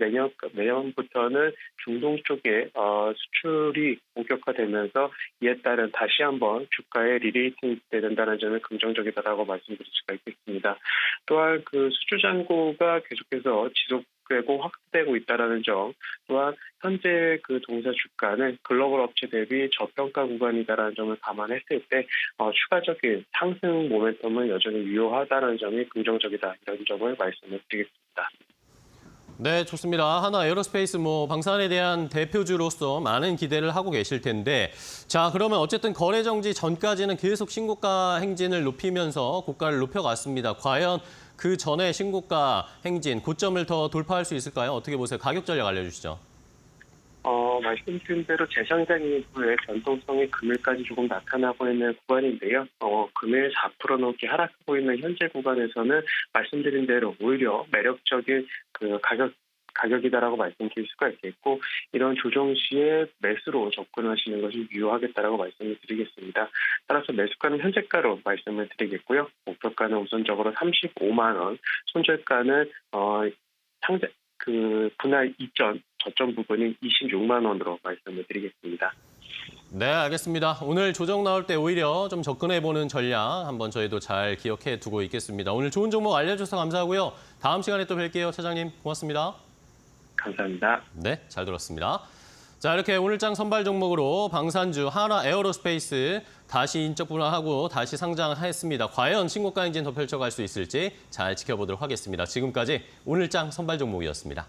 내년부터는 중동 쪽에 수출이 본격화되면서 이에 따른 다시 한번 주가의 리레이팅이 된다는 점이 긍정적이다라고 말씀드릴 수가 있겠습니다. 또한 그 수주 잔고가 계속해서 지속되고 확대되고 있다는 점, 또한 현재 그 동사 주가는 글로벌 업체 대비 저평가 구간이다라는 점을 감안했을 때 추가적인 상승 모멘텀은 여전히 유효하다는 점이 긍정적이다, 이런 점을 말씀을 드리겠습니다. 네, 좋습니다. 하나 에어로스페이스 방산에 대한 대표주로서 많은 기대를 하고 계실 텐데, 자, 그러면 어쨌든 거래 정지 전까지는 계속 신고가 행진을 높이면서 고가를 높여갔습니다. 과연 그 전에 신고가 행진, 고점을 더 돌파할 수 있을까요? 어떻게 보세요? 가격 전략 알려주시죠. 말씀드린 대로 재상장 이후에 변동성이 금일까지 조금 나타나고 있는 구간인데요. 금일 4% 넘게 하락하고 있는 현재 구간에서는 말씀드린 대로 오히려 매력적인 그 가격이다라고 말씀드릴 수가 있겠고, 이런 조정 시에 매수로 접근하시는 것이 유효하겠다라고 말씀을 드리겠습니다. 따라서 매수가는 현재가로 말씀을 드리겠고요. 목표가는 우선적으로 35만 원, 손절가는 분할 이전 저점 부분인 26만 원으로 말씀을 드리겠습니다. 네, 알겠습니다. 오늘 조정 나올 때 오히려 좀 접근해보는 전략 한번 저희도 잘 기억해 두고 있겠습니다. 오늘 좋은 종목 알려주셔서 감사하고요. 다음 시간에 또 뵐게요. 차장님, 고맙습니다. 감사합니다. 네, 잘 들었습니다. 자, 이렇게 오늘장 선발 종목으로 방산주 하나 에어로스페이스 다시 인적 분할하고 다시 상장했습니다. 과연 신고가 행진 더 펼쳐갈 수 있을지 잘 지켜보도록 하겠습니다. 지금까지 오늘장 선발 종목이었습니다.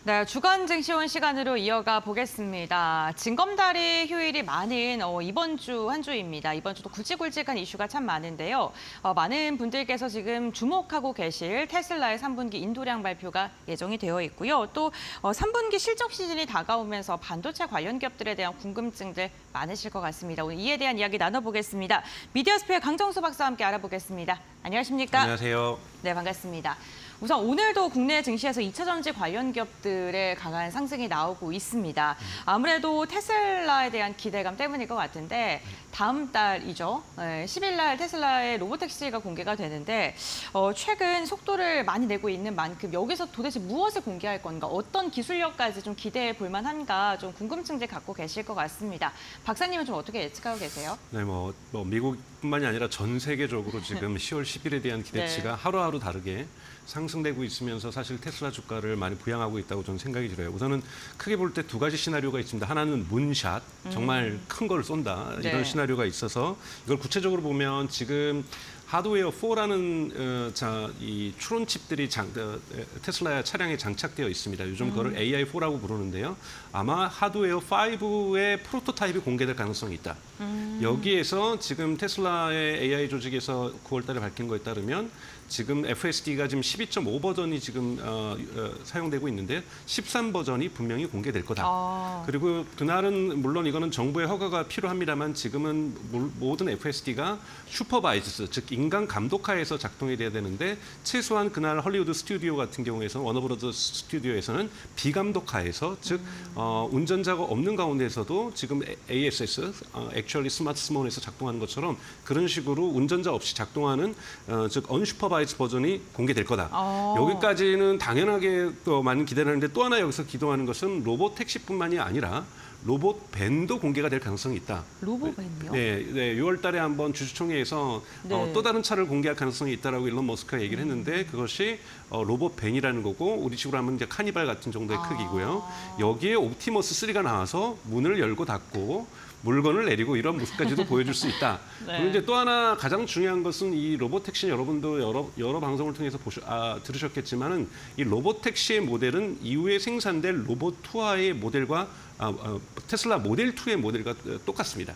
네, 주간 증시원 시간으로 이어가 보겠습니다. 징검다리 휴일이 많은 이번 주 한 주입니다. 이번 주도 굵직굵직한 이슈가 참 많은데요. 많은 분들께서 지금 주목하고 계실 테슬라의 3분기 인도량 발표가 예정이 되어 있고요. 또 3분기 실적 시즌이 다가오면서 반도체 관련 기업들에 대한 궁금증들 많으실 것 같습니다. 오늘 이에 대한 이야기 나눠보겠습니다. 미디어스피어 강정수 박사와 함께 알아보겠습니다. 안녕하십니까? 안녕하세요. 네, 반갑습니다. 우선 오늘도 국내 증시에서 2차 전지 관련 기업들의 강한 상승이 나오고 있습니다. 아무래도 테슬라에 대한 기대감 때문일 것 같은데 다음 달이죠. 10일 날 테슬라의 로보택시가 공개가 되는데 최근 속도를 많이 내고 있는 만큼 여기서 도대체 무엇을 공개할 건가, 어떤 기술력까지 좀 기대해 볼 만한가 좀 궁금증들 갖고 계실 것 같습니다. 박사님은 좀 어떻게 예측하고 계세요? 네, 미국뿐만이 아니라 전 세계적으로 지금 10월 10일에 대한 기대치가 하루하루 다르게 상승되고 있으면서 사실 테슬라 주가를 많이 부양하고 있다고 저는 생각이 들어요. 우선은 크게 볼 때 두 가지 시나리오가 있습니다. 하나는 문샷, 정말 큰 걸 쏜다, 이런 시나리오가 있어서 이걸 구체적으로 보면 지금 하드웨어 4라는 이 추론 칩들이 테슬라 차량에 장착되어 있습니다. 요즘 그거를 AI4라고 부르는데요. 아마 하드웨어 5의 프로토타입이 공개될 가능성이 있다. 여기에서 지금 테슬라의 AI 조직에서 9월 달에 밝힌 거에 따르면 지금 FSD가 지금 12.5 버전이 지금 사용되고 있는데 13 버전이 분명히 공개될 거다. 그리고 그날은 물론 이거는 정부의 허가가 필요합니다만 지금은 모든 FSD가 슈퍼바이즈, 즉 인간 감독하에서 작동이 돼야 되는데 최소한 그날 헐리우드 스튜디오 같은 경우에서 워너브라더 스튜디오에서는 비감독하에서 즉 운전자가 없는 가운데서도 지금 ASS, Actually Smart Smon에서 작동하는 것처럼 그런 식으로 운전자 없이 작동하는 즉 언슈퍼바이즈 옵티마이즈 버전이 공개될 거다. 여기까지는 당연하게 또 많은 기대를 하는데 또 하나 여기서 기도하는 것은 로봇 택시뿐만이 아니라 로봇 밴도 공개가 될 가능성이 있다. 로봇밴요? 네, 6월 달에 한번 주주총회에서 네. 또 다른 차를 공개할 가능성이 있다라고 일론 머스크가 얘기를 했는데 그것이 로봇 밴이라는 거고 우리 식으로 하면 이제 카니발 같은 정도의 크기고요. 여기에 옵티머스 3가 나와서 문을 열고 닫고 물건을 내리고 이런 모습까지도 보여줄 수 있다. 네. 그리고 이제 또 하나 가장 중요한 것은 이 로봇 택시 여러분도 여러 방송을 통해서 들으셨겠지만은 이 로봇 택시의 모델은 이후에 생산될 로봇 투어의 모델과 테슬라 모델 2의 모델과 똑같습니다.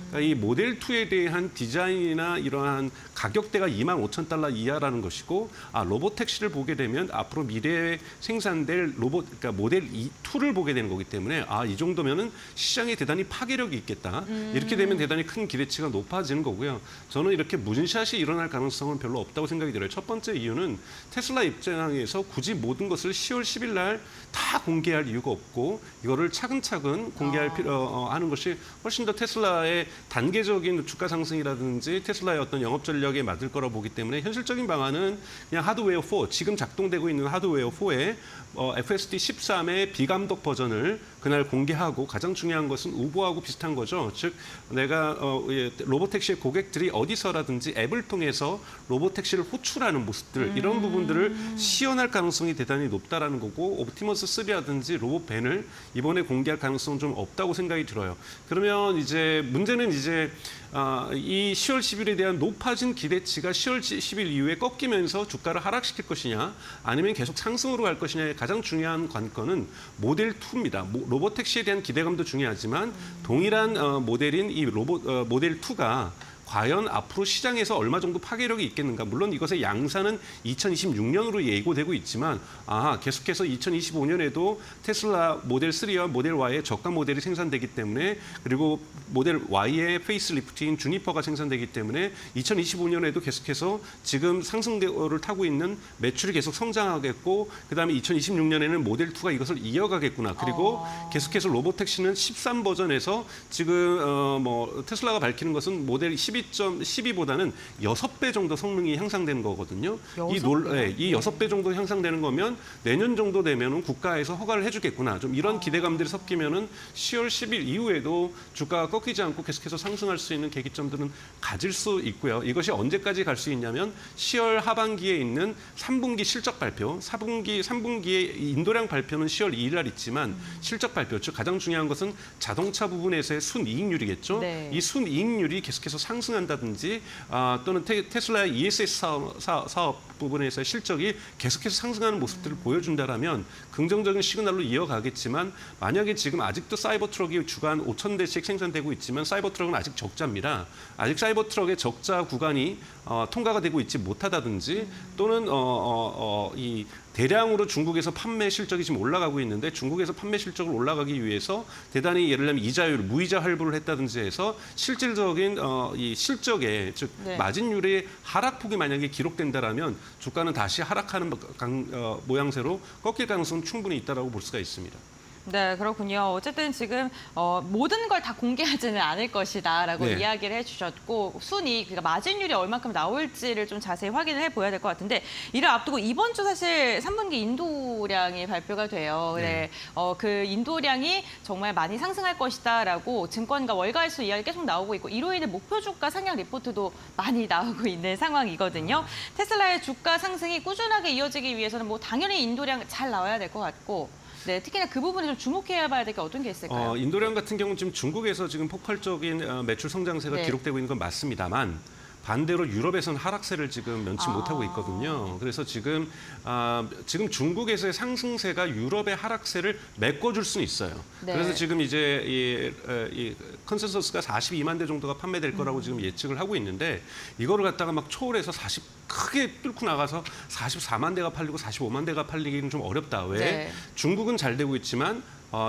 그러니까 이 모델 2에 대한 디자인이나 이러한 가격대가 25,000달러 이하라는 것이고 로봇 택시를 보게 되면 앞으로 미래에 생산될 로봇 그러니까 모델 2를 보게 되는 거기 때문에 이 정도면은 시장에 대단히 파괴력이 있겠다. 이렇게 되면 대단히 큰 기대치가 높아지는 거고요. 저는 이렇게 문샷이 일어날 가능성은 별로 없다고 생각이 들어요. 첫 번째 이유는 테슬라 입장에서 굳이 모든 것을 10월 10일 날 다 공개할 이유가 없고 이거를 차근차근 공개할 하는 것이 훨씬 더 테슬라의 단계적인 주가 상승이라든지 테슬라의 어떤 영업 전략에 맞을 거라 보기 때문에 현실적인 방안은 그냥 하드웨어 4, 지금 작동되고 있는 하드웨어 4에 FSD 13의 비감독 버전을 그날 공개하고 가장 중요한 것은 우버하고 비슷한 거죠. 즉 내가 로봇택시의 고객들이 어디서라든지 앱을 통해서 로봇택시를 호출하는 모습들 이런 부분들을 시연할 가능성이 대단히 높다라는 거고 옵티머스 3라든지 로봇 밴을 이번에 공개할 가능성은 좀 없다고 생각이 들어요. 그러면 이제 문제는 이제 이 10월 10일에 대한 높아진 기대치가 10월 10일 이후에 꺾이면서 주가를 하락시킬 것이냐 아니면 계속 상승으로 갈 것이냐의 가장 중요한 관건은 모델 2입니다. 로봇 택시에 대한 기대감도 중요하지만 동일한 모델인 이 모델 2가 과연 앞으로 시장에서 얼마 정도 파괴력이 있겠는가. 물론 이것의 양산은 2026년으로 예고되고 있지만 계속해서 2025년에도 테슬라 모델 3와 모델 Y의 저가 모델이 생산되기 때문에 그리고 모델 Y의 페이스리프트인 주니퍼가 생산되기 때문에 2025년에도 계속해서 지금 상승세를 타고 있는 매출이 계속 성장하겠고 그다음에 2026년에는 모델 2가 이것을 이어가겠구나. 그리고 계속해서 로봇택시는 13 버전에서 지금 테슬라가 밝히는 것은 모델 12보다는 6배 정도 성능이 향상되는 거거든요. 이 6배 정도 향상되는 거면 내년 정도 되면은 국가에서 허가를 해주겠구나. 좀 이런 기대감들이 섞이면은 10월 10일 이후에도 주가가 꺾이지 않고 계속해서 상승할 수 있는 계기점들은 가질 수 있고요. 이것이 언제까지 갈 수 있냐면 10월 하반기에 있는 3분기 실적 발표, 3분기의 인도량 발표는 10월 2일 날 있지만 실적 발표, 즉 가장 중요한 것은 자동차 부분에서의 순이익률이겠죠. 네. 이 순이익률이 계속해서 상승한다든지 또는 테슬라의 ESS 사업 부분에서의 실적이 계속해서 상승하는 모습들을 보여준다라면 긍정적인 시그널로 이어가겠지만 만약에 지금 아직도 사이버트럭이 주간 5,000대씩 생산되고 있지만 사이버트럭은 아직 적자입니다. 아직 사이버트럭의 적자 구간이 통과가 되고 있지 못하다든지 또는 이 대량으로 중국에서 판매 실적이 지금 올라가고 있는데 중국에서 판매 실적을 올라가기 위해서 대단히 예를 들면 이자율, 무이자 할부를 했다든지 해서 실질적인 이 실적의 즉 마진율의 하락폭이 만약에 기록된다라면 주가는 다시 하락하는 모양새로 꺾일 가능성은 충분히 있다라고 볼 수가 있습니다. 네, 그렇군요. 어쨌든 지금 모든 걸 다 공개하지는 않을 것이다라고 네. 이야기를 해주셨고 순이익, 그러니까 마진율이 얼마큼 나올지를 좀 자세히 확인을 해봐야 될 것 같은데 이를 앞두고 이번 주 사실 3분기 인도량이 발표가 돼요. 네. 그 인도량이 정말 많이 상승할 것이다라고 증권가 월가일수 이야기 계속 나오고 있고 이로 인해 목표 주가 상향 리포트도 많이 나오고 있는 상황이거든요. 테슬라의 주가 상승이 꾸준하게 이어지기 위해서는 뭐 당연히 인도량 잘 나와야 될 것 같고 네, 특히나 그 부분에 좀 주목해야 봐야 될 게 어떤 게 있을까요? 인도량 같은 경우는 지금 중국에서 지금 폭발적인 매출 성장세가 네. 기록되고 있는 건 맞습니다만 반대로 유럽에서는 하락세를 지금 면치 못하고 있거든요. 그래서 지금 중국에서의 상승세가 유럽의 하락세를 메꿔줄 수는 있어요. 네. 그래서 지금 이제 이 컨센서스가 42만 대 정도가 판매될 거라고 지금 예측을 하고 있는데 이거를 갖다가 막 초월해서 크게 뚫고 나가서 44만 대가 팔리고 45만 대가 팔리기는 좀 어렵다. 왜? 네. 중국은 잘 되고 있지만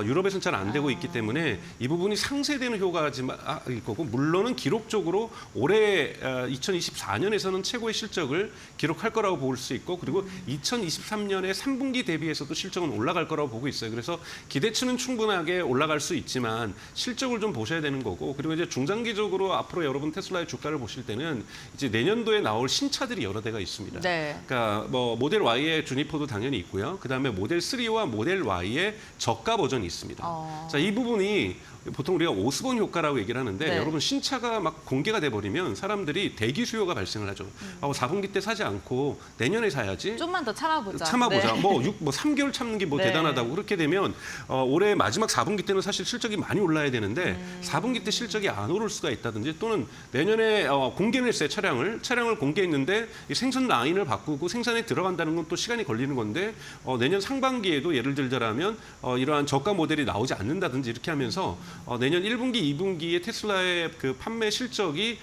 유럽에서는 잘 안 되고 있기 때문에 이 부분이 상쇄되는 효과가 있을 거고 물론은 기록적으로 올해 2024년에서는 최고의 실적을 기록할 거라고 볼 수 있고 그리고 2023년에 3분기 대비해서도 실적은 올라갈 거라고 보고 있어요. 그래서 기대치는 충분하게 올라갈 수 있지만 실적을 좀 보셔야 되는 거고 그리고 이제 중장기적으로 앞으로 여러분 테슬라의 주가를 보실 때는 이제 내년도에 나올 신차들이 여러 대가 있습니다. 네. 그러니까 뭐 모델 Y의 주니퍼도 당연히 있고요. 그다음에 모델 3와 모델 Y의 저가 버전이 있습니다. 자, 이 부분이 보통 우리가 오스본 효과라고 얘기를 하는데 네. 여러분 신차가 막 공개가 돼 버리면 사람들이 대기 수요가 발생을 하죠. 4분기 때 사지 않고 내년에 사야지. 좀만 더 참아보자. 참아보자. 네. 뭐 3개월 참는 게 뭐 네. 대단하다고 그렇게 되면 올해 마지막 4분기 때는 사실 실적이 많이 올라야 되는데 4분기 때 실적이 안 오를 수가 있다든지 또는 내년에 공개를 했어요. 차량을 공개했는데 이 생산 라인을 바꾸고 생산에 들어간다는 건 또 시간이 걸리는 건데 내년 상반기에도 예를 들자라면 이러한 저가 모델이 나오지 않는다든지 이렇게 하면서 내년 1분기, 2분기에 테슬라의 그 판매 실적이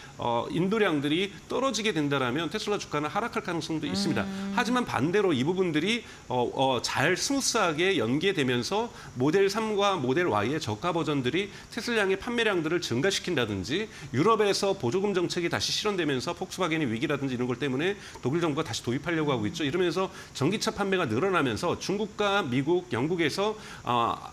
인도량들이 떨어지게 된다라면 테슬라 주가는 하락할 가능성도 있습니다. 하지만 반대로 이 부분들이 잘 스무스하게 연계되면서 모델 3과 모델 Y의 저가 버전들이 테슬라의 판매량들을 증가시킨다든지 유럽에서 보조금 정책이 다시 실현되면서 폭스바겐의 위기라든지 이런 걸 때문에 독일 정부가 다시 도입하려고 하고 있죠. 이러면서 전기차 판매가 늘어나면서 중국과 미국, 영국에서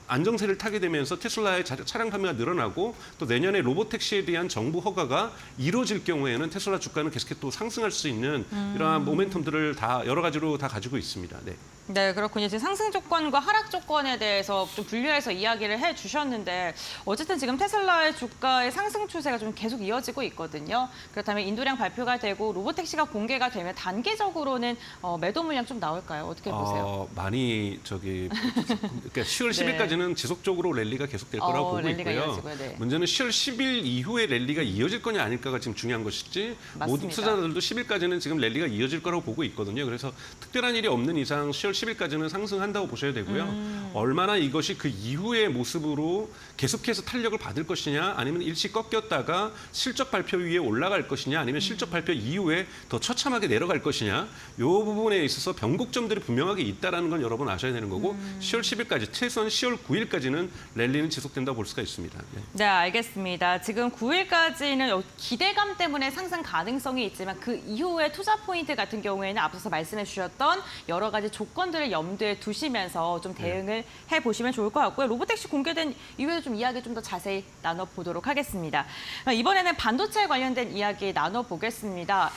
안정세를 타게 되면서 테슬라의 차량 판매가 늘어나고 또 내년에 로보택시에 대한 정부 허가가 이루어질 경우에는 테슬라 주가는 계속해서 또 상승할 수 있는 이러한 모멘텀들을 다 여러 가지로 다 가지고 있습니다. 네. 네, 그렇군요. 지금 상승 조건과 하락 조건에 대해서 좀 분류해서 이야기를 해주셨는데 어쨌든 지금 테슬라의 주가의 상승 추세가 좀 계속 이어지고 있거든요. 그렇다면 인도량 발표가 되고 로보택시가 공개가 되면 단기적으로는 매도 물량 좀 나올까요? 어떻게 보세요? 많이 그러니까 10월 10일까지는 지속적으로 랠리가 계속될 거라고 보고 랠리가 있고요. 이어지고요, 네. 문제는 10월 10일 이후에 랠리가 이어질 거냐 아닐까가 지금 중요한 것이지 모든 맞습니다. 투자자들도 10일까지는 지금 랠리가 이어질 거라고 보고 있거든요. 그래서 특별한 일이 없는 이상 10월 10일까지는 상승한다고 보셔야 되고요. 얼마나 이것이 그 이후의 모습으로 계속해서 탄력을 받을 것이냐 아니면 일시 꺾였다가 실적 발표 위에 올라갈 것이냐 아니면 실적 발표 이후에 더 처참하게 내려갈 것이냐 이 부분에 있어서 변곡점들이 분명하게 있다는 건 여러분 아셔야 되는 거고 10월 10일까지 최소한 10월 9일까지는 랠리는 지속된다고 볼 수가 있습니다. 네. 네, 알겠습니다. 지금 9일까지는 기대감 때문에 상승 가능성이 있지만 그 이후에 투자 포인트 같은 경우에는 앞서서 말씀해 주셨던 여러 가지 조건들을 염두에 두시면서 좀 대응을 해보시면 좋을 것 같고요. 로보택시 공개된 이후에 좀 이야기 좀 더 자세히 나눠보도록 하겠습니다. 이번에는 반도체 관련된 이야기 나눠보겠습니다.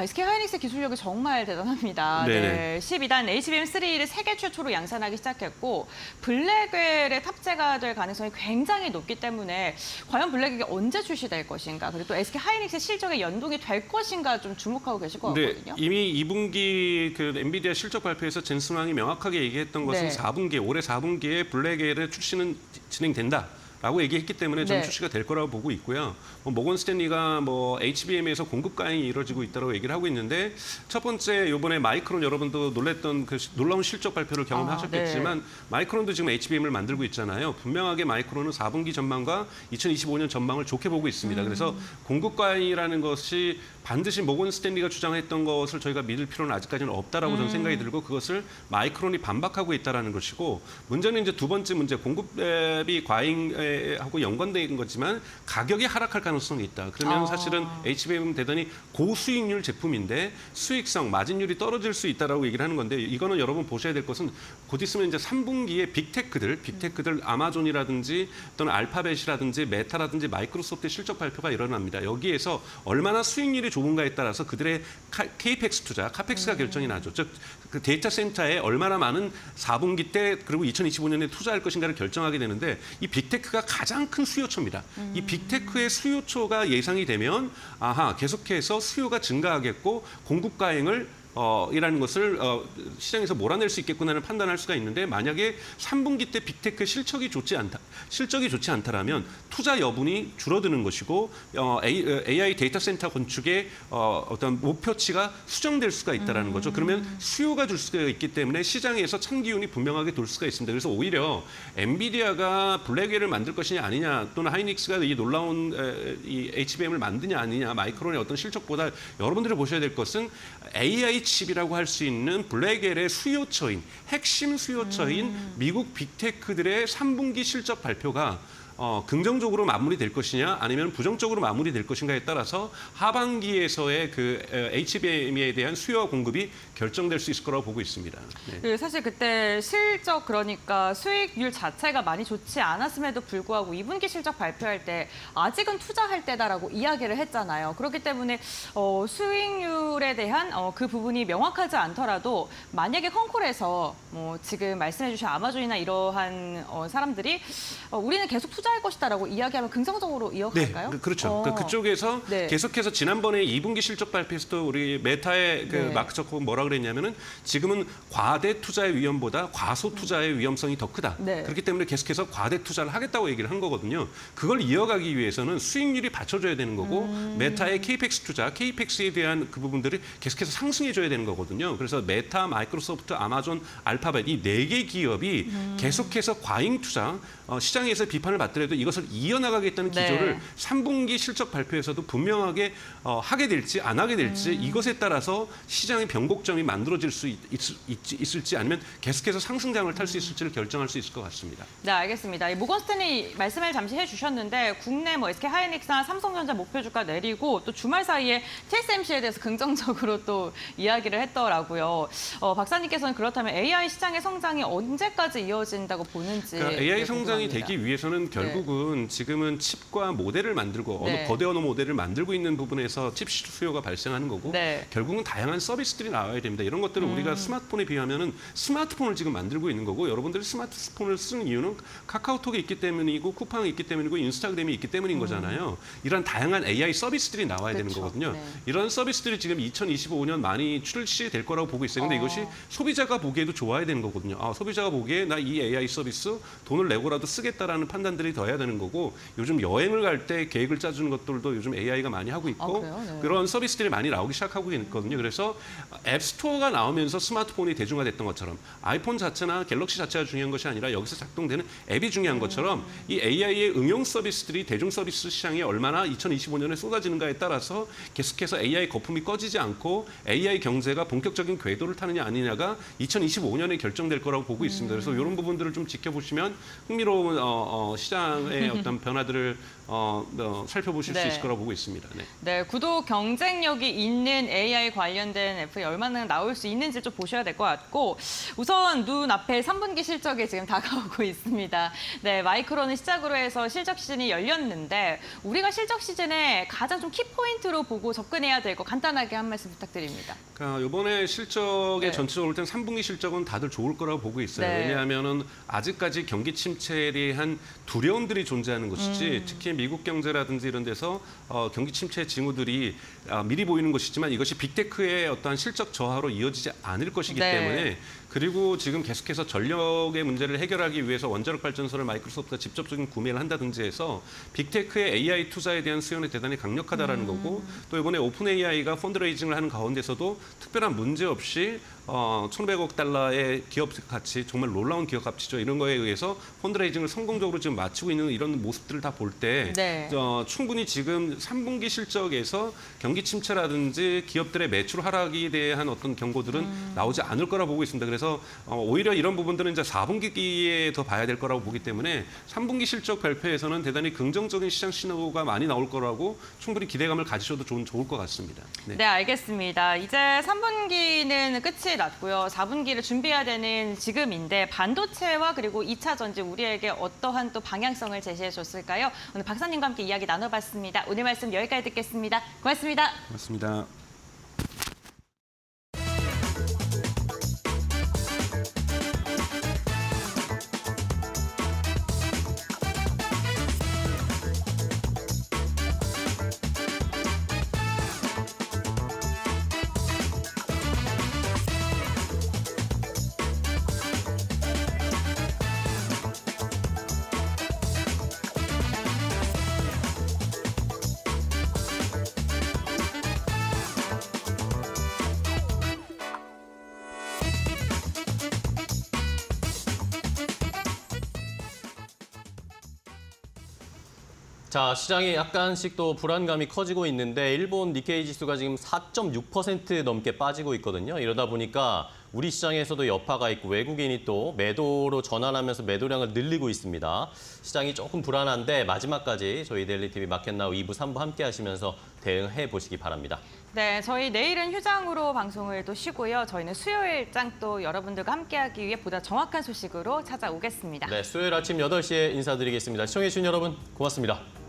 SK 하이닉스 기술력이 정말 대단합니다. 네, 12단 HBM3를 세계 최초로 양산하기 시작했고 블랙웰에 탑재가 될 가능성이 굉장히 높기 때문에 과연 블랙웰이 언제 출시될 것인가 그리고 또 SK 하이닉스 실적에 연동이 될 것인가 좀 주목하고 계실 것 같거든요. 이미 2분기 그 엔비디아 실적 발표에서 젠슨 왕이 명확하게 얘기했던 것은 네. 4분기에 올해 4분기에 블랙웰의 출시는 진행된다. 라고 얘기했기 때문에 전 네. 출시가 될 거라고 보고 있고요. 모건 스탠리가 HBM에서 공급 과잉이 이루어지고 있다고 얘기를 하고 있는데 첫 번째 이번에 마이크론 여러분도 놀랬던 그 놀라운 실적 발표를 경험하셨겠지만 네. 마이크론도 지금 HBM을 만들고 있잖아요. 분명하게 마이크론은 4분기 전망과 2025년 전망을 좋게 보고 있습니다. 그래서 공급 과잉이라는 것이 반드시 모건 스탠리가 주장했던 것을 저희가 믿을 필요는 아직까지는 없다라고 저는 생각이 들고 그것을 마이크론이 반박하고 있다라는 것이고 문제는 이제 두 번째 문제 공급이 과잉하고 연관된 거지만 가격이 하락할 가능성이 있다. 그러면 사실은 HBM은 대단히 고수익률 제품인데 수익성, 마진율이 떨어질 수 있다라고 얘기를 하는 건데 이거는 여러분 보셔야 될 것은 곧 있으면 이제 3분기에 빅테크들 아마존이라든지 또는 알파벳이라든지 메타라든지 마이크로소프트의 실적 발표가 일어납니다. 여기에서 얼마나 수익률이 좋은가에 따라서 그들의 KPX 투자, 카펙스가 결정이 나죠. 즉, 그 데이터 센터에 얼마나 많은 4분기 때 그리고 2025년에 투자할 것인가를 결정하게 되는데 이 빅테크가 가장 큰 수요처입니다. 이 빅테크의 수요처가 예상이 되면 계속해서 수요가 증가하겠고 공급 과잉을 이라는 것을 시장에서 몰아낼 수 있겠구나를 판단할 수가 있는데 만약에 3분기 때 빅테크의 실적이 좋지 않다라면 투자 여분이 줄어드는 것이고 AI 데이터 센터 건축의 어떤 목표치가 수정될 수가 있다라는 거죠. 그러면 수요가 줄 수가 있기 때문에 시장에서 찬기운이 분명하게 돌 수가 있습니다. 그래서 오히려 엔비디아가 블랙웰을 만들 것이냐 아니냐 또는 하이닉스가 이 놀라운 이 HBM을 만드냐 아니냐 마이크론의 어떤 실적보다 여러분들이 보셔야 될 것은 AI 플래그십이라고 할 수 있는 블랙엘의 수요처인 핵심 수요처인 미국 빅테크들의 3분기 실적 발표가 긍정적으로 마무리될 것이냐 아니면 부정적으로 마무리될 것인가에 따라서 하반기에서의 그 HBM에 대한 수요와 공급이 결정될 수 있을 거라고 보고 있습니다. 네. 사실 그때 실적 그러니까 수익률 자체가 많이 좋지 않았음에도 불구하고 2분기 실적 발표할 때 아직은 투자할 때다라고 이야기를 했잖아요. 그렇기 때문에 수익률에 대한 그 부분이 명확하지 않더라도 만약에 컨콜에서 지금 말씀해 주신 아마존이나 이러한 사람들이 우리는 계속 투자할 것이다라고 이야기하면 긍정적으로 이어갈까요? 네, 그렇죠. 그쪽에서 네. 계속해서 지난번에 2분기 실적 발표에서도 우리 메타의 그 네. 마크 저커가 뭐라 그랬냐면은 지금은 과대 투자의 위험보다 과소 투자의 위험성이 더 크다. 네. 그렇기 때문에 계속해서 과대 투자를 하겠다고 얘기를 한 거거든요. 그걸 이어가기 위해서는 수익률이 받쳐줘야 되는 거고 메타의 케이펙스 투자, 케이펙스에 대한 그 부분들이 계속해서 상승해줘야 되는 거거든요. 그래서 메타, 마이크로소프트, 아마존, 알파벳 이 4개 기업이 계속해서 과잉 투자, 시장에서 비판을 받더라도 이것을 이어나가겠다는 네. 기조를 3분기 실적 발표에서도 분명하게 하게 될지 안 하게 될지 이것에 따라서 시장의 변곡점이 만들어질 수 있을지 아니면 계속해서 상승장을 탈 수 있을지를 결정할 수 있을 것 같습니다. 네, 알겠습니다. 모건 스탠리 말씀을 잠시 해주셨는데 국내 SK 하이닉스나 삼성전자 목표 주가 내리고 또 주말 사이에 TSMC에 대해서 긍정적으로 또 이야기를 했더라고요. 박사님께서는 그렇다면 AI 시장의 성장이 언제까지 이어진다고 보는지. 그러니까 AI 성장이 궁금합니다. 되기 위해서는 결국은 지금은 칩과 모델을 만들고 네. 거대 언어 모델을 만들고 있는 부분에서 칩 수요가 발생하는 거고 네. 결국은 다양한 서비스들이 나와야 됩니다. 이런 것들을 우리가 스마트폰에 비하면은 스마트폰을 지금 만들고 있는 거고 여러분들이 스마트폰을 쓰는 이유는 카카오톡이 있기 때문이고 쿠팡이 있기 때문이고 인스타그램이 있기 때문인 거잖아요. 이런 다양한 AI 서비스들이 나와야 되는 그렇죠. 거거든요. 네. 이런 서비스들이 지금 2025년 많이 출시될 거라고 보고 있어요. 근데 이것이 소비자가 보기에도 좋아야 되는 거거든요. 소비자가 보기에 나 이 AI 서비스 돈을 내고라도 쓰겠다라는 판단들이 더 해야 되는 거고 요즘 여행을 갈 때 계획을 짜주는 것들도 요즘 AI가 많이 하고 있고 그래요? 네. 그런 서비스들이 많이 나오기 시작하고 있거든요. 그래서 앱스토어가 나오면서 스마트폰이 대중화됐던 것처럼 아이폰 자체나 갤럭시 자체가 중요한 것이 아니라 여기서 작동되는 앱이 중요한 것처럼 이 AI의 응용 서비스들이 대중 서비스 시장에 얼마나 2025년에 쏟아지는가에 따라서 계속해서 AI 거품이 꺼지지 않고 AI 경제가 본격적인 궤도를 타느냐 아니냐가 2025년에 결정될 거라고 보고 있습니다. 그래서 이런 부분들을 좀 지켜보시면 흥미로운 시장의 어떤 변화들을 살펴보실 네. 수 있을 거라고 보고 있습니다. 네. 네, 구독 경쟁력이 있는 AI 관련된 애플이 얼마나 나올 수 있는지 좀 보셔야 될 것 같고 우선 눈앞에 3분기 실적이 지금 다가오고 있습니다. 네, 마이크론을 시작으로 해서 실적 시즌이 열렸는데 우리가 실적 시즌에 가장 좀 키포인트로 보고 접근해야 될 거 간단하게 한 말씀 부탁드립니다. 그러니까 이번에 실적의 네. 전체적으로 볼 땐 3분기 실적은 다들 좋을 거라고 보고 있어요. 네. 왜냐하면은 아직까지 경기 침체에 대한 두려움들이 존재하는 것이지 특히 미국 경제라든지 이런 데서 경기 침체 징후들이 미리 보이는 것이지만 이것이 빅테크의 어떠한 실적 저하로 이어지지 않을 것이기 네. 때문에 그리고 지금 계속해서 전력의 문제를 해결하기 위해서 원자력 발전소를 마이크로소프트가 직접적인 구매를 한다든지 해서 빅테크의 AI 투자에 대한 수요는 대단히 강력하다라는 거고 또 이번에 오픈 AI가 펀드레이징을 하는 가운데서도 특별한 문제 없이 1,100억 달러의 기업 가치, 정말 놀라운 기업 가치죠. 이런 거에 의해서 펀드레이징을 성공적으로 지금 마치고 있는 이런 모습들을 다 볼 때 네. 충분히 지금 3분기 실적에서 경기 침체라든지 기업들의 매출 하락에 대한 어떤 경고들은 나오지 않을 거라 보고 있습니다. 그래서 오히려 이런 부분들은 이제 4분기에 더 봐야 될 거라고 보기 때문에 3분기 실적 발표에서는 대단히 긍정적인 시장 신호가 많이 나올 거라고 충분히 기대감을 가지셔도 좋을 것 같습니다. 네. 네, 알겠습니다. 이제 3분기는 끝이 났고요. 4분기를 준비해야 되는 지금인데 반도체와 그리고 2차 전지 우리에게 어떠한 또 방향성을 제시해 줬을까요? 오늘 박사님과 함께 이야기 나눠봤습니다. 오늘 말씀 여기까지 듣겠습니다. 고맙습니다. 고맙습니다. 자, 시장이 약간씩 또 불안감이 커지고 있는데 일본 니케이 지수가 지금 4.6% 넘게 빠지고 있거든요. 이러다 보니까 우리 시장에서도 여파가 있고 외국인이 또 매도로 전환하면서 매도량을 늘리고 있습니다. 시장이 조금 불안한데 마지막까지 저희 데일리TV 마켓나우 2부, 3부 함께 하시면서 대응해 보시기 바랍니다. 네, 저희 내일은 휴장으로 방송을 또 쉬고요. 저희는 수요일장 또 여러분들과 함께하기 위해 보다 정확한 소식으로 찾아오겠습니다. 네, 수요일 아침 8시에 인사드리겠습니다. 시청해주신 여러분 고맙습니다.